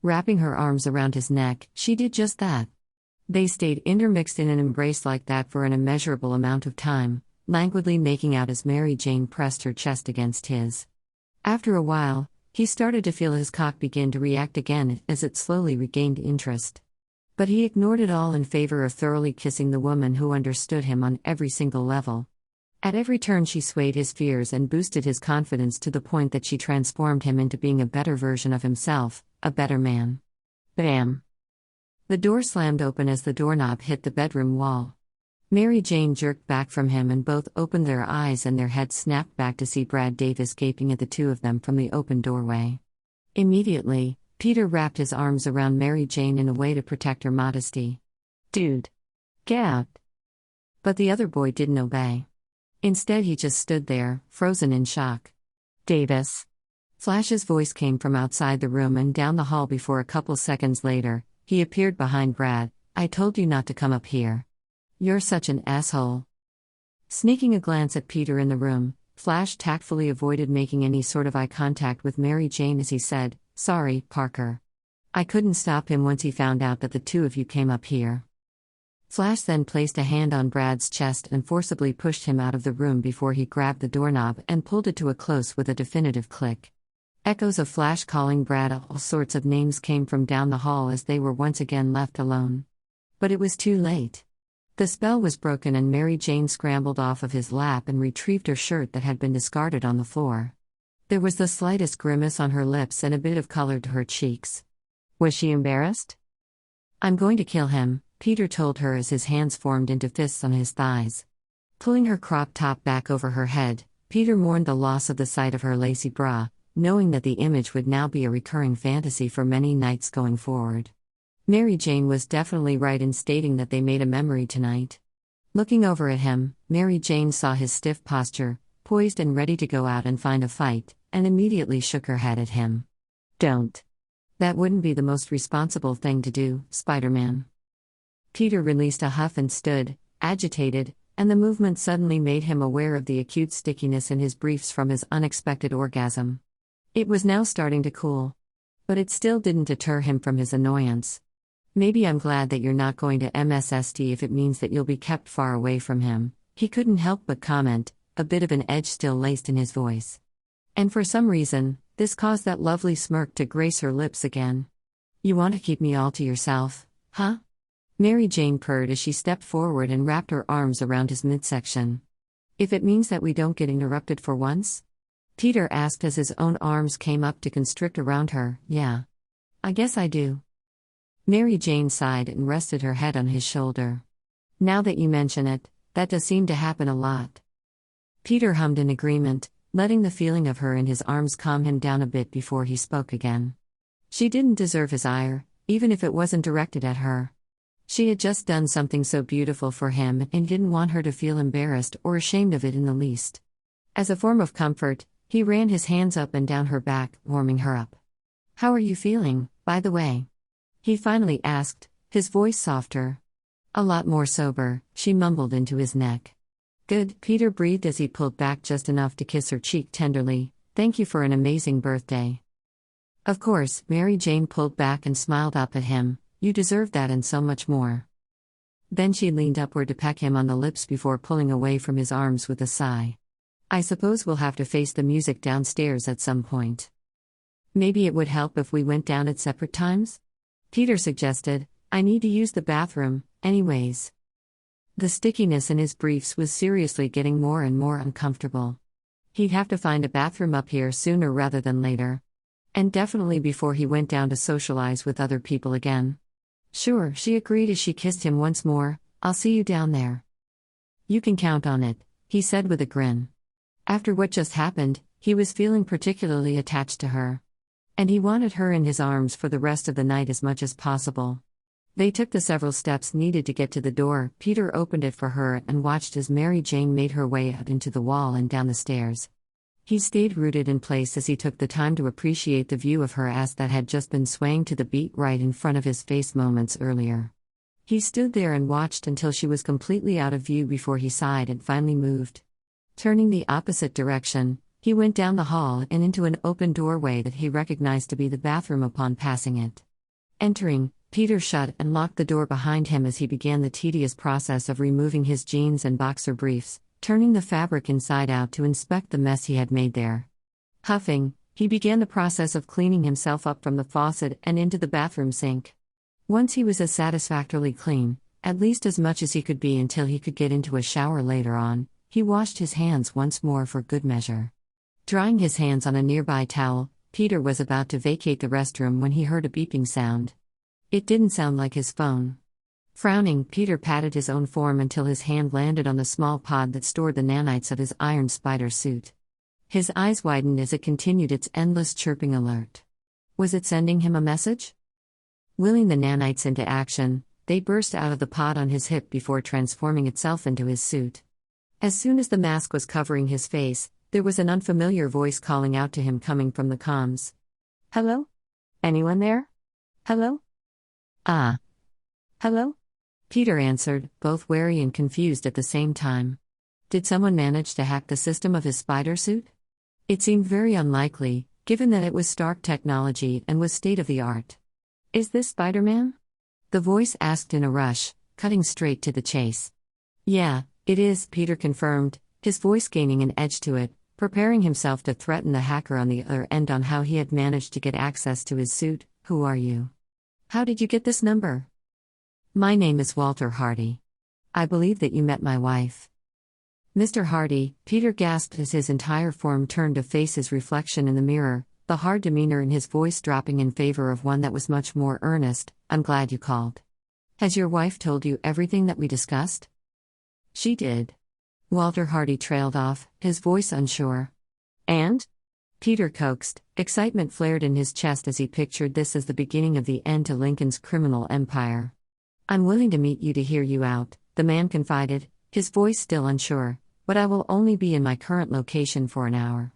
Wrapping her arms around his neck, she did just that. They stayed intermixed in an embrace like that for an immeasurable amount of time, languidly making out as Mary Jane pressed her chest against his. After a while, he started to feel his cock begin to react again as it slowly regained interest. But he ignored it all in favor of thoroughly kissing the woman who understood him on every single level. At every turn she swayed his fears and boosted his confidence to the point that she transformed him into being a better version of himself, a better man. Bam! The door slammed open as the doorknob hit the bedroom wall. Mary Jane jerked back from him and both opened their eyes and their heads snapped back to see Brad Davis gaping at the two of them from the open doorway. Immediately, Peter wrapped his arms around Mary Jane in a way to protect her modesty. "Dude! Get out!" But the other boy didn't obey. Instead he just stood there, frozen in shock. "Davis!" Flash's voice came from outside the room and down the hall before a couple seconds later, he appeared behind Brad. "I told you not to come up here. You're such an asshole." Sneaking a glance at Peter in the room, Flash tactfully avoided making any sort of eye contact with Mary Jane as he said, "Sorry, Parker. I couldn't stop him once he found out that the two of you came up here." Flash then placed a hand on Brad's chest and forcibly pushed him out of the room before he grabbed the doorknob and pulled it to a close with a definitive click. Echoes of Flash calling Brad all sorts of names came from down the hall as they were once again left alone. But it was too late. The spell was broken and Mary Jane scrambled off of his lap and retrieved her shirt that had been discarded on the floor. There was the slightest grimace on her lips and a bit of color to her cheeks. Was she embarrassed? "I'm going to kill him," Peter told her as his hands formed into fists on his thighs. Pulling her crop top back over her head, Peter mourned the loss of the sight of her lacy bra, knowing that the image would now be a recurring fantasy for many nights going forward. Mary Jane was definitely right in stating that they made a memory tonight. Looking over at him, Mary Jane saw his stiff posture, poised and ready to go out and find a fight, and immediately shook her head at him. "Don't. That wouldn't be the most responsible thing to do, Spider-Man." Peter released a huff and stood, agitated, and the movement suddenly made him aware of the acute stickiness in his briefs from his unexpected orgasm. It was now starting to cool. But it still didn't deter him from his annoyance. "Maybe I'm glad that you're not going to MSSD if it means that you'll be kept far away from him," he couldn't help but comment, a bit of an edge still laced in his voice. And for some reason, this caused that lovely smirk to grace her lips again. "You want to keep me all to yourself, huh?" Mary Jane purred as she stepped forward and wrapped her arms around his midsection. "If it means that we don't get interrupted for once?" Peter asked as his own arms came up to constrict around her. "Yeah. I guess I do." Mary Jane sighed and rested her head on his shoulder. "Now that you mention it, that does seem to happen a lot." Peter hummed in agreement, letting the feeling of her in his arms calm him down a bit before he spoke again. She didn't deserve his ire, even if it wasn't directed at her. She had just done something so beautiful for him and he didn't want her to feel embarrassed or ashamed of it in the least. As a form of comfort, he ran his hands up and down her back, warming her up. "How are you feeling, by the way?" he finally asked, his voice softer. "A lot more sober," she mumbled into his neck. "Good," Peter breathed as he pulled back just enough to kiss her cheek tenderly. "Thank you for an amazing birthday." "Of course," Mary Jane pulled back and smiled up at him. "You deserve that and so much more." Then she leaned upward to peck him on the lips before pulling away from his arms with a sigh. I suppose we'll have to face the music downstairs at some point. Maybe it would help if we went down at separate times? Peter suggested. I need to use the bathroom, anyways. The stickiness in his briefs was seriously getting more and more uncomfortable. He'd have to find a bathroom up here sooner rather than later. And definitely before he went down to socialize with other people again. Sure, she agreed as she kissed him once more. I'll see you down there. You can count on it, he said with a grin. After what just happened, he was feeling particularly attached to her. And he wanted her in his arms for the rest of the night as much as possible. They took the several steps needed to get to the door. Peter opened it for her and watched as Mary Jane made her way out into the wall and down the stairs. He stayed rooted in place as he took the time to appreciate the view of her ass that had just been swaying to the beat right in front of his face moments earlier. He stood there and watched until she was completely out of view before he sighed and finally moved. Turning the opposite direction, he went down the hall and into an open doorway that he recognized to be the bathroom upon passing it. Entering, Peter shut and locked the door behind him as he began the tedious process of removing his jeans and boxer briefs, turning the fabric inside out to inspect the mess he had made there. Huffing, he began the process of cleaning himself up from the faucet and into the bathroom sink. Once he was as satisfactorily clean, at least as much as he could be until he could get into a shower later on, he washed his hands once more for good measure. Drying his hands on a nearby towel, Peter was about to vacate the restroom when he heard a beeping sound. It didn't sound like his phone. Frowning, Peter patted his own form until his hand landed on the small pod that stored the nanites of his iron spider suit. His eyes widened as it continued its endless chirping alert. Was it sending him a message? Willing the nanites into action, they burst out of the pod on his hip before transforming itself into his suit. As soon as the mask was covering his face, there was an unfamiliar voice calling out to him coming from the comms. Hello? Anyone there? Hello? Ah. Hello? Peter answered, both wary and confused at the same time. Did someone manage to hack the system of his spider suit? It seemed very unlikely, given that it was Stark technology and was state-of-the-art. Is this Spider-Man? The voice asked in a rush, cutting straight to the chase. Yeah, it is, Peter confirmed, his voice gaining an edge to it, preparing himself to threaten the hacker on the other end on how he had managed to get access to his suit. Who are you? How did you get this number? My name is Walter Hardy. I believe that you met my wife. Mr. Hardy, Peter gasped as his entire form turned to face his reflection in the mirror, the hard demeanor in his voice dropping in favor of one that was much more earnest. I'm glad you called. Has your wife told you everything that we discussed? She did. Walter Hardy trailed off, his voice unsure. And? Peter coaxed, excitement flared in his chest as he pictured this as the beginning of the end to Lincoln's criminal empire. I'm willing to meet you to hear you out, the man confided, his voice still unsure, but I will only be in my current location for an hour.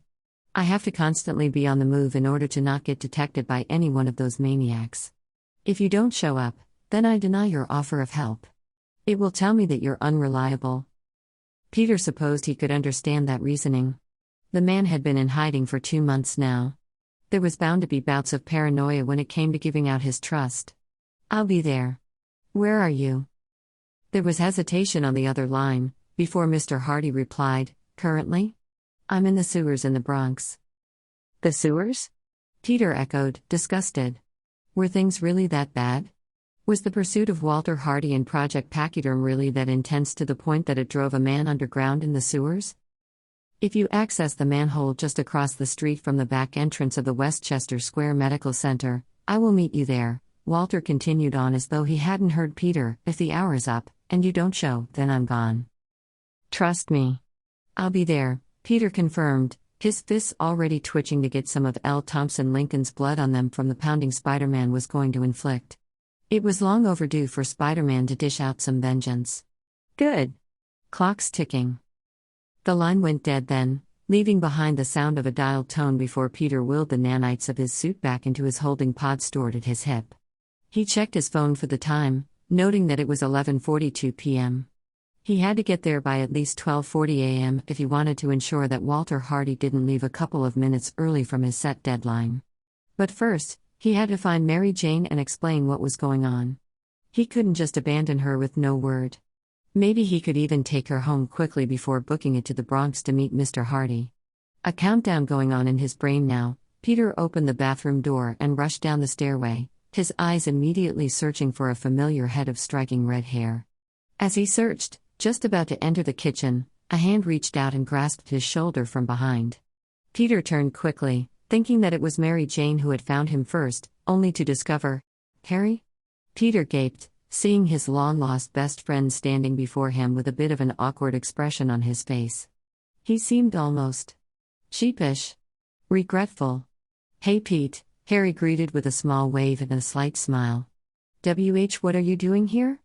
I have to constantly be on the move in order to not get detected by any one of those maniacs. If you don't show up, then I deny your offer of help. It will tell me that you're unreliable. Peter supposed he could understand that reasoning. The man had been in hiding for 2 months now. There was bound to be bouts of paranoia when it came to giving out his trust. I'll be there. Where are you? There was hesitation on the other line, before Mr. Hardy replied, currently? I'm in the sewers in the Bronx. The sewers? Peter echoed, disgusted. Were things really that bad? Was the pursuit of Walter Hardy and Project Pachyderm really that intense to the point that it drove a man underground in the sewers? If you access the manhole just across the street from the back entrance of the Westchester Square Medical Center, I will meet you there, Walter continued on as though he hadn't heard Peter. If the hour is up, and you don't show, then I'm gone. Trust me. I'll be there, Peter confirmed, his fists already twitching to get some of L. Thompson Lincoln's blood on them from the pounding Spider-Man was going to inflict. It was long overdue for Spider-Man to dish out some vengeance. Good. Clock's ticking. The line went dead then, leaving behind the sound of a dialed tone before Peter willed the nanites of his suit back into his holding pod stored at his hip. He checked his phone for the time, noting that it was 11:42 p.m. He had to get there by at least 12:40 a.m. if he wanted to ensure that Walter Hardy didn't leave a couple of minutes early from his set deadline. But first, he had to find Mary Jane and explain what was going on. He couldn't just abandon her with no word. Maybe he could even take her home quickly before booking it to the Bronx to meet Mr. Hardy. A countdown going on in his brain now, Peter opened the bathroom door and rushed down the stairway, his eyes immediately searching for a familiar head of striking red hair. As he searched, just about to enter the kitchen, a hand reached out and grasped his shoulder from behind. Peter turned quickly, thinking that it was Mary Jane who had found him first, only to discover, Harry? Peter gaped, seeing his long-lost best friend standing before him with a bit of an awkward expression on his face. He seemed almost sheepish. Regretful. "Hey Pete," Harry greeted with a small wave and a slight smile. What are you doing here?"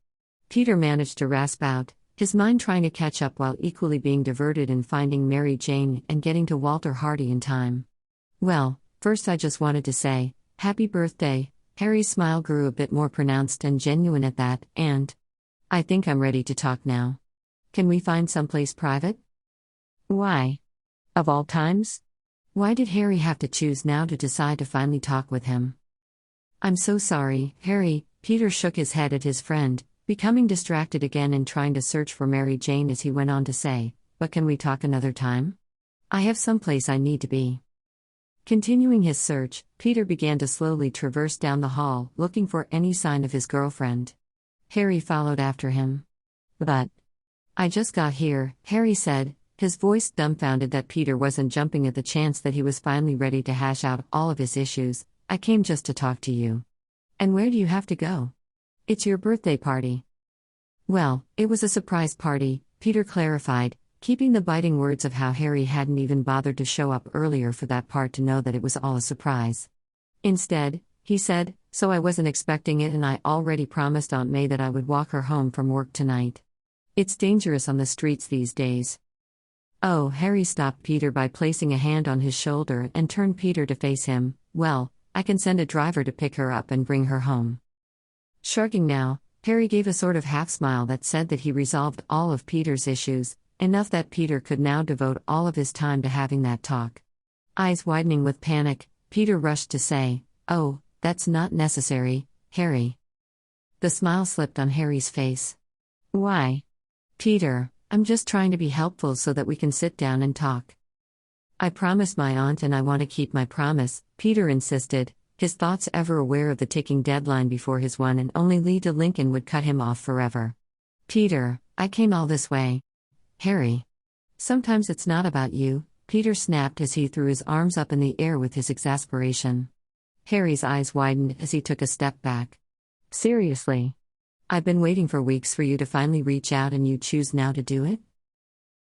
Peter managed to rasp out, his mind trying to catch up while equally being diverted in finding Mary Jane and getting to Walter Hardy in time. "Well, first I just wanted to say, happy birthday." Harry's smile grew a bit more pronounced and genuine at that, and "I think I'm ready to talk now. Can we find someplace private?" "Why? Of all times?" Why did Harry have to choose now to decide to finally talk with him? "I'm so sorry, Harry." Peter shook his head at his friend, becoming distracted again and trying to search for Mary Jane as he went on to say, "But can we talk another time? I have someplace I need to be." Continuing his search, Peter began to slowly traverse down the hall, looking for any sign of his girlfriend. Harry followed after him. "But I just got here," Harry said, his voice dumbfounded that Peter wasn't jumping at the chance that he was finally ready to hash out all of his issues. "I came just to talk to you." "And where do you have to go?" "It's your birthday party." "Well, it was a surprise party," Peter clarified, keeping the biting words of how Harry hadn't even bothered to show up earlier for that part to know that it was all a surprise. "Instead," he said, "so I wasn't expecting it and I already promised Aunt May that I would walk her home from work tonight. It's dangerous on the streets these days." "Oh," Harry stopped Peter by placing a hand on his shoulder and turned Peter to face him. "Well, I can send a driver to pick her up and bring her home." Shrugging now, Harry gave a sort of half-smile that said that he resolved all of Peter's issues, enough that Peter could now devote all of his time to having that talk. Eyes widening with panic, Peter rushed to say, "Oh, that's not necessary, Harry." The smile slipped on Harry's face. "Why?" "Peter, I'm just trying to be helpful so that we can sit down and talk." "I promised my aunt and I want to keep my promise," Peter insisted, his thoughts ever aware of the ticking deadline before his one and only lead to Lincoln would cut him off forever. "Peter, I came all this way." "Harry. Sometimes it's not about you," Peter snapped as he threw his arms up in the air with his exasperation. Harry's eyes widened as he took a step back. "Seriously? I've been waiting for weeks for you to finally reach out and you choose now to do it?"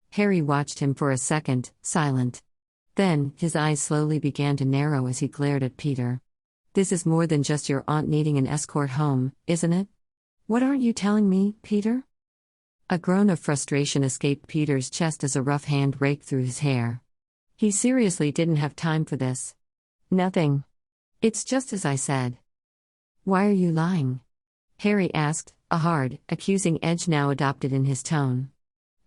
Harry watched him for a second, silent. Then, his eyes slowly began to narrow as he glared at Peter. "This is more than just your aunt needing an escort home, isn't it? What aren't you telling me, Peter?" A groan of frustration escaped Peter's chest as a rough hand raked through his hair. He seriously didn't have time for this. "Nothing. It's just as I said." "Why are you lying?" Harry asked, a hard, accusing edge now adopted in his tone.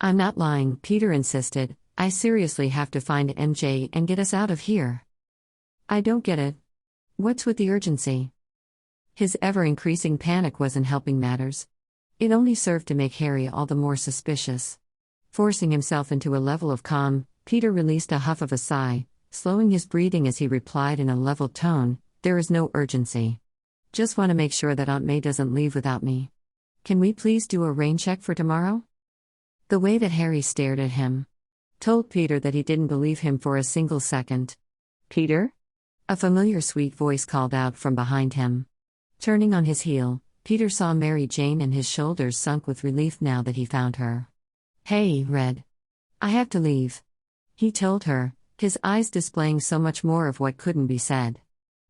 "I'm not lying," Peter insisted. "I seriously have to find MJ and get us out of here." "I don't get it. What's with the urgency?" His ever-increasing panic wasn't helping matters. It only served to make Harry all the more suspicious. Forcing himself into a level of calm, Peter released a huff of a sigh, slowing his breathing as he replied in a level tone, "There is no urgency. Just want to make sure that Aunt May doesn't leave without me. Can we please do a rain check for tomorrow?" The way that Harry stared at him told Peter that he didn't believe him for a single second. "Peter?" A familiar sweet voice called out from behind him. Turning on his heel, Peter saw Mary Jane and his shoulders sunk with relief now that he found her. "Hey, Red. I have to leave," he told her, his eyes displaying so much more of what couldn't be said.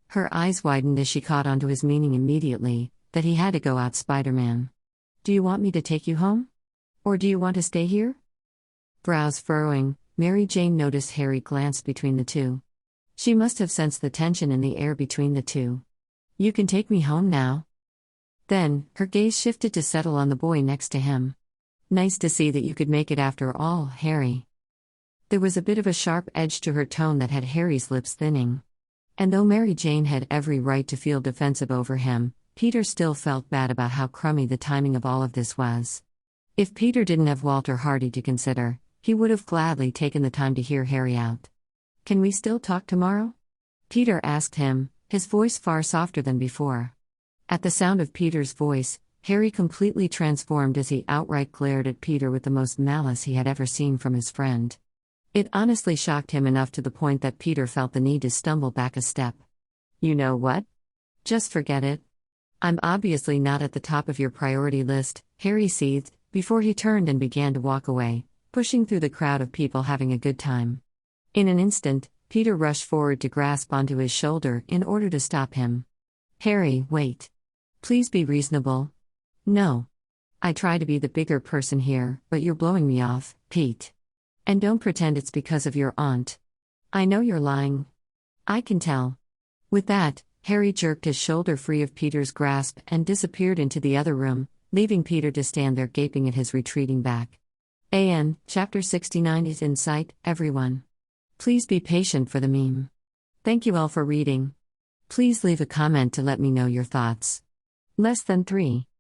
Her eyes widened as she caught onto his meaning immediately, that he had to go out Spider-Man. "Do you want me to take you home? Or do you want to stay here?" Brows furrowing, Mary Jane noticed Harry glance between the two. She must have sensed the tension in the air between the two. "You can take me home now." Then, her gaze shifted to settle on the boy next to him. "Nice to see that you could make it after all, Harry." There was a bit of a sharp edge to her tone that had Harry's lips thinning. And though Mary Jane had every right to feel defensive over him, Peter still felt bad about how crummy the timing of all of this was. If Peter didn't have Walter Hardy to consider, he would have gladly taken the time to hear Harry out. "Can we still talk tomorrow?" Peter asked him, his voice far softer than before. At the sound of Peter's voice, Harry completely transformed as he outright glared at Peter with the most malice he had ever seen from his friend. It honestly shocked him enough to the point that Peter felt the need to stumble back a step. "You know what? Just forget it. I'm obviously not at the top of your priority list," Harry seethed, before he turned and began to walk away, pushing through the crowd of people having a good time. In an instant, Peter rushed forward to grasp onto his shoulder in order to stop him. "Harry, wait. Please be reasonable." "No. I try to be the bigger person here, but you're blowing me off, Pete. And don't pretend it's because of your aunt. I know you're lying. I can tell." With that, Harry jerked his shoulder free of Peter's grasp and disappeared into the other room, leaving Peter to stand there gaping at his retreating back. Chapter 69 is in sight, everyone. Please be patient for the meme. Thank you all for reading. Please leave a comment to let me know your thoughts. Less than 3.